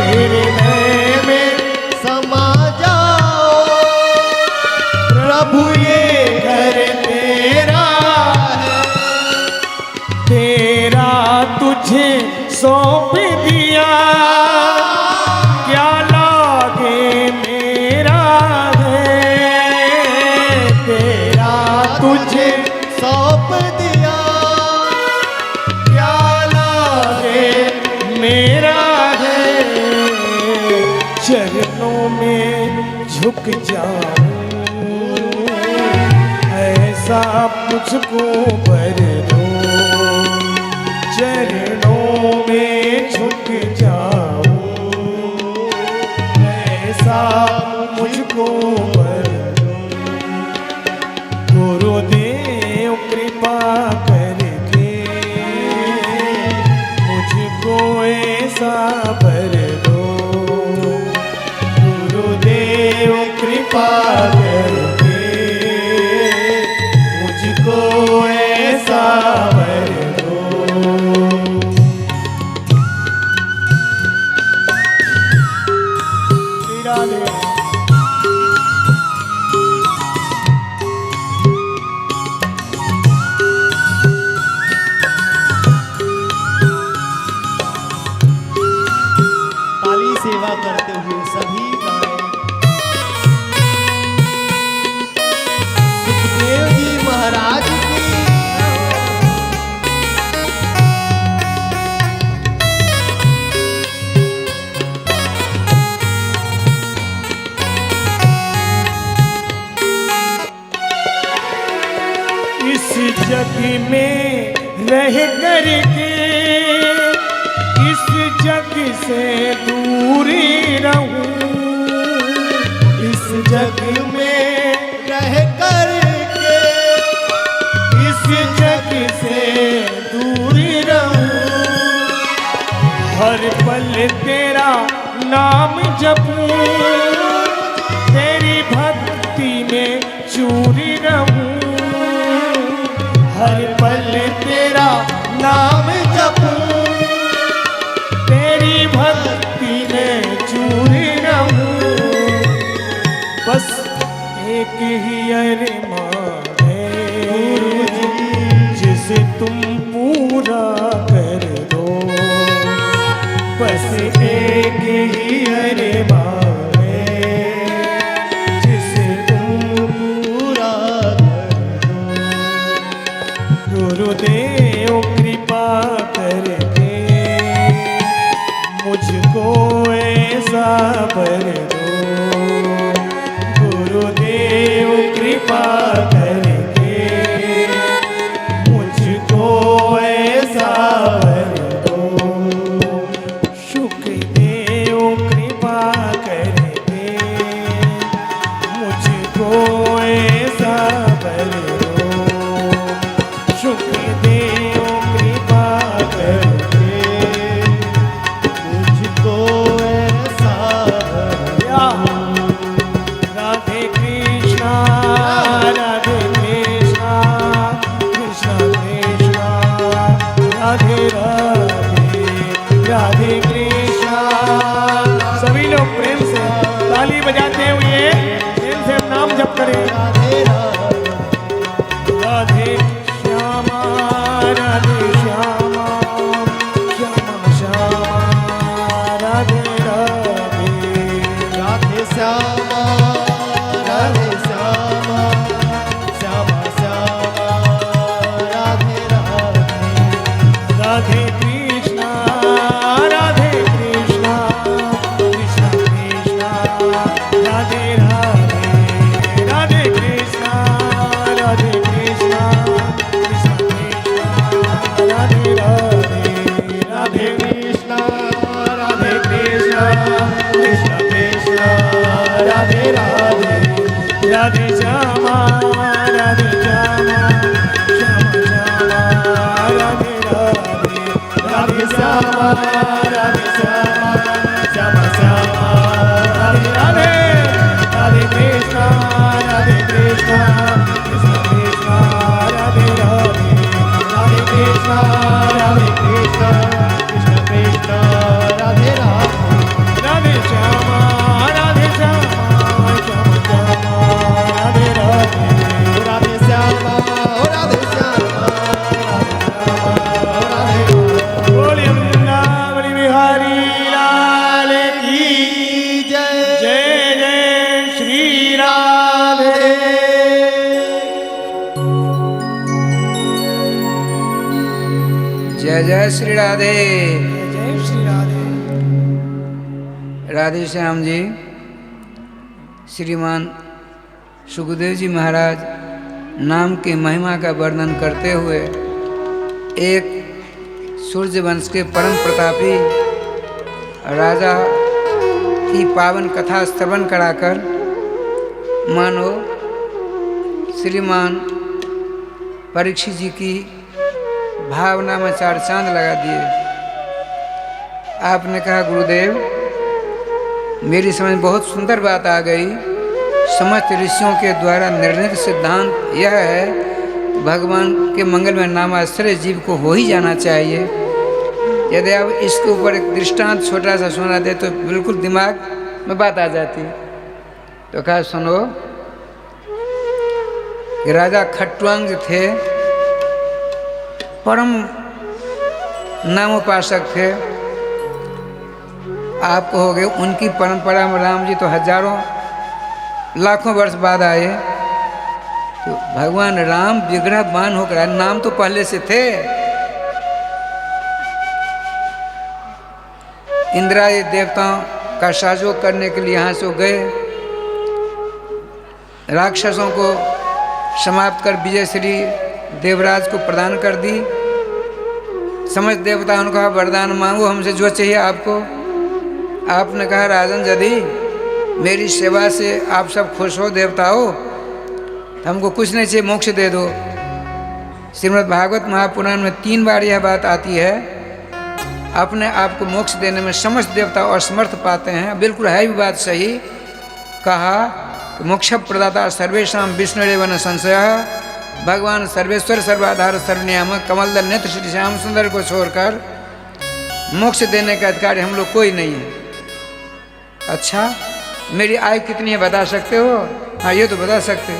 [SPEAKER 2] हृदय में समा जाओ प्रभु ये घर तेरा है। तेरा तुझे सौंप दिया क्या लागे मेरा तुझे सौंप दिया क्या लागे मेरा है। चरणों में झुक जाऊं ऐसा मुझको भर दो। चरणों में झुक जाऊं ऐसा मुझको भर दो। गुरुदेव
[SPEAKER 3] कृपा करके मुझको ऐसा वर दो। गुरुदेव कृपा करके मुझको ऐसा वर दो। श्री राधे।
[SPEAKER 2] ताली सेवा करते हुए सभी गाएं। सुखदेव जी महाराज की
[SPEAKER 3] इस जग में रह करके इस जग से दूरी रहूं। इस जग में
[SPEAKER 2] रह कर के
[SPEAKER 3] इस जग से दूरी रहूं। हर पल तेरा नाम जपूं। तेरी भक्ति में चूरी रहूं। हर पल तेरा नाम जपूं। तेरी भक्ति में चूरी रहूं। बस एक ही अरमान है जिसे तुम पूरा कर दो। बस एक ही अरमान है जिसे तुम पूरा कर दो। गुरुदेव कृपा करके मुझको ऐसा वर दो। गुरुदेव कृपा करके मुझको ऐसा वर दो। शुक्रदेव कृपा करके मुझको ऐसा वर दो। शुक्रदेव कृपा करके
[SPEAKER 2] मुझको ऐसा
[SPEAKER 3] या राधे कृष्णा राधे कृष्णा कृष्णा कृष्णा राधे राधे राधे कृष्णा। सभी लोग प्रेम से ताली बजाते हुए प्रेम से नाम जप करें।
[SPEAKER 2] राधे राधे
[SPEAKER 3] राधे श्यामा राधे श्यामा श्यामा श्यामा राधे राधे
[SPEAKER 2] राधे श्यामा राधे श्यामा श्यामा श्यामा राधे राधे
[SPEAKER 3] राधे कृष्णा राधे कृष्णा कृष्णा कृष्णा राधे राधे राधे कृष्णा राधे कृष्णा कृष्णा कृष्णा राधे राधे राधे
[SPEAKER 2] कृष्णा
[SPEAKER 3] राधे कृष्णा कृष्ण कृष्ण राधे राधे राधे श्यामा राधे श्यामा श्यामा श्यामा राधे राधे राधे श्यामा राधे श्यामा श्यामा श्यामा राधे राधे राधे कृष्णा कृष्ण कृष्ण राधे राधे राधे कृष्णा
[SPEAKER 2] कृष्ण कृष्ण राधे राधे
[SPEAKER 3] राधे श्यामा राधे श्यामा श्यामा श्यामा राधे राधे
[SPEAKER 2] राधे श्यामा राधे श्यामा राधे
[SPEAKER 3] बोलिए वृंदावन बिहारी लाल की
[SPEAKER 2] जय
[SPEAKER 3] जय जय श्री राधे।
[SPEAKER 1] जय जय श्री राधे।
[SPEAKER 3] जय श्री राधे।
[SPEAKER 1] राधे श्याम जी श्रीमान सुखदेव जी महाराज नाम की महिमा का वर्णन करते हुए एक सूर्य वंश के परम प्रतापी राजा की पावन कथा श्रवण कराकर मानो श्रीमान परीक्षित जी की भावना में चार चांद लगा दिए। आपने कहा गुरुदेव मेरी समझ में बहुत सुंदर बात आ गई। समस्त ऋषियों के द्वारा निर्णित सिद्धांत यह है भगवान के मंगल में नामाश्रय जीव को हो ही जाना चाहिए। यदि आप इसके ऊपर एक दृष्टांत छोटा सा सुना दे तो बिल्कुल दिमाग में बात आ जाती। तो कहा सुनो कि राजा खट्वांग थे, परम नामोपासक थे। आप कहोगे उनकी परंपरा में राम जी तो हजारों लाखों वर्ष बाद आए, तो भगवान राम विग्रहवान होकर आए, नाम तो पहले से थे। इंद्रादि देवताओं का सहयोग करने के लिए यहाँ से वो गए, राक्षसों को समाप्त कर विजय श्री देवराज को प्रदान कर दी। समस्त देवताओं ने कहा वरदान मांगो हमसे जो चाहिए आपको। आपने कहा राजन यदि मेरी सेवा से आप सब खुश हो देवताओं तो हमको कुछ नहीं चाहिए, मोक्ष दे दो। श्रीमद् भागवत महापुराण में 3 बार यह बात आती है, अपने आप को मोक्ष देने में समस्त देवता असमर्थ पाते हैं। बिल्कुल है भी बात सही। कहा कि मोक्ष प्रदाता सर्वेशा विष्णुरेव न संशय, भगवान सर्वेश्वर सर्वाधार सर्वनियामक कमलदल नेत्र श्री श्याम सुंदर को छोड़कर मोक्ष देने का अधिकारी हम लोग कोई नहीं है। अच्छा मेरी आयु कितनी है बता सकते हो? हाँ ये तो बता सकते।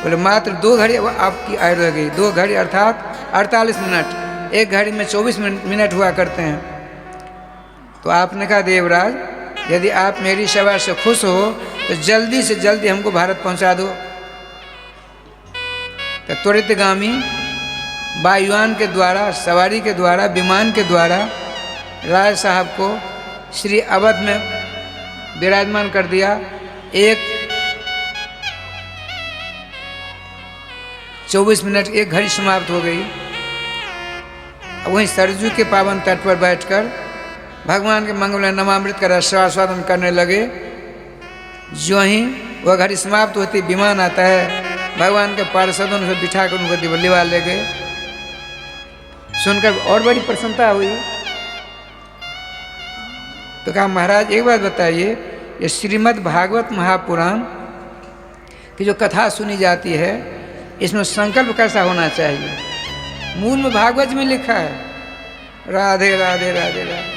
[SPEAKER 1] बोले मात्र 2 घड़ी आपकी आयु रह गई। 2 घड़ी अर्थात 48 मिनट। 1 घड़ी में 24 मिनट हुआ करते हैं। तो आपने कहा देवराज यदि आप मेरी सेवा से खुश हो तो जल्दी से जल्दी हमको भारत पहुंचा दो। तो त्वरितगामी वायुयान के द्वारा, सवारी के द्वारा, विमान के द्वारा राय साहब को श्री अवध में विराजमान कर दिया। 24 मिनट 1 घड़ी समाप्त हो गई। वहीं सरजू के पावन तट पर बैठकर भगवान के मंगल में नमामृत का रसास्वादन करने लगे। जो ही वह घड़ी समाप्त होती विमान आता है, भगवान के पार्षदों ने बिठा कर उनको दिल्लीवाल ले गए। सुनकर और बड़ी प्रसन्नता हुई। तो कहा महाराज एक बात बताइए, ये श्रीमद् भागवत महापुराण की जो कथा सुनी जाती है इसमें संकल्प कैसा होना चाहिए? मूल में भागवत में लिखा है राधे राधे राधे राधे।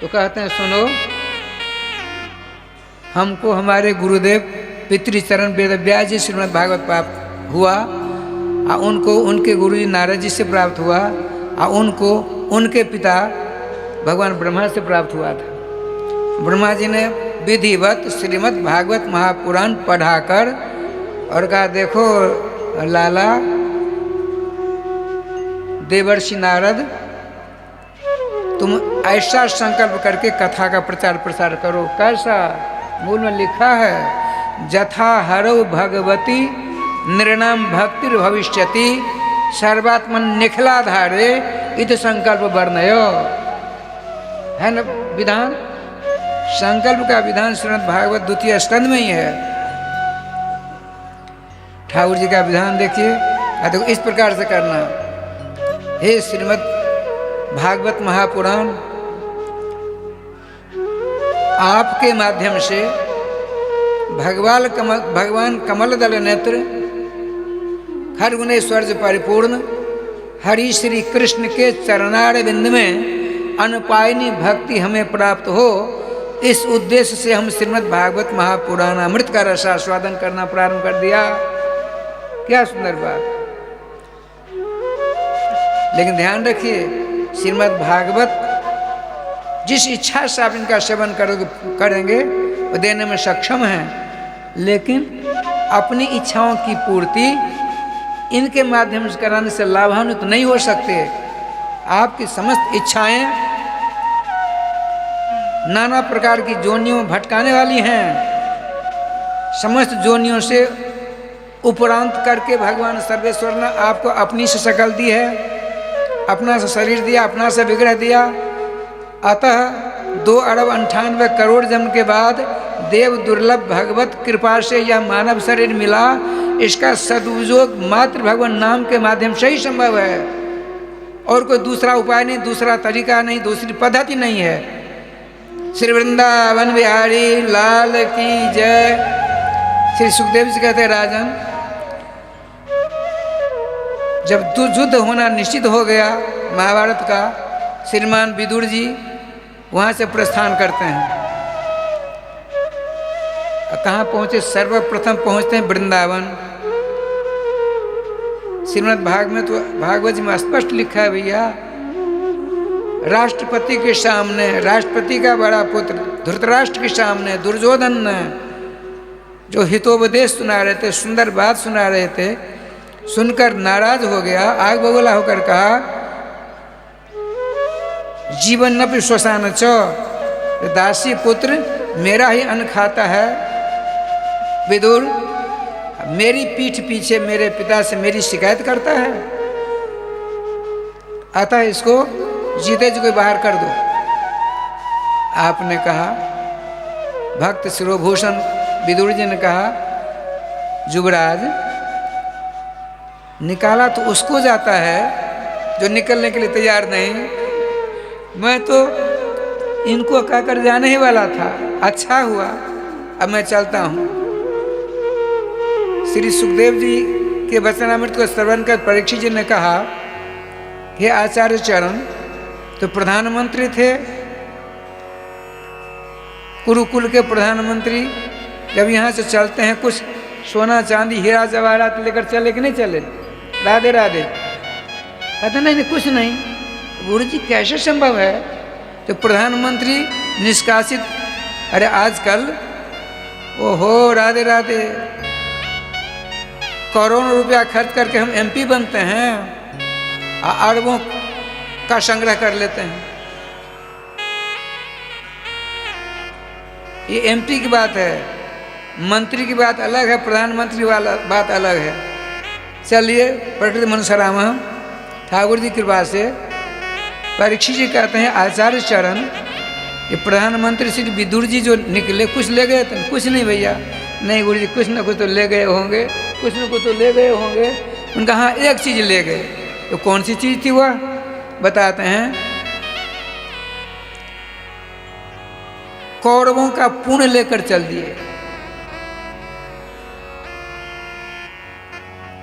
[SPEAKER 1] तो कहते हैं सुनो, हमको हमारे गुरुदेव पितृचरण वेदव्यास जी श्रीमद् भागवत प्राप्त हुआ, और उनको उनके गुरु जी नारद जी से प्राप्त हुआ, और उनको उनके पिता भगवान ब्रह्मा से प्राप्त हुआ था। ब्रह्मा जी ने विधिवत श्रीमद् भागवत महापुराण पढ़ाकर और कहा देखो लाला देवर्षि नारद, तुम ऐसा संकल्प करके कथा का प्रचार प्रसार करो। कैसा? मूल में लिखा है जथा हरौ भगवती नृणाम भक्तिर भविष्यति सर्वात्मन निखिलाधारे इत संकल्प वर्णयो। है ना विधान? संकल्प का विधान श्रीमद् भागवत 2 स्कंद में ही है। ठाकुर जी का विधान देखिए, तो इस प्रकार से करना। हे श्रीमद् भागवत महापुराण, आपके माध्यम से भगवान कमल दल नेत्र खरगुणेश्वर परिपूर्ण हरि श्री कृष्ण के चरणार बिंद में अनुपायनी भक्ति हमें प्राप्त हो, इस उद्देश्य से हम श्रीमद् भागवत महापुराण अमृत का रसास्वादन करना प्रारंभ कर दिया। क्या सुंदर बात। लेकिन ध्यान रखिए, श्रीमद् भागवत जिस इच्छा से आप इनका सेवन करेंगे वो देने में सक्षम हैं, लेकिन अपनी इच्छाओं की पूर्ति इनके माध्यम से कराने से लाभान्वित नहीं हो सकते। आपकी समस्त इच्छाएं नाना प्रकार की जोनियों में भटकाने वाली हैं। समस्त जोनियों से उपरांत करके भगवान सर्वेश्वर ने आपको अपनी से शकल दी है, अपना से शरीर दिया, अपना से विग्रह दिया। अतः 2 अरब 98 करोड़ जन्म के बाद देव दुर्लभ भगवत कृपा से यह मानव शरीर मिला। इसका सदुपयोग मात्र भगवान नाम के माध्यम से ही संभव है, और कोई दूसरा उपाय नहीं, दूसरा तरीका नहीं, दूसरी पद्धति नहीं है। श्री वृंदावन बिहारी लाल की जय। श्री सुखदेव जी कहते हैं, राजन जब युद्ध होना निश्चित हो गया महाभारत का, श्रीमान विदुर जी वहाँ से प्रस्थान करते हैं। कहाँ पहुँचे? सर्वप्रथम पहुँचते हैं वृंदावन। श्रीमद् भागवत जी में स्पष्ट लिखा है भैया, राष्ट्रपति के सामने, राष्ट्रपति का बड़ा पुत्र धृतराष्ट्र के सामने दुर्योधन ने जो हितोपदेश सुना रहे थे, सुंदर बात सुना रहे थे, सुनकर नाराज हो गया, आग बबूला होकर कहा, जीवन न श्वसान च, दासी पुत्र मेरा ही अन्न खाता है। विदुर मेरी पीठ पीछे मेरे पिता से मेरी शिकायत करता है, अतः इसको जीते जी को बाहर कर दो। आपने कहा, भक्त शिरोभूषण विदुर जी ने कहा, युवराज निकाला तो उसको जाता है जो निकलने के लिए तैयार नहीं, मैं तो इनको कहकर जाने ही वाला था, अच्छा हुआ अब मैं चलता हूँ। श्री सुखदेव जी के वचनामृत को श्रवण कर परीक्षित जी ने कहा, हे आचार्य चरण, तो प्रधानमंत्री थे, कुरुकुल के प्रधानमंत्री, जब यहाँ से चलते हैं कुछ सोना चांदी हीरा जवाहरात लेकर चले कि नहीं चले? राधे राधे। कहते नहीं कुछ नहीं। गुरु जी कैसे संभव है तो प्रधानमंत्री निष्कासित? अरे आजकल ओहो राधे राधे, करोड़ों रुपया खर्च करके हम एमपी बनते हैं, अरबों का संग्रह कर लेते हैं। ये एमपी की बात है, मंत्री की बात अलग है, प्रधानमंत्री वाला बात अलग है। चलिए प्रकृति मनुष्यराम ठाकुर जी की कृपा से परीक्षित जी कहते हैं, आचार्य चरण, ये प्रधानमंत्री श्री विदुर जी जो निकले कुछ ले गए थे? कुछ नहीं भैया, नहीं गुरु जी कुछ ना कुछ तो ले गए होंगे, कुछ न कुछ तो ले गए होंगे। उनका हाँ एक चीज ले गए, तो कौन सी चीज थी वह? बताते हैं, कौरवों का पुण्य लेकर चल दिए।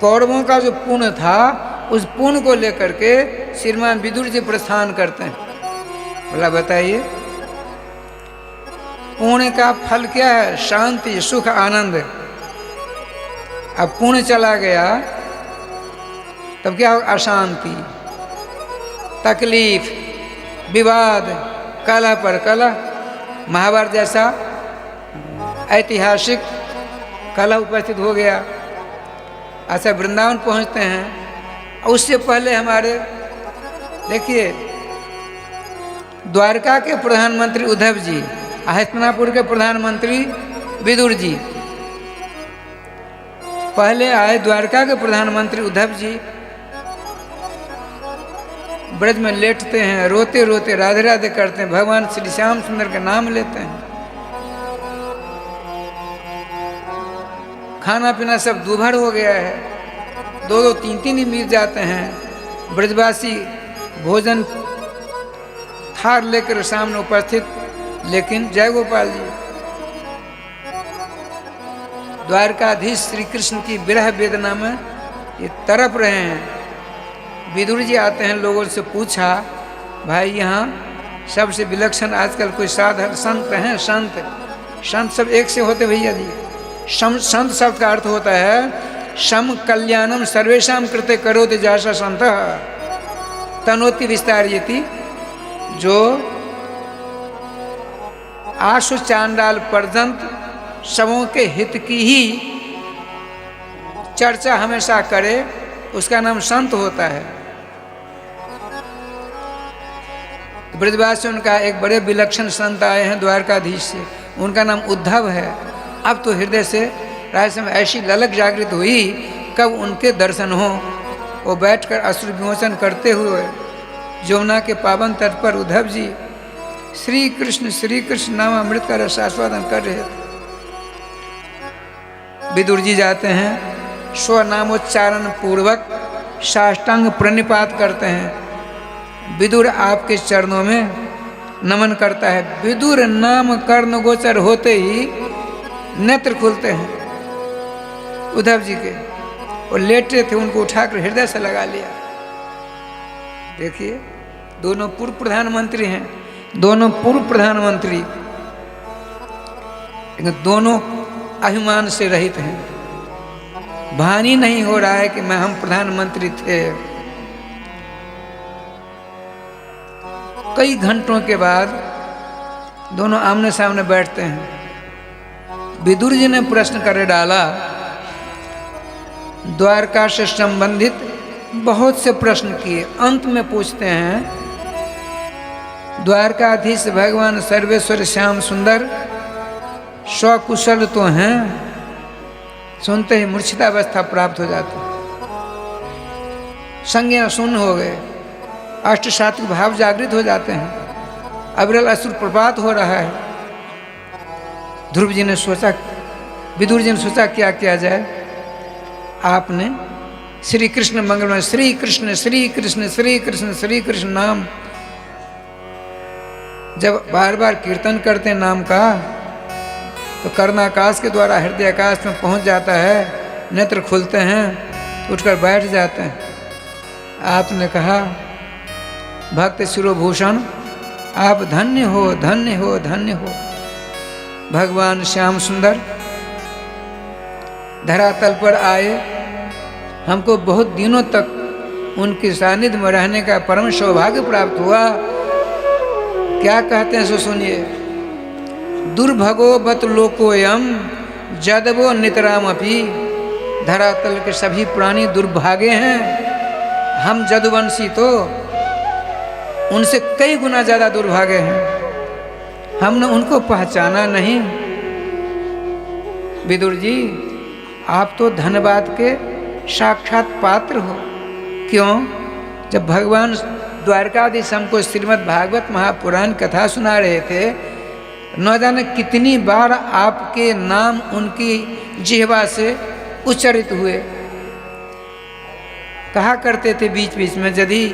[SPEAKER 1] कौरवों का जो पुण्य था उस पुण्य को लेकर के श्रीमान विदुर जी प्रस्थान करते हैं। बोला बताइए, पुण्य का फल क्या है? शांति, सुख, आनंद। अब पुण्य चला गया तब क्या होगा? अशांति, तकलीफ, विवाद, कलह पर कलह। महाभारत जैसा ऐतिहासिक कलह उपस्थित हो गया। अच्छा वृंदावन पहुंचते हैं, उससे पहले हमारे देखिए द्वारका के प्रधानमंत्री उद्धव जी, हस्तिनापुर के प्रधानमंत्री विदुर जी, पहले आए द्वारका के प्रधानमंत्री उद्धव जी, ब्रज में लेटते हैं, रोते रोते राधे राधे करते हैं, भगवान श्री श्याम सुंदर का नाम लेते हैं। खाना पीना सब दूभर हो गया है, 2-2 3-3 दिन बीत जाते हैं। ब्रजवासी भोजन थार लेकर सामने उपस्थित, लेकिन जय गोपाल जी, द्वारकाधीश श्री कृष्ण की विरह वेदना में ये तड़प रहे हैं। विदुर जी आते हैं, लोगों से पूछा, भाई यहाँ सबसे विलक्षण आजकल कोई साधक संत हैं? संत सब एक से होते भैया जी। संत शब्द का अर्थ होता है सम कल्याणम सर्वेशम कृते करोति जैसा संत तनोति विस्तारयति। जो आशु चांडाल पर्यंत सबों के हित की ही चर्चा हमेशा करे, उसका नाम संत होता है। ब्रजवासियों का एक बड़े विलक्षण संत आए हैं द्वारकाधीश से, उनका नाम उद्धव है। अब तो हृदय से राय में ऐसी ललक जागृत हुई, कब उनके दर्शन हो। वो बैठकर अश्रु विमोचन करते हुए यमुना के पावन तट पर उद्धव जी श्री कृष्ण नाम अमृत का रसास्वादन कर रहे थे। विदुर जी जाते हैं, स्वनामोच्चारण पूर्वक साष्टांग प्रणिपात करते हैं। विदुर आपके चरणों में नमन करता है। विदुर नाम कर्ण गोचर होते ही नेत्र खुलते हैं उद्धव जी के। वो लेटे थे, उनको उठाकर हृदय से लगा लिया। देखिए, दोनों पूर्व प्रधानमंत्री हैं, दोनों पूर्व प्रधानमंत्री, लेकिन दोनों अभिमान से रहित हैं। भान ही नहीं हो रहा है कि हम प्रधानमंत्री थे। कई घंटों के बाद दोनों आमने सामने बैठते हैं। विदुर जी ने प्रश्न कर डाला, द्वारका से संबंधित बहुत से प्रश्न किए। अंत में पूछते हैं, द्वारकाधीश भगवान सर्वेश्वर श्याम सुंदर स्वकुशल तो हैं? सुनते ही मूर्छितावस्था प्राप्त हो जाती, संज्ञा शून्य हो गए, अष्ट सात्विक भाव जागृत हो जाते हैं, अविरल असुर प्रपात हो रहा है। ध्रुव जी ने सोचा, विदुर जी ने सोचा क्या किया जाए। आपने श्री कृष्ण मंगलमय श्री कृष्ण श्री कृष्ण श्री कृष्ण श्री कृष्ण नाम जब बार बार कीर्तन करते हैं नाम का, तो कर्णाकाश के द्वारा हृदय आकाश में पहुंच जाता है, नेत्र खुलते हैं, उठकर बैठ जाते हैं। आपने कहा, भक्त शिरोभूषण आप धन्य हो धन्य हो धन्य हो। भगवान श्याम सुंदर धरातल पर आए, हमको बहुत दिनों तक उनके सानिध्य में रहने का परम सौभाग्य प्राप्त हुआ। क्या कहते हैं सो सुनिए। दुर्भगो बत लोकोयम जदवो नितरामपि। धरातल के सभी प्राणी दुर्भागे हैं, हम जदुवंशी तो उनसे कई गुना ज्यादा दुर्भागे हैं। हमने उनको पहचाना नहीं। विदुर जी, आप तो धन्यवाद के साक्षात पात्र हो। क्यों? जब भगवान द्वारकाधीश हमको श्रीमद् भागवत महापुराण कथा सुना रहे थे, न जाने कितनी बार आपके नाम उनकी जिह्वा से उच्चारित हुए। कहा करते थे बीच बीच में, यदि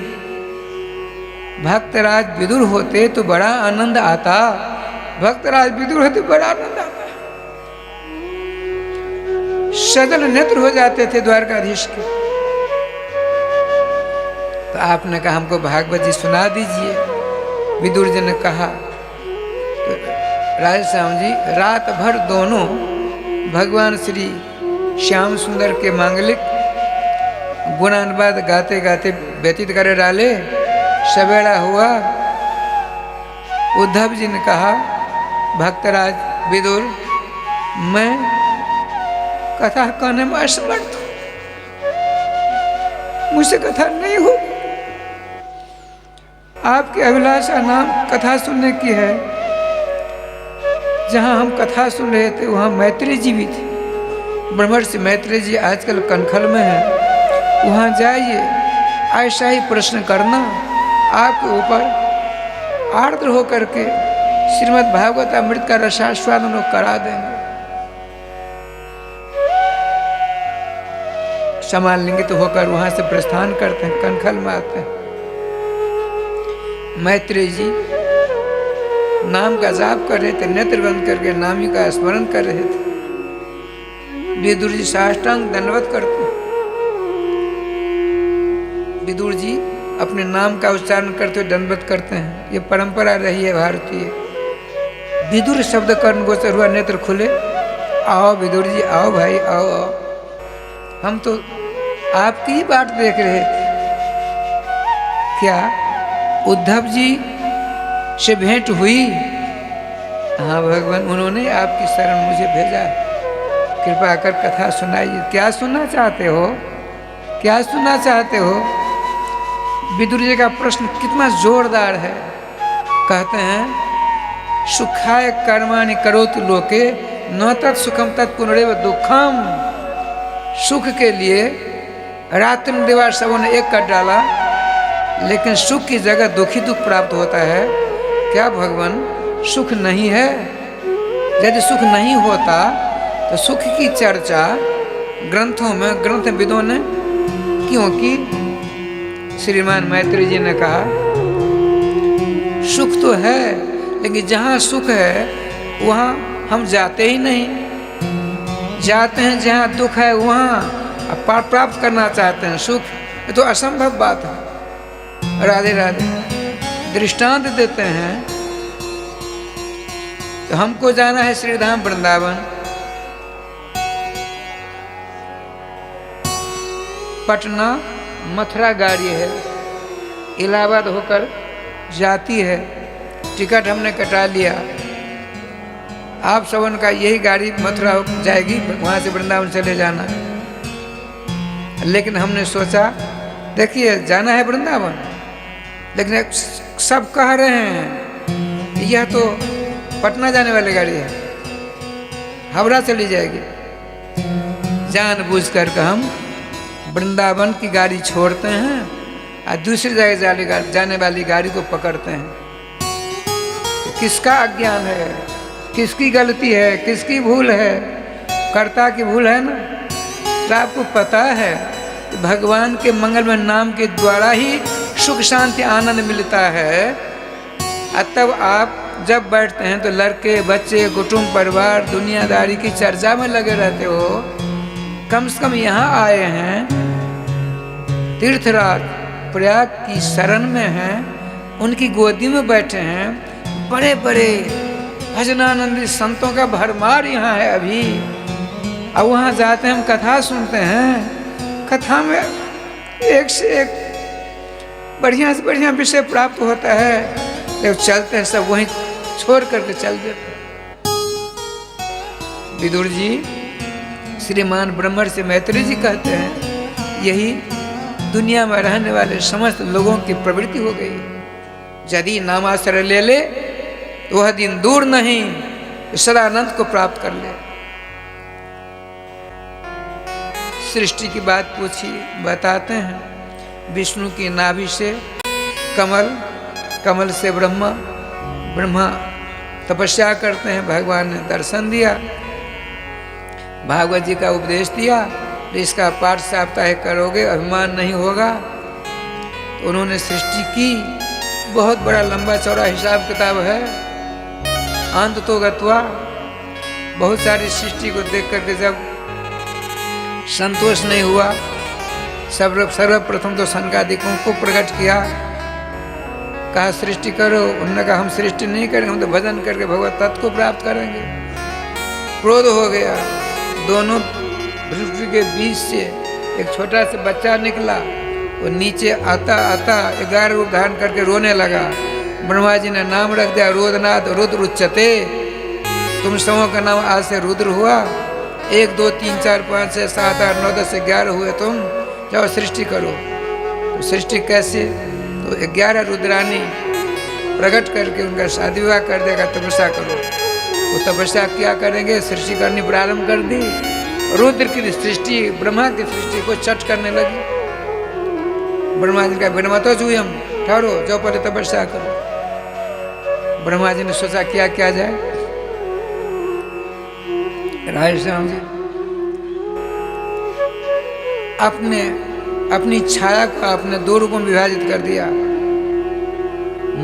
[SPEAKER 1] भक्तराज विदुर होते तो बड़ा आनंद आता, भक्तराज विदुर होते बड़ा आनंद आता। सजल नेत्र हो जाते थे द्वारकाधीश के। तो आपने कहा, हमको भागवत जी सुना दीजिए। विदुर जी ने कहा। तो राधेश्याम जी रात भर दोनों भगवान श्री श्याम सुंदर के मांगलिक गुणानुवाद गाते गाते व्यतीत कर डाले। सवेरा हुआ, उद्धव जी ने कहा, भक्तराज विदुर, मैं कथा कहने में असमर्थ हूं, मुझसे कथा नहीं हो। आपकी अभिलाषा नाम कथा सुनने की है। जहां हम कथा सुन रहे थे वहां मैत्री जी भी थे। ब्रह्मर्षि मैत्री जी आजकल कनखल में है, वहां जाइए, ऐसा ही प्रश्न करना, आपके ऊपर आर्द्र होकर के श्रीमद् भागवत अमृत का रसास्वादन लोग करा देंगे। समालिंगित होकर वहां से प्रस्थान करते हैं, कनखल में आते हैं। मैत्री जी नाम का जाप कर रहे थे, नेत्र बंद करके नाम ही का स्मरण कर रहे थे। विदुर जी साष्टांग दंडवत करते हैं। विदुर जी अपने नाम का उच्चारण करते हुए दंडवत करते हैं। ये परंपरा रही है भारतीय। विदुर शब्द कर्ण गोचर हुआ, नेत्र खुले। आओ विदुर जी, आओ भाई, आओ आओ। हम तो आपकी ही बात देख रहे थे। क्या उद्धव जी से भेंट हुई? हाँ भगवान, उन्होंने आपकी शरण मुझे भेजा, कृपा कर कथा सुनाइए। क्या सुनना चाहते हो? क्या सुनना चाहते हो? विदुर जी का प्रश्न कितना जोरदार है। कहते हैं, सुखाय कर्माणि करोतु लोके न तत् सुखम तत् पुनरेव दुखम। सुख के लिए रात्रि दिवा सबों ने एक कर डाला, लेकिन सुख की जगह दुखी दुख प्राप्त होता है। क्या भगवान सुख नहीं है? यदि सुख नहीं होता तो सुख की चर्चा ग्रंथों में ग्रंथविदों ने, क्योंकि श्रीमान मैत्री जी ने कहा सुख तो है, लेकिन जहाँ सुख है वहाँ हम जाते ही नहीं, जाते हैं जहाँ दुख है वहाँ प्राप्त करना चाहते हैं सुख, ये तो असंभव बात है। राधे राधे। दृष्टांत देते हैं, तो हमको जाना है श्रीधाम वृंदावन, पटना मथुरा गाड़ी है, इलाहाबाद होकर जाती है, टिकट हमने कटा लिया, आप सबन का यही गाड़ी मथुरा जाएगी, वहाँ से वृंदावन चले जाना। लेकिन हमने सोचा देखिए जाना है वृंदावन, लेकिन सब कह रहे हैं यह तो पटना जाने वाली गाड़ी है, हावड़ा चली जाएगी। जानबूझ कर हम वृंदावन की गाड़ी छोड़ते हैं और दूसरी जगह जाने वाली गाड़ी को पकड़ते हैं। किसका अज्ञान है, किसकी गलती है, किसकी भूल है? कर्ता की भूल है ना। तो आपको पता है कि भगवान के मंगलमय नाम के द्वारा ही सुख शांति आनंद मिलता है। तब आप जब बैठते हैं तो लड़के बच्चे कुटुंब परिवार दुनियादारी की चर्चा में लगे रहते हो। कम से कम यहाँ आए हैं, तीर्थराज प्रयाग की शरण में हैं, उनकी गोदी में बैठे हैं, बड़े बड़े भजनानंदी संतों का भरमार यहाँ है अभी। अब वहाँ जाते हैं, हम कथा सुनते हैं, कथा में एक से एक बढ़िया से बढ़िया विषय प्राप्त होता है, लेकिन चलते हैं सब वहीं छोड़ करके चल देते। विदुर जी श्रीमान ब्रह्मर्षि मैत्री जी कहते हैं यही दुनिया में रहने वाले समस्त लोगों की प्रवृत्ति हो गई। यदि नामाश्रय ले ले तो वह दिन दूर नहीं, सदानंद को प्राप्त कर ले। सृष्टि की बात पूछी, बताते हैं विष्णु की नाभि से कमल, कमल से ब्रह्मा, ब्रह्मा तपस्या करते हैं, भगवान ने दर्शन दिया, भागवत जी का उपदेश दिया, तो इसका पाठ साप्ताहिक करोगे अभिमान नहीं होगा। तो उन्होंने सृष्टि की, बहुत बड़ा लंबा चौड़ा हिसाब किताब है। अंत तो गत्वा, बहुत सारी सृष्टि को देख करके जब संतोष नहीं हुआ, सर्वप्रथम तो सनकादिकों को प्रकट किया, कहा सृष्टि करो। उन्होंने कहा हम सृष्टि नहीं करेंगे, हम तो भजन करके भगवत तत्व को प्राप्त करेंगे। क्रोध हो गया, दोनों पृथ्वी के बीच से एक छोटा सा बच्चा निकला, वो नीचे आता आता 11 रूप धारण करके रोने लगा। ब्रह्मा जी ने नाम रख दिया रुद्रनाथ, रुद्र उच्चते, तुम सबों का नाम आज से रुद्र हुआ। 1 2 3 4 5 6 7 8 9 10 11 हुए, तुम जाओ सृष्टि करो। तो सृष्टि कैसे? तो 11 रुद्रानी प्रकट करके उनका शादी विवाह कर देगा, तपस्या करो। वो तपस्या क्या करेंगे? सृष्टि करनी प्रारंभ कर दी। रुद्र की सृष्टि ब्रह्मा की सृष्टि को चट करने लगी। ब्रह्मा जी का ब्रह्मा तो जुए, हम ठहरो, जाओ पहले तपस्या करो। ब्रह्मा जी ने सोचा क्या किया जाए। राधे श्याम जी अपनी छाया को आपने 2 रूपों में विभाजित कर दिया।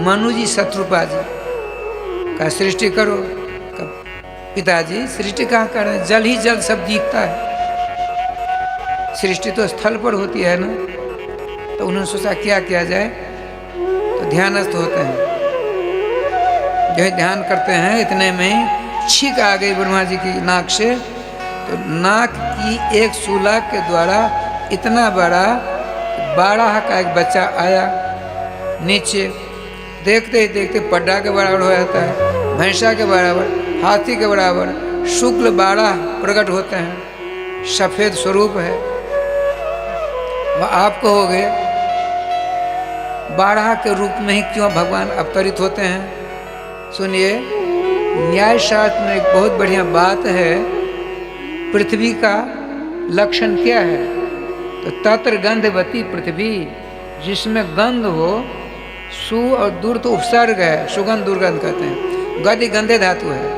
[SPEAKER 1] मनु जी शत्रुपा जी का सृष्टि करो, पिताजी सृष्टि कहाँ कर रहे हैं? जल ही जल सब दिखता है, सृष्टि तो स्थल पर होती है ना। तो उन्होंने सोचा क्या किया जाए। तो ध्यानस्थ होते हैं, जो ध्यान करते हैं, इतने में छींक आ गई ब्रह्मा जी की नाक से। तो नाक की एक सूला के द्वारा इतना बड़ा 12 का एक बच्चा आया नीचे। देखते ही देखते पड्डा के बराबर हो जाता है, भैंसा के बराबर, हाथी के बराबर, शुक्ल 12 प्रकट होते हैं, सफेद स्वरूप है। वह आप कहोगे 12 के रूप में ही क्यों भगवान अवतरित होते हैं? सुनिए, न्याय शास्त्र में एक बहुत बढ़िया बात है। पृथ्वी का लक्षण क्या है? तो तत्र गंधवती पृथ्वी, जिसमें गंध हो, सु और दूर तो उपसर्ग है, सुगंध दुर्गंध कहते हैं, गति गंधे धातु है।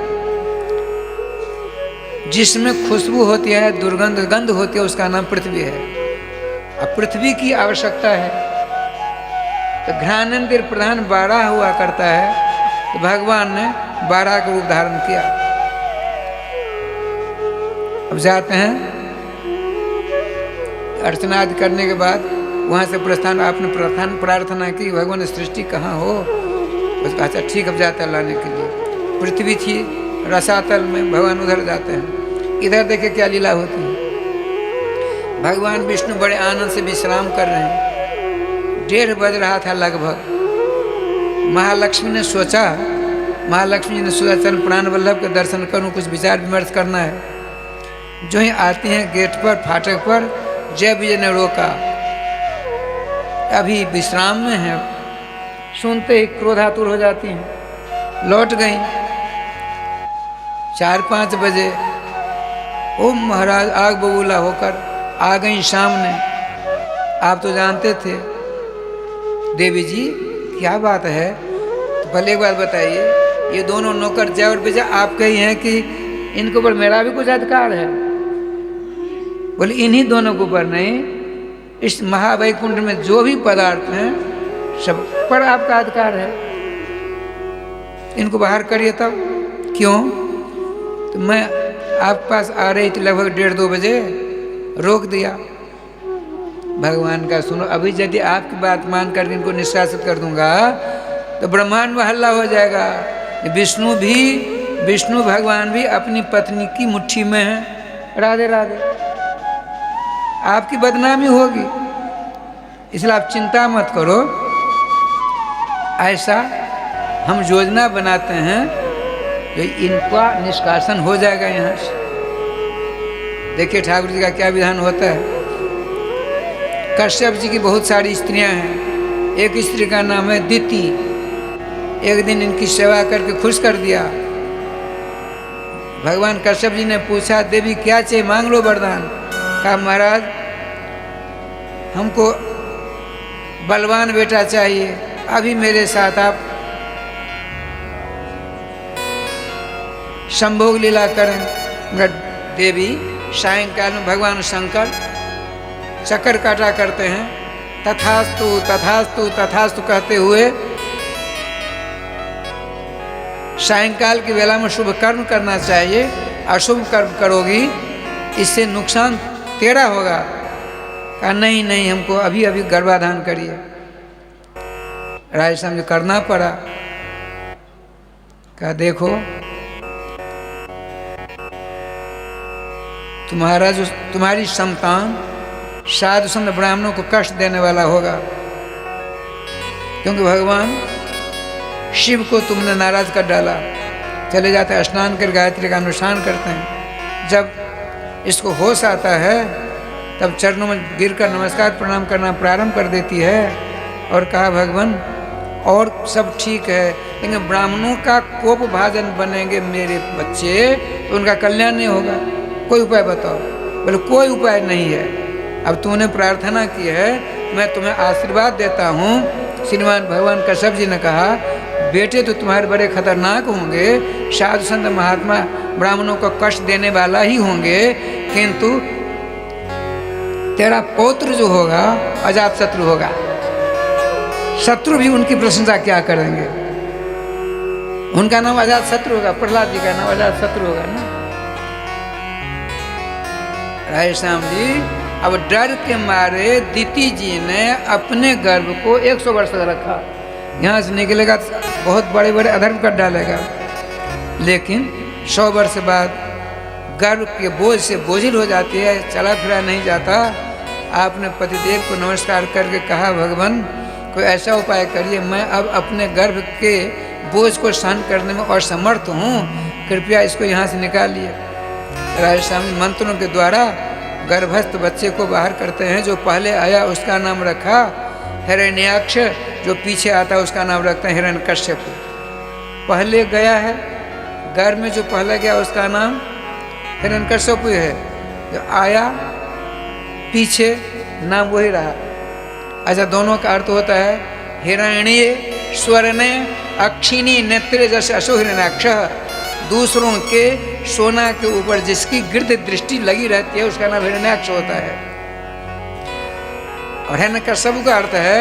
[SPEAKER 1] जिसमें खुशबू होती है, दुर्गंध गंध होती है, उसका नाम पृथ्वी है। अब पृथ्वी की आवश्यकता है तो घ्राणेन्द्र प्रधान बारह हुआ करता है, तो भगवान ने 12 का रूप धारण किया। अब जाते हैं, अर्चना आदि करने के बाद वहाँ से प्रस्थान, आपने प्रार्थना की भगवान सृष्टि कहाँ हो, उसका अच्छा ठीक, अब जाता है लाने के लिए। पृथ्वी थी रसातल में, भगवान उधर जाते हैं। इधर देखे क्या लीला होती है। भगवान विष्णु बड़े आनंद से विश्राम कर रहे हैं। 1:30 बज रहा था लगभग। महालक्ष्मी ने सोचा, महालक्ष्मी जी ने सोचा चल प्राण वल्लभ के दर्शन करूं, कुछ विचार विमर्श करना है। जो ही आती हैं गेट पर, फाटक पर, जय विजय ने रोका, अभी विश्राम में है। सुनते ही क्रोधातुर हो जाती हैं, लौट गई। 4-5 बजे ओम महाराज आग बबूला होकर आ गई सामने। आप तो जानते थे देवी जी क्या बात है, तो पहले एक बात बताइए, ये दोनों नौकर जय और विजय आप कही हैं कि इनके ऊपर मेरा भी कुछ अधिकार है? बोले इन्हीं दोनों के ऊपर नहीं, इस महावैकुंठ में जो भी पदार्थ हैं सब पर आपका अधिकार है। इनको बाहर करिए। तब क्यों? तो मैं आपके पास आ रही थी लगभग 1:30-2 बजे, रोक दिया। भगवान का सुनो, अभी यदि आपकी बात मान कर इनको निष्कासित कर दूंगा तो ब्रह्मांड में हल्ला हो जाएगा। विष्णु भगवान भी अपनी पत्नी की मुट्ठी में है। राधे राधे, आपकी बदनामी होगी, इसलिए आप चिंता मत करो। ऐसा हम योजना बनाते हैं जो इनका निष्कासन हो जाएगा यहाँ से। देखिए ठाकुर जी का क्या विधान होता है। कश्यप जी की बहुत सारी स्त्रियां हैं, एक स्त्री का नाम है दिति। एक दिन इनकी सेवा करके खुश कर दिया। भगवान कश्यप जी ने पूछा देवी क्या चाहिए, मांग लो वरदान। कहा महाराज हमको बलवान बेटा चाहिए, अभी मेरे साथ आप संभोग लीला करें। देवी सायंकाल में भगवान शंकर चक्कर काटा करते हैं, तथास्तु तथास्तु तथास्तु कहते हुए सायंकाल की वेला में शुभ कर्म करना चाहिए, अशुभ कर्म करोगी इससे नुकसान तेरा होगा। कहा नहीं नहीं, हमको अभी अभी गर्भाधान करिए। राजस्थान में करना पड़ा। कहा देखो तुम्हारी संतान साधु संत ब्राह्मणों को कष्ट देने वाला होगा, क्योंकि भगवान शिव को तुमने नाराज कर डाला। चले जाते हैं स्नान कर गायत्री का अनुष्ठान करते हैं। जब इसको होश आता है तब चरणों में गिरकर नमस्कार प्रणाम करना प्रारंभ कर देती है और कहा भगवान और सब ठीक है, लेकिन ब्राह्मणों का कोप भाजन बनेंगे मेरे बच्चे तो उनका कल्याण नहीं होगा, कोई उपाय बताओ। बोले कोई उपाय नहीं है, अब तूने प्रार्थना की है, मैं तुम्हें आशीर्वाद देता हूँ। श्रीमान भगवान कश्यप जी ने कहा बेटे तो तुम्हारे बड़े खतरनाक होंगे, साधु संत महात्मा ब्राह्मणों को कष्ट देने वाला ही होंगे, किंतु तेरा पौत्र जो होगा अजात शत्रु होगा। शत्रु भी उनकी प्रशंसा क्या करेंगे, उनका नाम अजात शत्रु होगा। प्रहलाद जी का नाम अजात शत्रु होगा ना। राय श्याम जी अब डर के मारे दिति जी ने अपने गर्भ को 100 वर्ष तक रखा। यहाँ से निकलेगा तो बहुत बड़े बड़े अधर्म कर डालेगा, लेकिन 100 वर्ष बाद गर्भ के बोझ से बोझिल हो जाती है, चला फिरा नहीं जाता। आपने पतिदेव को नमस्कार करके कहा भगवान कोई ऐसा उपाय करिए, मैं अब अपने गर्भ के बोझ को सहन करने में असमर्थ हूँ, कृपया इसको यहाँ से निकालिए। राजस्वामी मंत्रों के द्वारा गर्भस्थ बच्चे को बाहर करते हैं। जो पहले आया उसका नाम रखा हिरण्याक्ष, जो पीछे आता है उसका नाम रखते हैं हिरण्यकश्यप। पहले गया है गर्भ में, जो पहले गया उसका नाम हिरण्यकश्यप है, जो आया पीछे नाम वही रहा। अच्छा दोनों का अर्थ होता है हिरण्य स्वर्ण अक्षिणी नेत्रे जैसे अशो हिरण्याक्ष, दूसरों के सोना के ऊपर जिसकी गिरध दृष्टि लगी रहती है उसका नाम हिरण्याक्ष होता है। और हिरण्यकश्यप का अर्थ है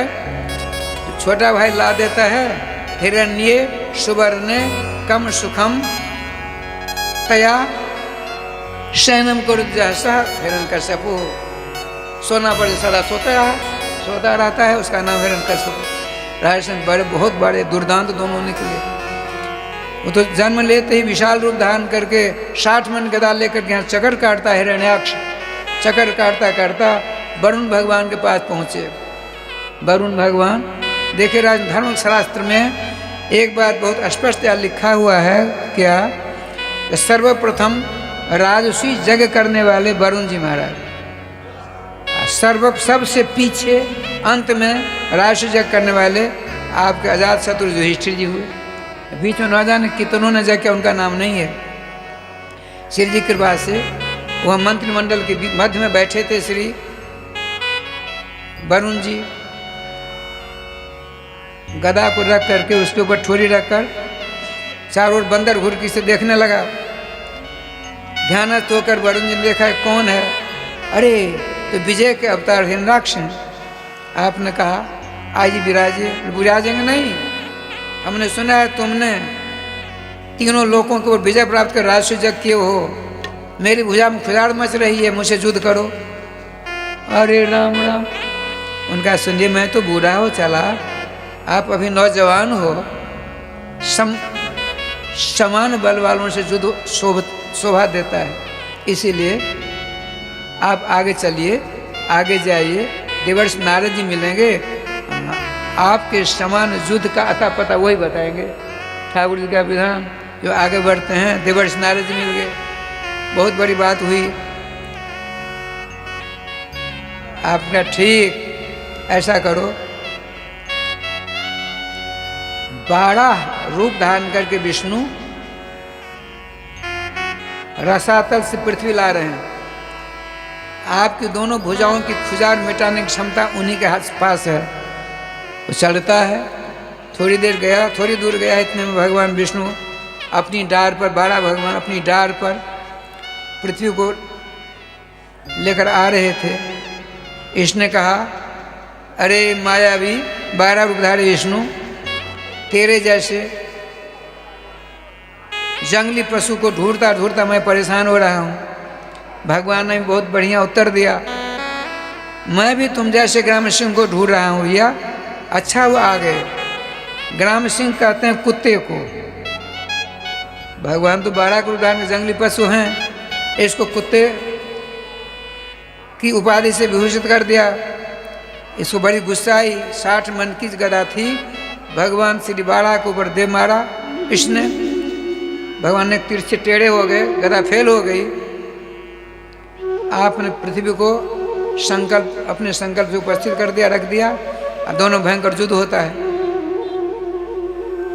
[SPEAKER 1] छोटा भाई ला देता है, हिरण्ये सुवर्ण कम सुखम तया शयनम कुरुद्यासा। हिरण्यकश्यप सोना पर सदा सोता रहता है, उसका नाम हिरण्यकश्यप। राजन बड़े बहुत बड़े दुर्दांत दोनों निकले। वो तो जन्म लेते ही विशाल रूप धारण करके 60 मन गदा लेकर के यहाँ चक्कर काटता है हिरण्याक्ष। चक्कर काटता काटता वरुण भगवान के पास पहुँचे। वरुण भगवान देखे राज धर्म शास्त्र में एक बात बहुत स्पष्ट लिखा हुआ है, क्या? सर्वप्रथम राजसी जग करने वाले वरुण जी महाराज, सबसे पीछे अंत में राजसी जग करने वाले आपके अजात शत्रु युधिष्ठिर जी हुए। बीच में न जाने कितनों ने जग किया, उनका नाम नहीं है। श्री जी कृपा से वह मंत्रिमंडल के मध्य में बैठे थे श्री वरुण जी। गदा को रख करके उसके ऊपर ठोरी रखकर चारों ओर बंदर घुरकी से देखने लगा। ध्यानस्थ होकर वरुण जी ने देखा कौन है? अरे तो विजय के अवतार हिरण्याक्ष हैं। आपने कहा आज विराजेंगे नहीं, हमने सुना है तुमने तीनों लोगों के ऊपर विजय प्राप्त कर राजसी जग किए हो। मेरी भुजा में खुजाड़ मच रही है, मुझसे युद्ध करो। अरे राम राम। उनका सुनिए मैं तो बूढ़ा हो चला, आप अभी नौजवान हो, समान बल वालों से युद्ध शोभा देता है, इसीलिए आप आगे चलिए, आगे जाइए। देवर्षि नारद जी मिलेंगे, आपके समान युद्ध का अता पता वही बताएंगे। ठाकुर जी का विधान जो आगे बढ़ते हैं, देवर्षि नारद जी मिल गए, बहुत बड़ी बात हुई। आपका ठीक ऐसा करो, 12 रूप धारण करके विष्णु रसातल से पृथ्वी ला रहे हैं। आपकी दोनों भुजाओं की खुजार मिटाने की क्षमता उन्हीं के हाथ पास है। वो चलता है, थोड़ी दूर गया, इतने में भगवान विष्णु अपनी डार पर, 12 भगवान अपनी डार पर पृथ्वी को लेकर आ रहे थे। इसने कहा अरे मायावी 12 रूपधारी विष्णु, तेरे जैसे जंगली पशु को ढूंढता ढूंढता मैं परेशान हो रहा हूँ। भगवान ने बहुत बढ़िया उत्तर दिया, मैं भी तुम जैसे ग्राम सिंह को ढूंढ रहा हूँ भैया। अच्छा वो आ गए। ग्राम सिंह कहते हैं कुत्ते को। भगवान तो 12 के उदाहरण जंगली पशु हैं, इसको कुत्ते की उपाधि से विभूषित कर दिया। इसको बड़ी गुस्सा आई। 60 मन की गदा थी, भगवान श्री 12 के ऊपर दे मारा इसने। भगवान ने तिरछे टेढ़े हो गए, गदा फेल हो गई। आपने पृथ्वी को अपने संकल्प से उपस्थित कर दिया, रख दिया, और दोनों भयंकर युद्ध होता है।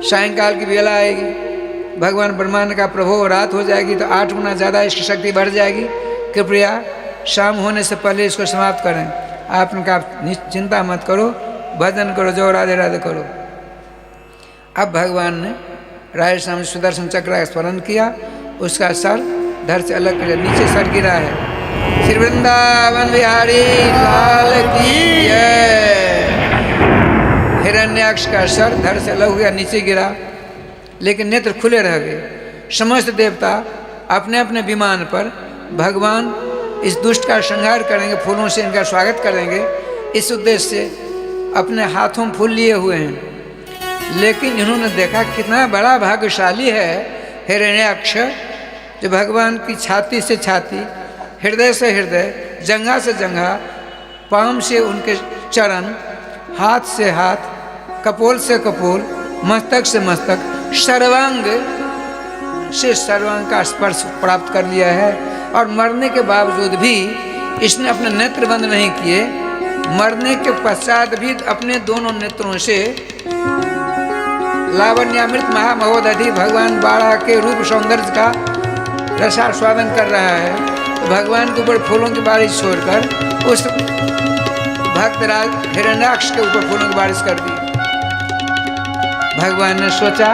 [SPEAKER 1] सायंकाल की बेला आएगी, भगवान ब्रह्मांड का प्रभु रात हो जाएगी तो 8 गुना ज़्यादा इसकी शक्ति बढ़ जाएगी। कृपया शाम होने से पहले इसको समाप्त करें। आपने कहा चिंता मत करो, भजन करो, जो राधे राधे करो। अब भगवान ने राय स्वामी सुदर्शन चक्र का स्मरण किया, उसका सर धड़ से अलग कर नीचे सर गिरा है। श्री वृंदावन बिहारी लाल की जय। हिरण्याक्ष का सर धड़ से अलग हो गया, नीचे गिरा, लेकिन नेत्र खुले रह गए। समस्त देवता अपने अपने विमान पर भगवान इस दुष्ट का संहार करेंगे, फूलों से इनका स्वागत करेंगे, इस उद्देश्य से अपने हाथों में फूल लिए हुए हैं। लेकिन इन्होंने देखा कितना बड़ा भाग्यशाली है हिरण्याक्ष, जो भगवान की छाती से छाती, हृदय से हृदय, जंघा से जंघा, पाँव से उनके चरण, हाथ से हाथ, कपोल से कपोल, मस्तक से मस्तक, सर्वांग से सर्वांग का स्पर्श प्राप्त कर लिया है। और मरने के बावजूद भी इसने अपने नेत्र बंद नहीं किए। मरने के पश्चात भी अपने दोनों नेत्रों से लावण्यामृत महामहोदधि भगवान 12 के रूप सौंदर्य का रसास्वादन कर रहा है। तो भगवान के ऊपर फूलों की बारिश छोड़कर उस भक्तराज हिरण्याक्ष के ऊपर फूलों की बारिश कर दी। भगवान ने सोचा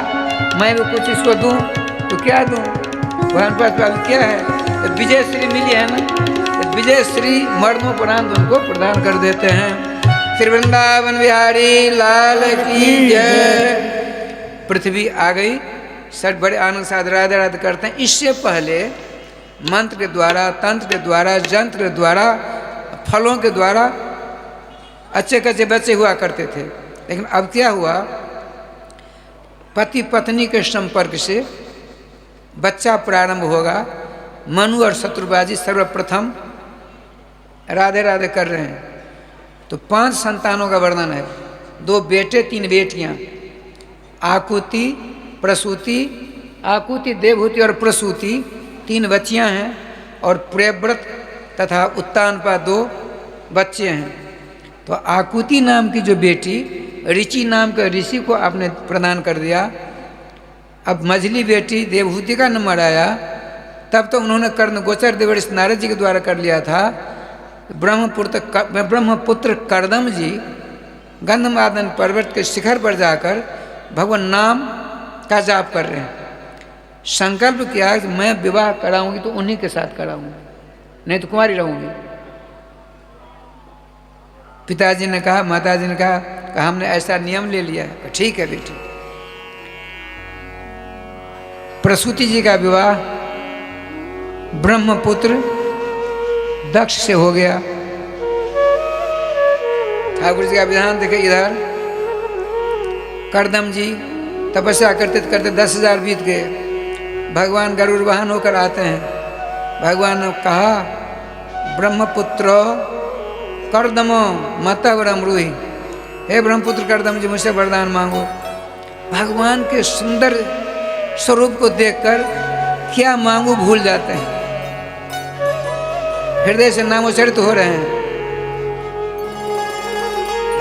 [SPEAKER 1] मैं भी कुछ इसको दूं, तो क्या दूँ, भगवान पास क्या है, तो विजय श्री मिली है ना, तो विजय श्री मरणोपरांत उनको प्रदान कर देते हैं। श्री वृंदावन बिहारी लाल की जय। पृथ्वी आ गई, सब बड़े आनंद साथ राधे राधे करते हैं। इससे पहले मंत्र के द्वारा, तंत्र के द्वारा, यंत्र के द्वारा, फलों के द्वारा अच्छे कच्चे बच्चे हुआ करते थे। लेकिन अब क्या हुआ, पति पत्नी के संपर्क से बच्चा प्रारंभ होगा। मनु और शत्रुबाजी सर्वप्रथम राधे राधे कर रहे हैं। तो 5 संतानों का वर्णन है, 2 बेटे 3 बेटियां, आकुति, प्रसूति, आकुति, देवहूति और प्रसूति 3 बच्चियां हैं, और प्रियव्रत तथा उत्तानपा 2 बच्चे हैं। तो आकुति नाम की जो बेटी ऋचि नाम के ऋषि को आपने प्रदान कर दिया। अब मझली बेटी देवहूति का नंबर आया, तब तो उन्होंने कर्ण गोचर देवर्षि नारद जी के द्वारा कर लिया था। ब्रह्मपुत्र कर्दम जी गंधमादन पर्वत के शिखर पर जाकर भगवान नाम का जाप कर रहे हैं। संकल्प किया कि मैं विवाह कराऊंगी तो उन्हीं के साथ कराऊंगी, नहीं तो कुंवारी रहूंगी। पिताजी ने कहा, माताजी ने कहा हमने ऐसा नियम ले लिया है। ठीक है बेटी। प्रसूति जी का विवाह ब्रह्मपुत्र दक्ष से हो गया। ठाकुर जी का विधान देखे, इधर कर्दम जी तपस्या करते करते 10,000 बीत गए। भगवान गरुड़ वाहन होकर आते हैं। भगवान ने कहा, ब्रह्मपुत्र कर्दमो मतवरम रूहि, हे ब्रह्मपुत्र कर्दम जी मुझसे वरदान मांगो। भगवान के सुंदर स्वरूप को देखकर क्या मांगू भूल जाते हैं, हृदय से नामोच्चारित हो रहे हैं।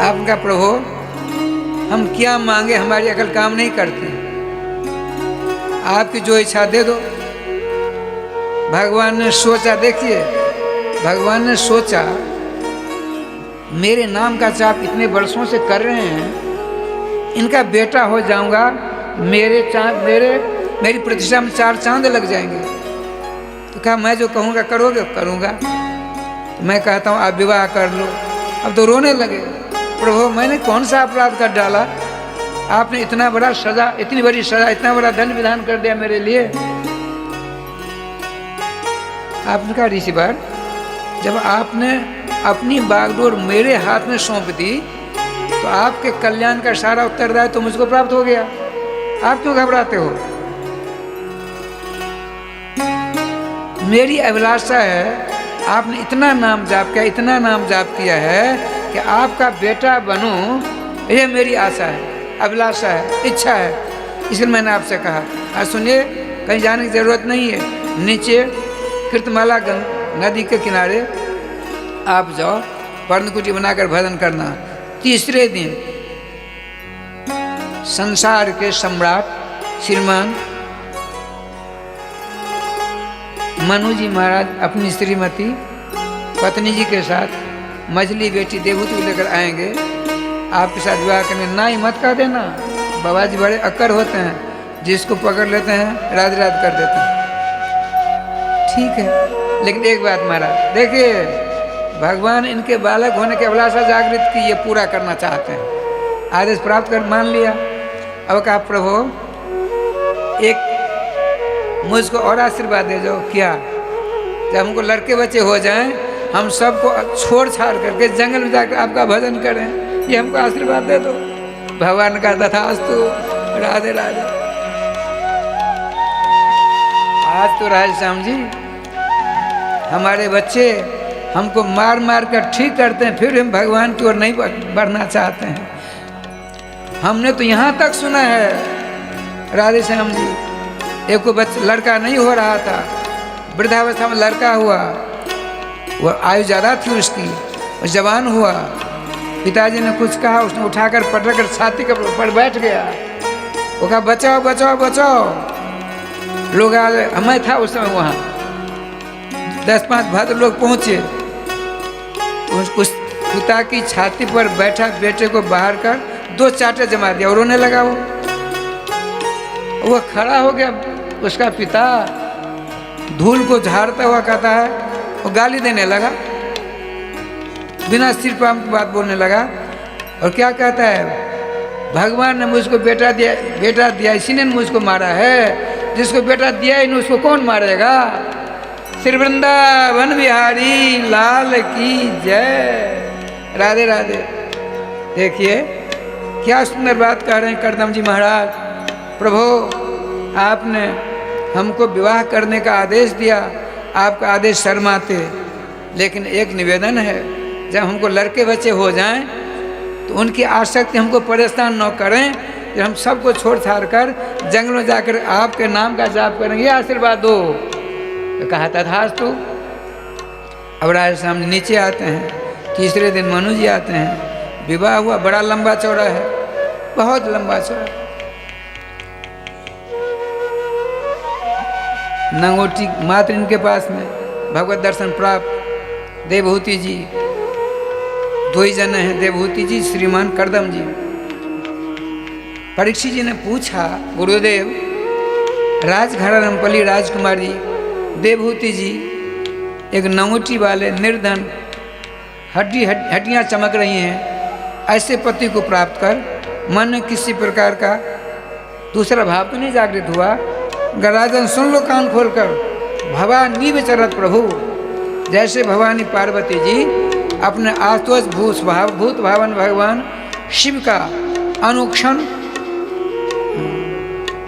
[SPEAKER 1] आपका प्रभु हम क्या मांगे, हमारी अकल काम नहीं करती, आपकी जो इच्छा दे दो। भगवान ने सोचा, देखिए भगवान ने सोचा मेरे नाम का जाप इतने वर्षों से कर रहे हैं, इनका बेटा हो जाऊंगा, मेरी प्रतिष्ठा में 4 चांद लग जाएंगे। तो कहा मैं जो कहूँगा करोगे? करूँगा। तो मैं कहता हूँ आप विवाह कर लो। अब तो रोने लगे, प्रभु मैंने कौन सा अपराध कर डाला, आपने इतना बड़ा सजा, इतनी बड़ी सजा, इतना बड़ा दंड विधान कर दिया मेरे लिए। आपने कहा ऋषिवर, जब आपने अपनी बागडोर मेरे हाथ में सौंप दी तो आपके कल्याण का सारा उत्तरदायित्व तो मुझको प्राप्त हो गया, आप क्यों घबराते हो? मेरी अभिलाषा है, आपने इतना नाम जाप किया, इतना नाम जाप किया है कि आपका बेटा बनूं, ये मेरी आशा है, अभिलाषा है, इच्छा है, इसलिए मैंने आपसे कहा। आज सुनिए, कहीं जाने की जरूरत नहीं है, नीचे कृतमाला नदी के किनारे आप जाओ, पर्णकुटी बनाकर भजन करना। तीसरे दिन संसार के सम्राट श्रीमान मनु जी महाराज अपनी श्रीमती पत्नी जी के साथ मछली बेटी देवहूति को लेकर आएंगे। आपके साथ विवाह करने ना ही मत कर देना, बाबा जी बड़े अक्कर होते हैं, जिसको पकड़ लेते हैं राध राध कर देते हैं। ठीक है, लेकिन एक बात महाराज देखिए, भगवान इनके बालक होने की अभिलाषा जागृत की, ये पूरा करना चाहते हैं। आदेश प्राप्त कर मान लिया। अब कहा प्रभु एक मुझको और आशीर्वाद दे दो। क्या? जब हमको लड़के बच्चे हो जाएं, हम सबको छोड़ छाड़ करके जंगल में जाकर आपका भजन करें, ये हमको आशीर्वाद दे दो। भगवान का तथास्तु, राधे राधे। आज तो राधे श्याम जी हमारे बच्चे हमको मार मार कर ठीक करते हैं, फिर हम भगवान की ओर नहीं बढ़ना चाहते हैं। हमने तो यहाँ तक सुना है राधे श्याम जी, एक को बच्चा लड़का नहीं हो रहा था, वृद्धावस्था में लड़का हुआ, वह आयु ज़्यादा थी उसकी, और जवान हुआ। पिताजी ने कुछ कहा, उसने उठाकर पटक कर छाती के ऊपर बैठ गया। वो कहा बचाओ बचाओ बचाओ। लोग आ गए, मैं था उस समय वहाँ, 10-5 भद्र लोग पहुँचे। उस पिता की छाती पर बैठा बेटे को बाहर कर 2 चाटे जमा दिया और रोने लगा। वो खड़ा हो गया, उसका पिता धूल को झाड़ता हुआ कहता है, वो गाली देने लगा, बिना सिर पर बात बोलने लगा। और क्या कहता है, भगवान ने मुझको बेटा दिया इसी ने मुझको मारा है, जिसको बेटा दिया ही नहीं उसको कौन मारेगा। श्री वृंदावन बिहारी लाल की जय। राधे राधे। देखिए क्या सुंदर बात कह रहे हैं करदम जी महाराज। प्रभु आपने हमको विवाह करने का आदेश दिया, आपका आदेश शर्माते, लेकिन एक निवेदन है, जब हमको लड़के बच्चे हो जाएं तो उनकी आसक्ति हमको परेशान न करें, कि हम सबको छोड़ छाड़ कर जंगल में जाकर आपके नाम का जाप करेंगे, आशीर्वाद दो। तो कहा तथास्तु। अब राज सामने नीचे आते हैं, तीसरे दिन मनु जी आते हैं, विवाह हुआ, बड़ा लंबा चौड़ा है, बहुत लंबा चौड़ा। नंगोटी मात्र इनके पास में भगवत दर्शन प्राप्त। देवहूति जी, दो ही जन हैं, देवहूति जी श्रीमान करदम जी। परीक्षित जी ने पूछा, गुरुदेव राजघराना रंपली राजकुमारी देवहूति जी एक नंगोटी वाले निर्धन, हड्डियाँ चमक रही हैं, ऐसे पति को प्राप्त कर मन में किसी प्रकार का दूसरा भाव तो नहीं जागृत हुआ। राजन सुन लो कान खोलकर, भवानी विचरत प्रभु, जैसे भवानी पार्वती जी अपने आस्तोष भूत भावन भगवान शिव का अनुक्षण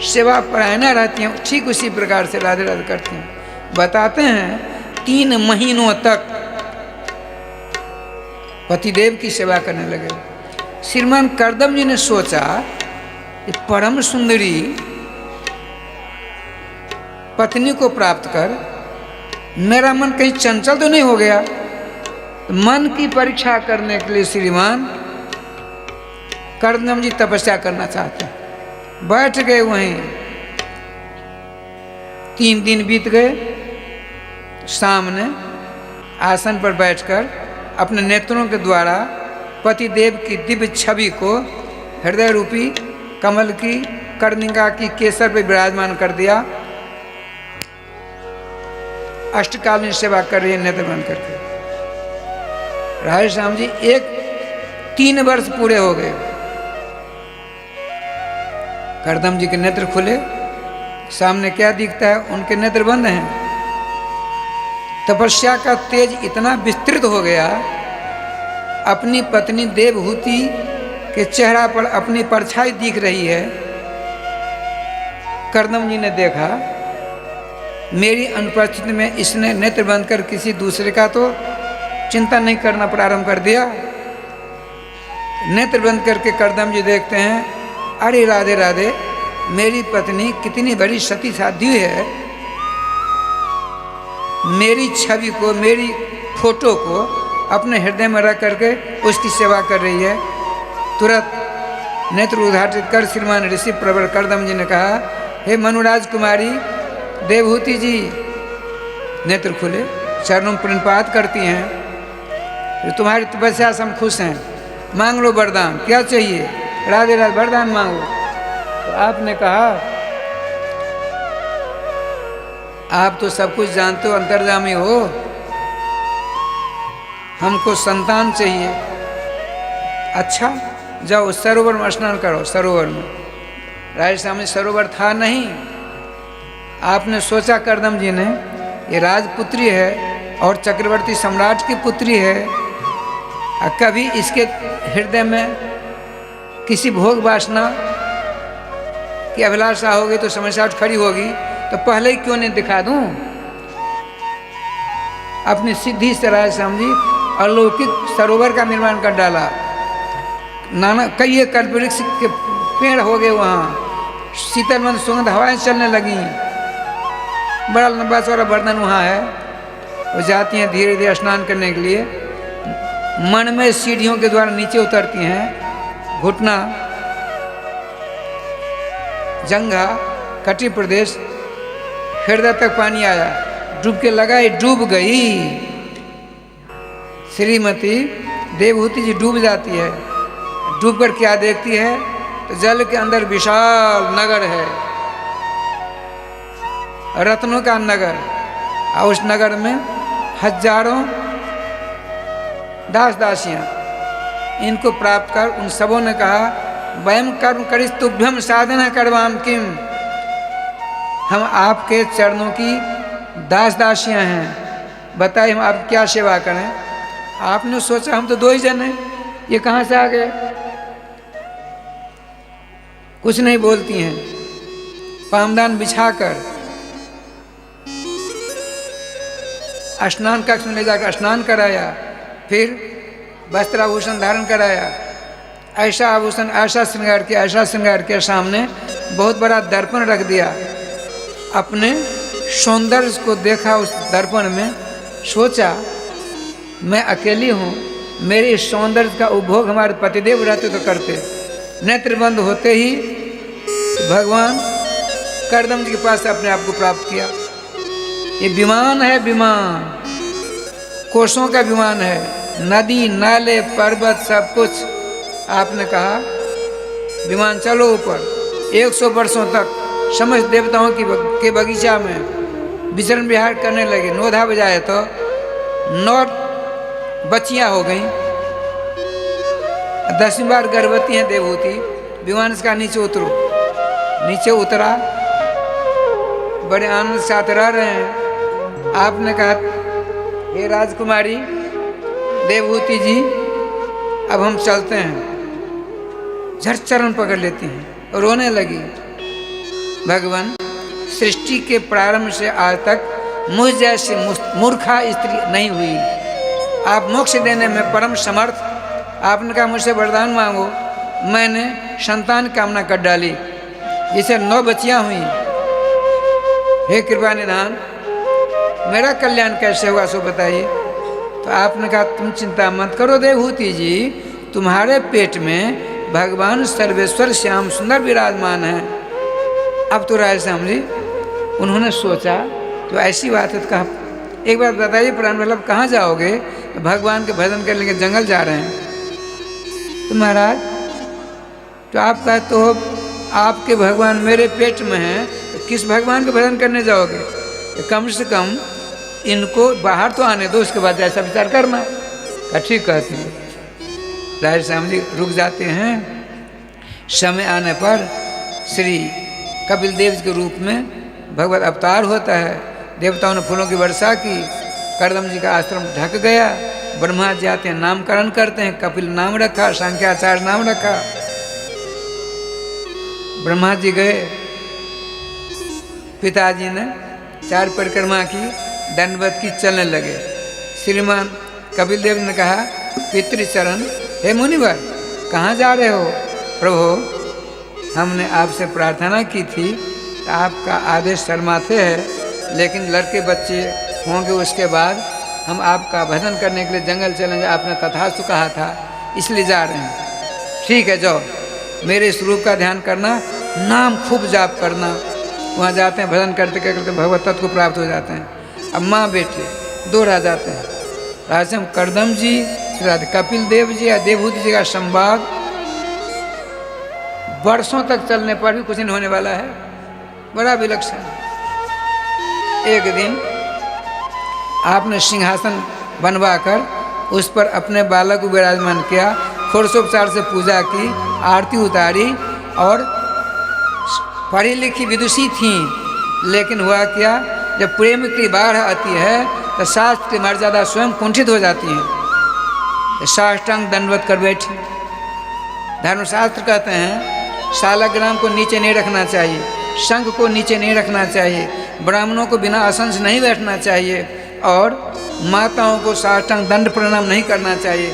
[SPEAKER 1] सेवा परायणा रहती हैं, ठीक उसी प्रकार से राधे राधे करती हैं। बताते हैं 3 महीनों तक पतिदेव की सेवा करने लगे। श्रीमान करदम जी ने सोचा कि परम सुंदरी पत्नी को प्राप्त कर मेरा मन कहीं चंचल तो नहीं हो गया। तो मन की परीक्षा करने के लिए श्रीमान करदम जी तपस्या करना चाहते हैं। बैठ गए वहीं, 3 दिन बीत गए। सामने आसन पर बैठकर अपने नेत्रों के द्वारा पतिदेव की दिव्य छवि को हृदय रूपी कमल की कर्णिका की केसर पर विराजमान कर दिया। अष्टकालीन सेवा कर रही है नेत्र बंद करके। राधे श्याम जी 3 वर्ष पूरे हो गए। करदम जी के नेत्र खुले, सामने क्या दिखता है, उनके नेत्र बंद हैं। तपस्या का तेज इतना विस्तृत हो गया, अपनी पत्नी देवहूति के चेहरा पर अपनी परछाई दिख रही है। करदम जी ने देखा, मेरी अनुपस्थिति में इसने नेत्र बंद कर किसी दूसरे का तो चिंता नहीं करना प्रारंभ कर दिया। नेत्र बंद करके करदम जी देखते हैं, अरे राधे राधे, मेरी पत्नी कितनी बड़ी सती साध्वी है, मेरी छवि को, मेरी फोटो को अपने हृदय में रख करके उसकी सेवा कर रही है। तुरंत नेत्र उद्घाटित कर श्रीमान ऋषि प्रवर करदम जी ने कहा, हे मनुराज कुमारी देवहूति जी। नेत्र खुले, चरणों में प्रणपात करती हैं, तुम्हारी तपस्या से हम खुश हैं, मांग लो वरदान, क्या चाहिए। राधे राधे, वरदान मांगो। तो आपने कहा, आप तो सब कुछ जानते हो, अंतर्यामी हो, हमको संतान चाहिए। अच्छा जाओ सरोवर में स्नान करो। सरोवर में राजस्थान में सरोवर था नहीं। आपने सोचा करदम जी ने, ये राजपुत्री है और चक्रवर्ती सम्राट की पुत्री है, और कभी इसके हृदय में किसी भोग वासना की अभिलाषा होगी तो समस्या खड़ी होगी, तो पहले ही क्यों नहीं दिखा दूं। अपनी सिद्धि से राय समझी अलौकिक सरोवर का निर्माण कर डाला। नाना कई कल्पवृक्ष के पेड़ हो गए, वहाँ शीतल मंद सुगंध हवाएं चलने लगी। बड़ा लंबा चौड़ा वर्णन वहाँ है। वो जाती हैं धीरे धीरे स्नान करने के लिए, मन में सीढ़ियों के द्वारा नीचे उतरती हैं। घुटना, जंघा, कटी प्रदेश, हृदय तक पानी आया, डूबके लगाई, डूब गई। श्रीमती देवहूति जी डूब जाती है। डूब कर क्या देखती है, तो जल के अंदर विशाल नगर है। रत्नों का नगर, और उस नगर में हजारों दास दासियां, इनको प्राप्त कर उन सबों ने कहा वयम कर्म करिस्तुभ्यम साधना करवाम किम, हम आपके चरणों की दास दासियां हैं, बताइए हम आप क्या सेवा करें। आपने सोचा हम तो 2 ही जन हैं, ये कहाँ से आ गए, कुछ नहीं बोलती हैं। पामदान बिछाकर स्नान कक्ष में ले जाकर स्नान कराया, फिर वस्त्राभूषण धारण कराया, ऐसा आभूषण ऐसा श्रृंगार किया, ऐसा श्रृंगार किया, सामने बहुत बड़ा दर्पण रख दिया। अपने सौंदर्य को देखा उस दर्पण में, सोचा मैं अकेली हूँ, मेरे इस सौंदर्य का उपभोग हमारे पतिदेव रहते तो करते। नेत्र बंद होते ही भगवान कर्दम जी के पास अपने आप को प्राप्त किया। ये विमान है, विमान कोसों का विमान है, नदी नाले पर्वत सब कुछ। आपने कहा विमान चलो ऊपर। 100 वर्षों तक समस्त देवताओं के बगीचा में विचरण विहार करने लगे। नोधा बजाए तो 9 बच्चियां हो गईं, 10वीं बार गर्भवती हैं देवहूति। विमान का नीचे उतरो, नीचे उतरा, बड़े आनंद के साथ रह रहे हैं। आपने कहा हे राजकुमारी देवहूति जी अब हम चलते हैं। झट चरण पकड़ लेती हैं और रोने लगी। भगवान सृष्टि के प्रारंभ से आज तक मुझ जैसे मूर्खा स्त्री नहीं हुई, आप मोक्ष देने में परम समर्थ। आपने कहा मुझसे वरदान मांगो, मैंने संतान कामना कर डाली, जिसे 9 बच्चियां हुई। हे कृपा निधान मेरा कल्याण कैसे होगा सो बताइए। तो आपने कहा तुम चिंता मत करो देवहूति जी, तुम्हारे पेट में भगवान सर्वेश्वर श्याम सुंदर विराजमान है। अब तो राय श्याम जी उन्होंने सोचा तो ऐसी बात है तो कहा एक बात बताइए प्राण वल्लभ कहाँ जाओगे। तो भगवान के भजन करने के जंगल जा रहे हैं। तो महाराज तो आप कहते हो आपके भगवान मेरे पेट में हैं, तो किस भगवान के भजन करने जाओगे। तो कम से कम इनको बाहर तो आने दो, उसके बाद ऐसा विचार करना। ठीक कहती है। राय श्याम जी रुक जाते हैं। समय आने पर श्री कपिल देव के रूप में भगवत अवतार होता है। देवताओं ने फूलों की वर्षा की, कर्दम जी का आश्रम ढक गया। ब्रह्मा जी आते हैं, नामकरण करते हैं, कपिल नाम रखा, सांख्याचार्य नाम रखा। ब्रह्मा जी गए, पिताजी ने 4 परिक्रमा की, दंडवत की, चलने लगे। श्रीमान कपिल देव ने कहा पितृचरण हे मुनिवर कहाँ जा रहे हो। प्रभु हमने आपसे प्रार्थना की थी, आपका आदेश शर्माते है, लेकिन लड़के बच्चे होंगे उसके बाद हम आपका भजन करने के लिए जंगल चलेंगे, आपने तथास्तु कहा था, इसलिए जा रहे हैं। ठीक है जाओ, मेरे स्वरूप का ध्यान करना, नाम खूब जाप करना। वहाँ जाते हैं, भजन करते करते भगवत तत्व को प्राप्त हो जाते हैं। अब माँ बेटे 2 रह जाते हैं। राजम कर्दम जी, कपिल देव जी या देवहूति जी का संवाद वर्षों तक चलने पर भी कुछ नहीं होने वाला है, बड़ा विलक्षण। एक दिन आपने सिंहासन बनवाकर उस पर अपने बालक को विराजमान किया, षोडशोपचार से पूजा की, आरती उतारी और पढ़ी लिखी विदुषी थीं। लेकिन हुआ क्या, जब प्रेम की बाढ़ आती है तो शास्त्र की मर्यादा स्वयं कुंठित हो जाती है। साष्टांग दंडवत कर बैठी। धर्मशास्त्र कहते हैं शालाग्राम को नीचे नहीं रखना चाहिए, शंख को नीचे नहीं रखना चाहिए, ब्राह्मणों को बिना आसन से नहीं बैठना चाहिए और माताओं को साष्टांग दंड प्रणाम नहीं करना चाहिए।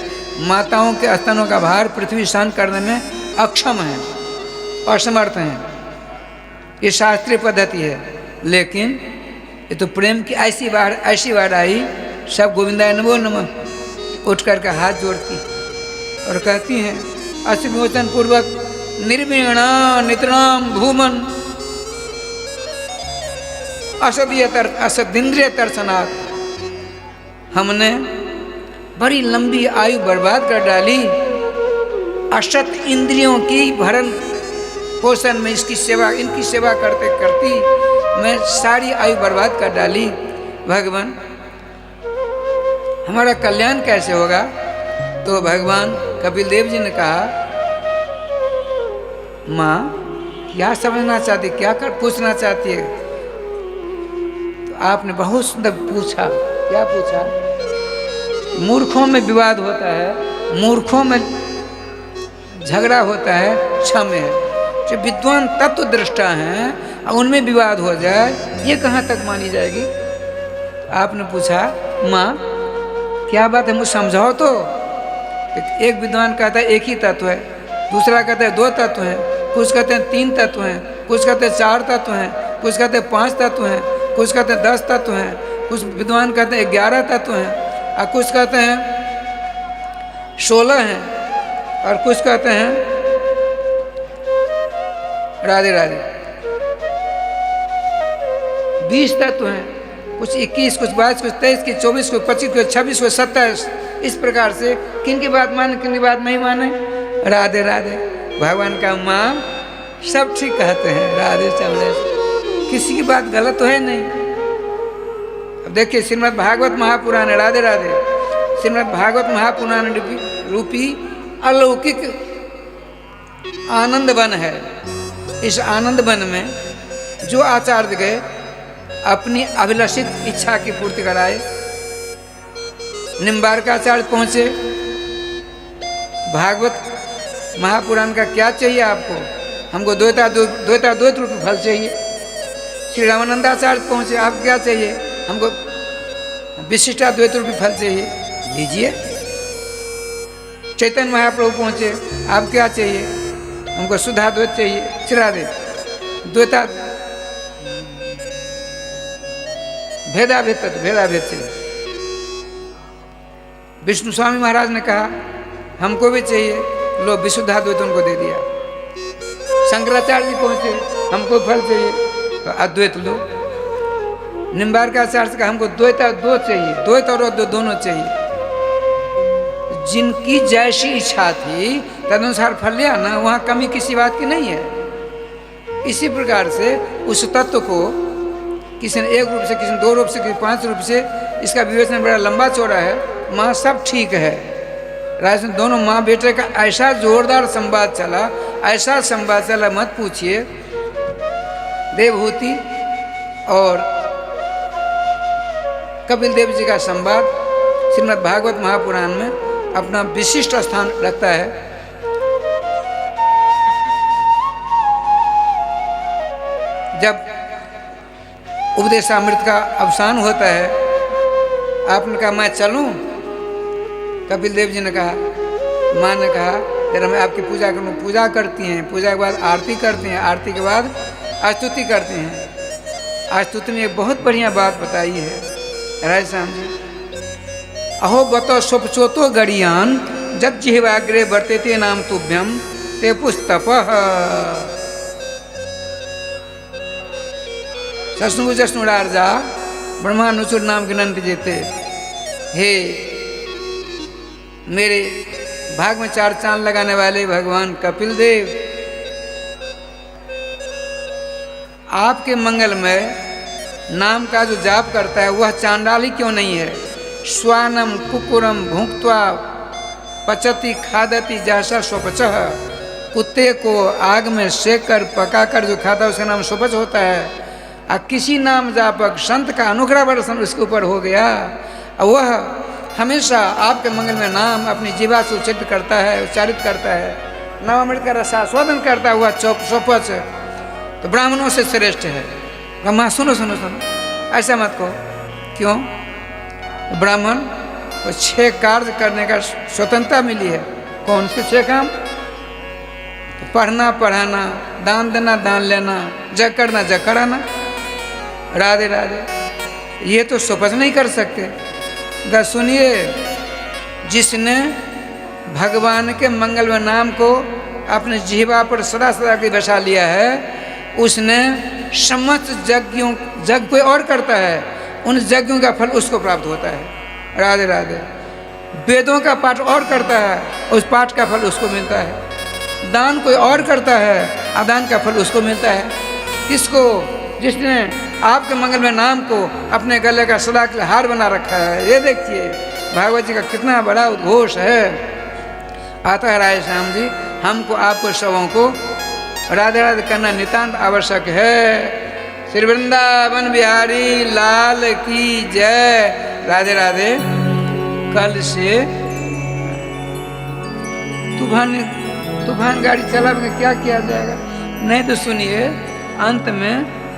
[SPEAKER 1] माताओं के स्तनों का भार पृथ्वी सहन करने में अक्षम है, असमर्थ हैं। ये शास्त्रीय पद्धति है। लेकिन ये तो प्रेम की ऐसी बार आई, सब गोविंदाय नमो नमः उठ करके हाथ जोड़ती और कहती हैं अश्विमोचन पूर्वक निर्वीणा नितराम भूमन असदिंद्रिय दर्शनाथ। हमने बड़ी लंबी आयु बर्बाद कर डाली, असत इंद्रियों की भरण पोषण में इनकी सेवा करते करती मैं सारी आयु बर्बाद कर डाली। भगवान हमारा कल्याण कैसे होगा? तो भगवान कपिल देव जी ने कहा, माँ क्या समझना चाहती, क्या कर पूछना चाहती है? तो आपने बहुत सुंदर पूछा। क्या पूछा? मूर्खों में विवाद होता है, मूर्खों में झगड़ा होता है, क्षम्य है। जो विद्वान तत्व दृष्टा हैं उनमें विवाद हो जाए, ये कहाँ तक मानी जाएगी? आपने पूछा, माँ क्या बात है, मुझे समझाओ तो। एक विद्वान कहता है एक ही तत्व है, दूसरा कहता है 2 तत्व हैं, कुछ कहते हैं 3 तत्व हैं, कुछ कहते हैं 4 तत्व हैं, कुछ कहते हैं 5 तत्व हैं, कुछ कहते हैं 10 तत्व हैं, कुछ विद्वान कहते हैं 11 तत्व हैं, और कुछ कहते हैं 16 हैं, और कुछ कहते हैं राधे राधे 20 तत्व हैं, कुछ 21, कुछ 22, कुछ 23, कुछ 24, कुछ 25, कुछ 26, कुछ 27। इस प्रकार से किन की बात माने, किन की बात नहीं माने? राधे राधे। भगवान का माँ सब ठीक कहते हैं, राधे चलने से किसी की बात गलत तो है नहीं। अब देखिए श्रीमद् भागवत महापुराण, राधे राधे, श्रीमद् भागवत महापुराण रूपी अलौकिक आनंद वन है। इस आनंद वन में जो आचार्य गए अपनी अभिलषित इच्छा की पूर्ति कराए। निम्बारकाचार्य पहुँचे, भागवत महापुराण का क्या चाहिए आपको? हमको द्वैत रूप फल चाहिए। श्री रामानंदाचार्य पहुँचे, आपको क्या चाहिए? हमको विशिष्टा द्वैत रूपी फल चाहिए, लीजिए। चैतन्य महाप्रभु पहुँचे, आप क्या चाहिए? हमको सुधा द्वैत चाहिए, चिरा दे द्वैता भेदाभेद चाहिए। विष्णु स्वामी महाराज ने कहा हमको भी चाहिए, लो विशुद्धाद्वैत उनको दे दिया। शंकराचार्य जी पहुँचे, हमको फल चाहिए, तो अद्वैत लो। निम्बारकाचार्य का हमको द्वैता 2 चाहिए, द्वैत और अद्वैत दोनों चाहिए। जिनकी जैसी इच्छा थी तदनुसार फल लिया ना, वहाँ कमी किसी बात की नहीं है। इसी प्रकार से उस तत्व को किसी ने 1 रूप से, किसी ने 2 रूप से, किसी 5 रूप से, इसका विवेचन बड़ा लंबा चौड़ा है। माँ सब ठीक है, राजन दोनों माँ बेटे का ऐसा जोरदार संवाद चला, ऐसा संवाद चला मत पूछिए। देवहूति और कपिल देव जी का संवाद श्रीमद् भागवत महापुराण में अपना विशिष्ट स्थान रखता है। जब उपदेशामृत का अवसान होता है, आपने कहा मैं चलूं? कपिल देव जी ने कहा, माँ ने कहा जरा मैं आपकी पूजा करूँ। पूजा करती हैं, पूजा के बाद आरती करती हैं, आरती के बाद स्तुति करती हैं। स्तुति में एक बहुत बढ़िया बात बताई है राय श्याम जी। अहो बतो सुपचोतो गड़ियान जब जिह्वाग्रे वर्तेते नाम तुभ्यम ते पुस्तपः सस्नुरार्जा ब्रह्मानुचुर नाम गिनंत जेते। हे मेरे भाग में 4 चांद लगाने वाले भगवान कपिल देव, आपके मंगल में नाम का जो जाप करता है वह चांडाली क्यों नहीं है? स्वानम कुकुरम भुंक्त्वा पचति खादति जैसा स्वपचः। कुत्ते को आग में सेक कर पका कर जो खाता है उसका नाम स्वपच होता है। किसी नाम जापक संत का अनुग्रह वर्षण उसके ऊपर हो गया, वह हमेशा आपके मंगल में नाम अपनी जीवा से उच्चारित करता है, उच्चारित करता है, नामामृत का रसास्वादन करता हुआ स्वपच तो ब्राह्मणों से श्रेष्ठ है। ब्रह्मा सुनो सुनो सुनो, ऐसा मत कहो। क्यों? ब्राह्मण को 6 कार्य करने का स्वतंत्रता मिली है। कौन से 6 काम? तो पढ़ना पढ़ाना, दान देना दान लेना, जग करना जग कराना। राधे राधे। ये तो स्वपच नहीं कर सकते। सुनिए, जिसने भगवान के मंगल नाम को अपने जिह्वा पर सदा सदा के बसा लिया है, उसने समस्त जग कोई और करता है, उन यज्ञों का फल उसको प्राप्त होता है। राधे राधे। वेदों का पाठ और करता है, उस पाठ का फल उसको मिलता है। दान कोई और करता है, अदान का फल उसको मिलता है। किसको? जिसने आपके मंगल में नाम को अपने गले का सदा के लिए हार बना रखा है। ये देखिए भागवत जी का कितना बड़ा उद्घोष है। आता है राय श्याम जी, हमको आपको सबों को राधे राधे करना नितांत आवश्यक है। श्री वृंदावन बिहारी लाल की जय। राधे राधे। कल से तूफान गाड़ी चला के क्या किया जाएगा? नहीं तो सुनिए, अंत में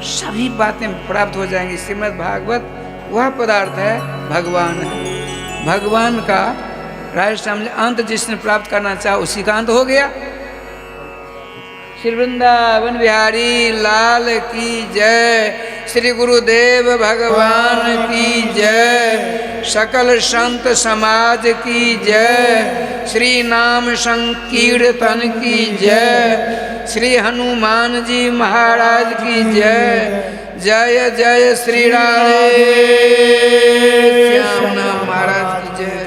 [SPEAKER 1] सभी बातें प्राप्त हो जाएंगी। श्रीमद् भागवत वह पदार्थ है, भगवान है। भगवान का राजश्याम अंत जिसने प्राप्त करना चाहा उसी का अंत हो गया। श्री वृंदावन बिहारी लाल की जय। श्री गुरुदेव भगवान की जय। सकल संत समाज की जय। श्री नाम संकीर्तन की जय। श्री हनुमान जी महाराज की जय। जय जय श्री राधे श्याम नाम महाराज की जय।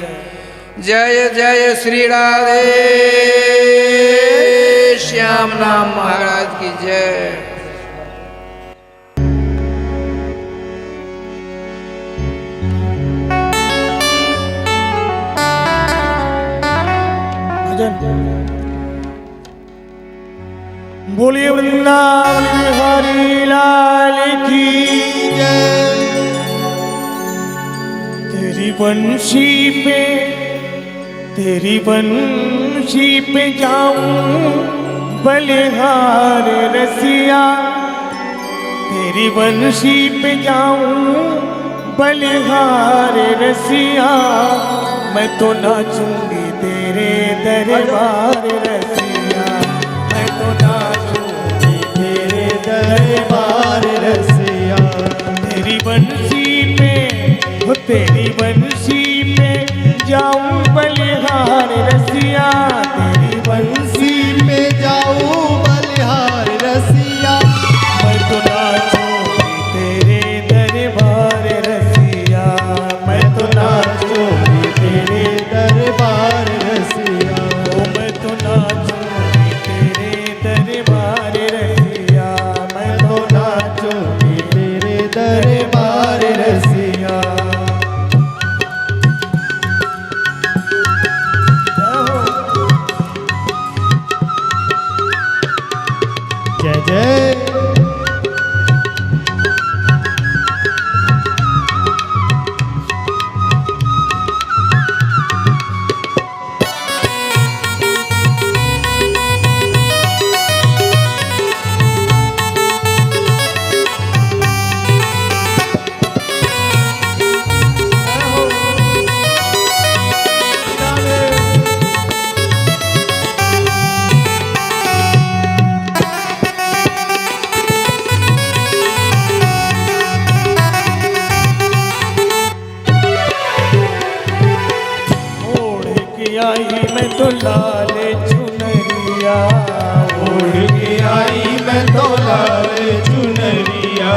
[SPEAKER 1] जय जय श्री राधे श्याम नाम महाराज की जय।
[SPEAKER 3] बोलिए वृंदावन बिहारी लाल की जय। तेरी बंशी पे जाऊं बलिहार रसिया। तेरी बंशी पे जाऊं बलिहार रसिया। मैं तो नाचूंगी तेरे दरबार रसिया। मैं तो नाचूंगी तेरे दरबार रसिया। तेरी बंसी पे जाऊं बलिहार रसिया। तेरी बंसी पे जाऊं बलिहार रसिया। मैं तो नाचूंगी तेरे दरबार रसिया। मैं तो नाचूंगी तेरे दरबार रसिया। मैं तो नाचूंगी तेरे दरबार रसिया। मैं तो नाचूंगी तेरे दरबार रसिया। जय जय मैं तो लाल चुनरिया। ओढ़ के आई मैं तो लाल चुनरिया।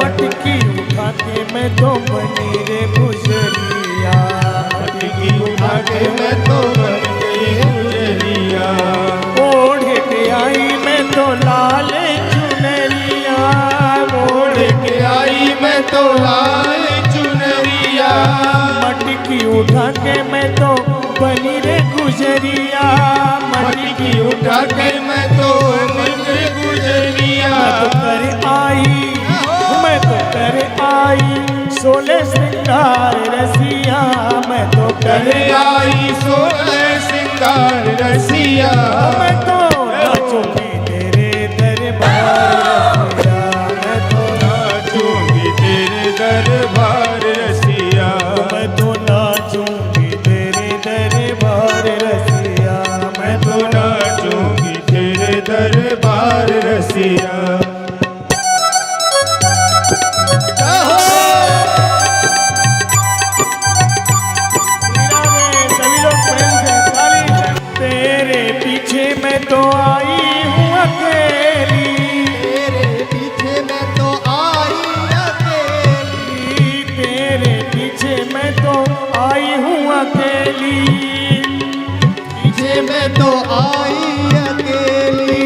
[SPEAKER 3] मटकी उठा के मैं तो बनी रे गुजरिया। मटकी उठा के मैं तो बनी गुजरिया। ओढ़ के आई मैं तो लाल चुनरिया। ओढ़ के आई मैं तो लाल चुनरिया। मटकी उठा के मैं तो बनी रे गुजरिया। मटकी उठा के मैं तो बनी रे गुजरिया। मैं तो कर आई 16 श्रृंगार रसिया। मैं तो कर आई 16 श्रृंगार रसिया। मैं तो नाचूंगी तेरे दरबार रसिया। मैं तो नाचूंगी तेरे दरबार रसिया। मैं तो नाचूंगी तेरे दरबार रसिया। मैं तो नाचूंगी तेरे दरबार रसिया। सभी लोग प्रेम से ताली। तेरे पीछे मैं तो आई हूँ अकेली। तेरे पीछे मैं तो आई अकेली। तेरे पीछे मैं तो आई हूँ अकेली। पीछे मैं तो आई अकेली।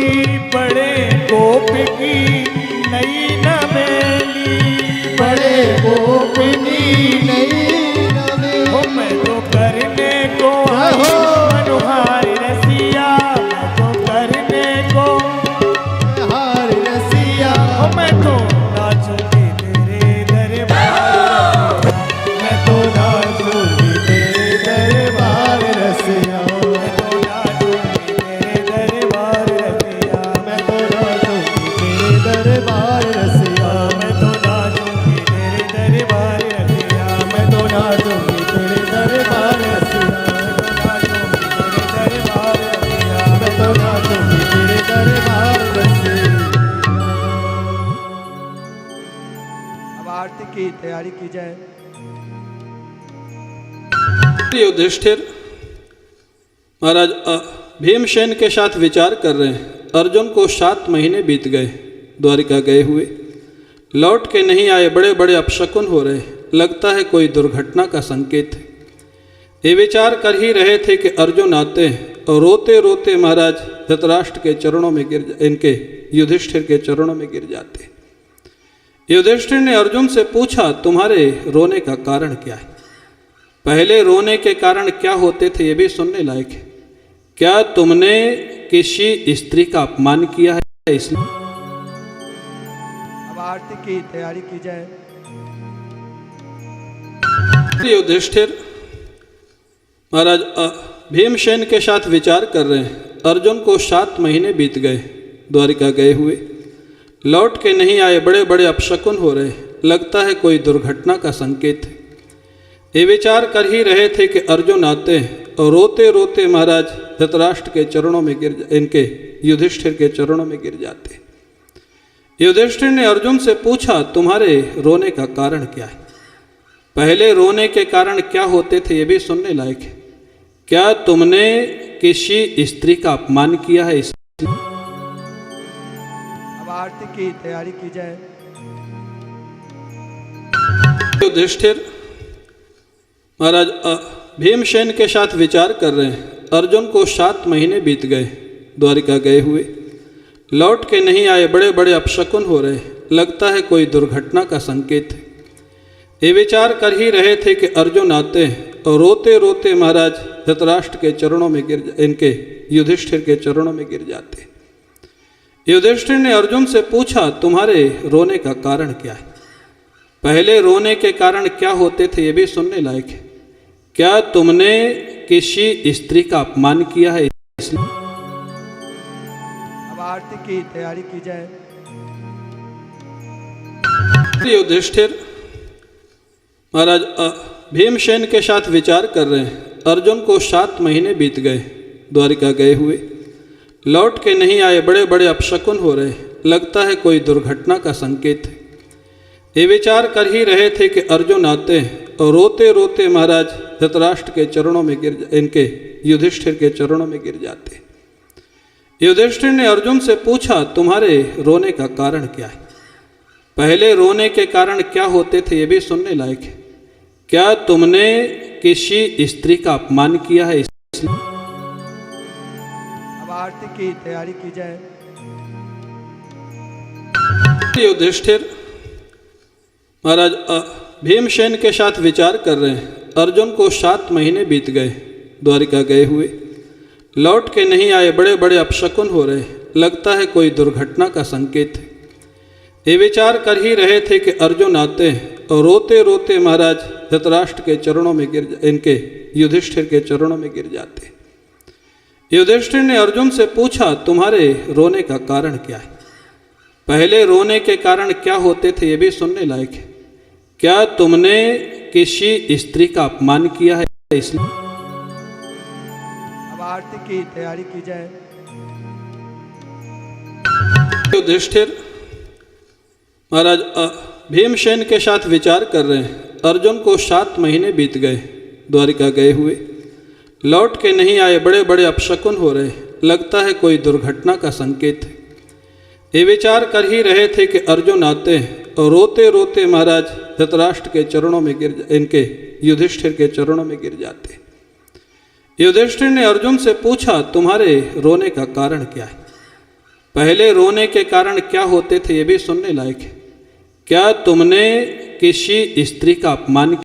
[SPEAKER 3] बड़े गोप की नई नवेली। गोपिनी नहीं रवे हो मैं तो करने को मनोहार रसिया मैं तो करने को हार रसिया हो मैं तो नाचूंगी तेरे दरबार मैं तो नाचूंगी तेरे दरबार रसिया मैं तो नाचूंगी तेरे दरबार रसिया मैं तो नाचूंगी तेरे दरबार रसिया मैं तो नाचूंगी तेरे दरबार रसिया मैं तो नाचूंगी तेरे दरबार रसिया मैं तो नाचूंगी तेरे दरबार रसिया। अब आरती की तैयारी की जाए।
[SPEAKER 4] युधिष्ठिर महाराज भीमसेन के साथ विचार कर रहे हैं। अर्जुन को 7 महीने बीत गए द्वारिका गए हुए, लौट के नहीं आए, बड़े बड़े अपशकुन हो रहे, लगता है कोई दुर्घटना का संकेत है। ये विचार कर ही रहे थे कि अर्जुन आते हैं और रोते रोते महाराज धृतराष्ट्र के चरणों में इनके युधिष्ठिर के चरणों में गिर जाते। युधिष्ठिर ने अर्जुन से पूछा, तुम्हारे रोने का कारण क्या है? पहले रोने के कारण क्या होते थे ये भी सुनने लायक है। क्या तुमने किसी स्त्री का अपमान किया है? इसलिए
[SPEAKER 3] अब आरती की तैयारी की जाए।
[SPEAKER 4] युधिष्ठिर महाराज भीमसेन के साथ विचार कर रहे हैं। अर्जुन को 7 महीने बीत गए द्वारिका गए हुए, लौट के नहीं आए, बड़े बड़े अपशकुन हो रहे, लगता है कोई दुर्घटना का संकेत है। ये विचार कर ही रहे थे कि अर्जुन आते हैं और रोते रोते महाराज धृतराष्ट्र के चरणों में इनके युधिष्ठिर के चरणों में गिर जाते। युधिष्ठिर ने अर्जुन से पूछा, तुम्हारे रोने का कारण क्या है? पहले रोने के कारण क्या होते थे ये भी सुनने लायक है। क्या तुमने किसी स्त्री का अपमान किया है? इसलिए
[SPEAKER 3] अब आरती की तैयारी की जाए।
[SPEAKER 4] युधिष्ठिर महाराज भीमसेन के साथ विचार कर रहे हैं। अर्जुन को 7 महीने बीत गए द्वारिका गए हुए, लौट के नहीं आए, बड़े बड़े अपशकुन हो रहे, लगता है कोई दुर्घटना का संकेत है। ये विचार कर ही रहे थे कि अर्जुन आते हैं और रोते रोते महाराज धृतराष्ट्र के चरणों में इनके युधिष्ठिर के चरणों में गिर जाते। युधिष्ठिर ने अर्जुन से पूछा, तुम्हारे रोने का कारण क्या है? पहले रोने के कारण क्या होते थे ये भी सुनने लायक है। क्या तुमने किसी स्त्री का अपमान किया है? इसलिए
[SPEAKER 3] अब आरती की तैयारी की जाए।
[SPEAKER 4] युधिष्ठिर महाराज भीमसेन के साथ विचार कर रहे हैं। अर्जुन को 7 महीने बीत गए द्वारिका गए हुए, लौट के नहीं आए, बड़े बड़े अपशकुन हो रहे, लगता है कोई दुर्घटना का संकेत है। ये विचार कर ही रहे थे कि अर्जुन आते हैं और रोते रोते महाराज धृतराष्ट्र के चरणों में इनके युधिष्ठिर के चरणों में गिर जाते। युधिष्ठिर ने अर्जुन से पूछा, तुम्हारे रोने का कारण क्या है? पहले रोने के कारण क्या होते थे ये भी सुनने लायक है। क्या तुमने किसी स्त्री का अपमान किया है? इसलिए
[SPEAKER 3] अब आरती की तैयारी की जाए।
[SPEAKER 4] युधिष्ठिर महाराज भीमसेन के साथ विचार कर रहे हैं। अर्जुन को 7 महीने बीत गए द्वारिका गए हुए, लौट के नहीं आए, बड़े बड़े अपशकुन हो रहे, लगता है कोई दुर्घटना का संकेत है। ये विचार कर ही रहे थे कि अर्जुन आते हैं और रोते रोते महाराज धृतराष्ट्र के चरणों में इनके युधिष्ठिर के चरणों में गिर जाते। युधिष्ठिर ने अर्जुन से पूछा, तुम्हारे रोने का कारण क्या है? पहले रोने के कारण क्या होते थे ये भी सुनने लायक है। क्या तुमने किसी स्त्री का अपमान किया है? इसलिए
[SPEAKER 3] अब आरती की तैयारी की जाए।
[SPEAKER 4] युधिष्ठिर महाराज भीमसेन के साथ विचार कर रहे हैं। अर्जुन को 7 महीने बीत गए द्वारिका गए हुए, लौट के नहीं आए, बड़े बड़े अपशकुन हो रहे, लगता है कोई दुर्घटना का संकेत है। ये विचार कर ही रहे थे कि अर्जुन आते हैं और रोते रोते महाराज धृतराष्ट्र के चरणों में इनके युधिष्ठिर के चरणों में गिर जाते। युधिष्ठिर ने अर्जुन से पूछा, तुम्हारे रोने का कारण क्या है? पहले रोने के कारण क्या होते थे ये भी सुनने लायक है। क्या तुमने किसी स्त्री का अपमान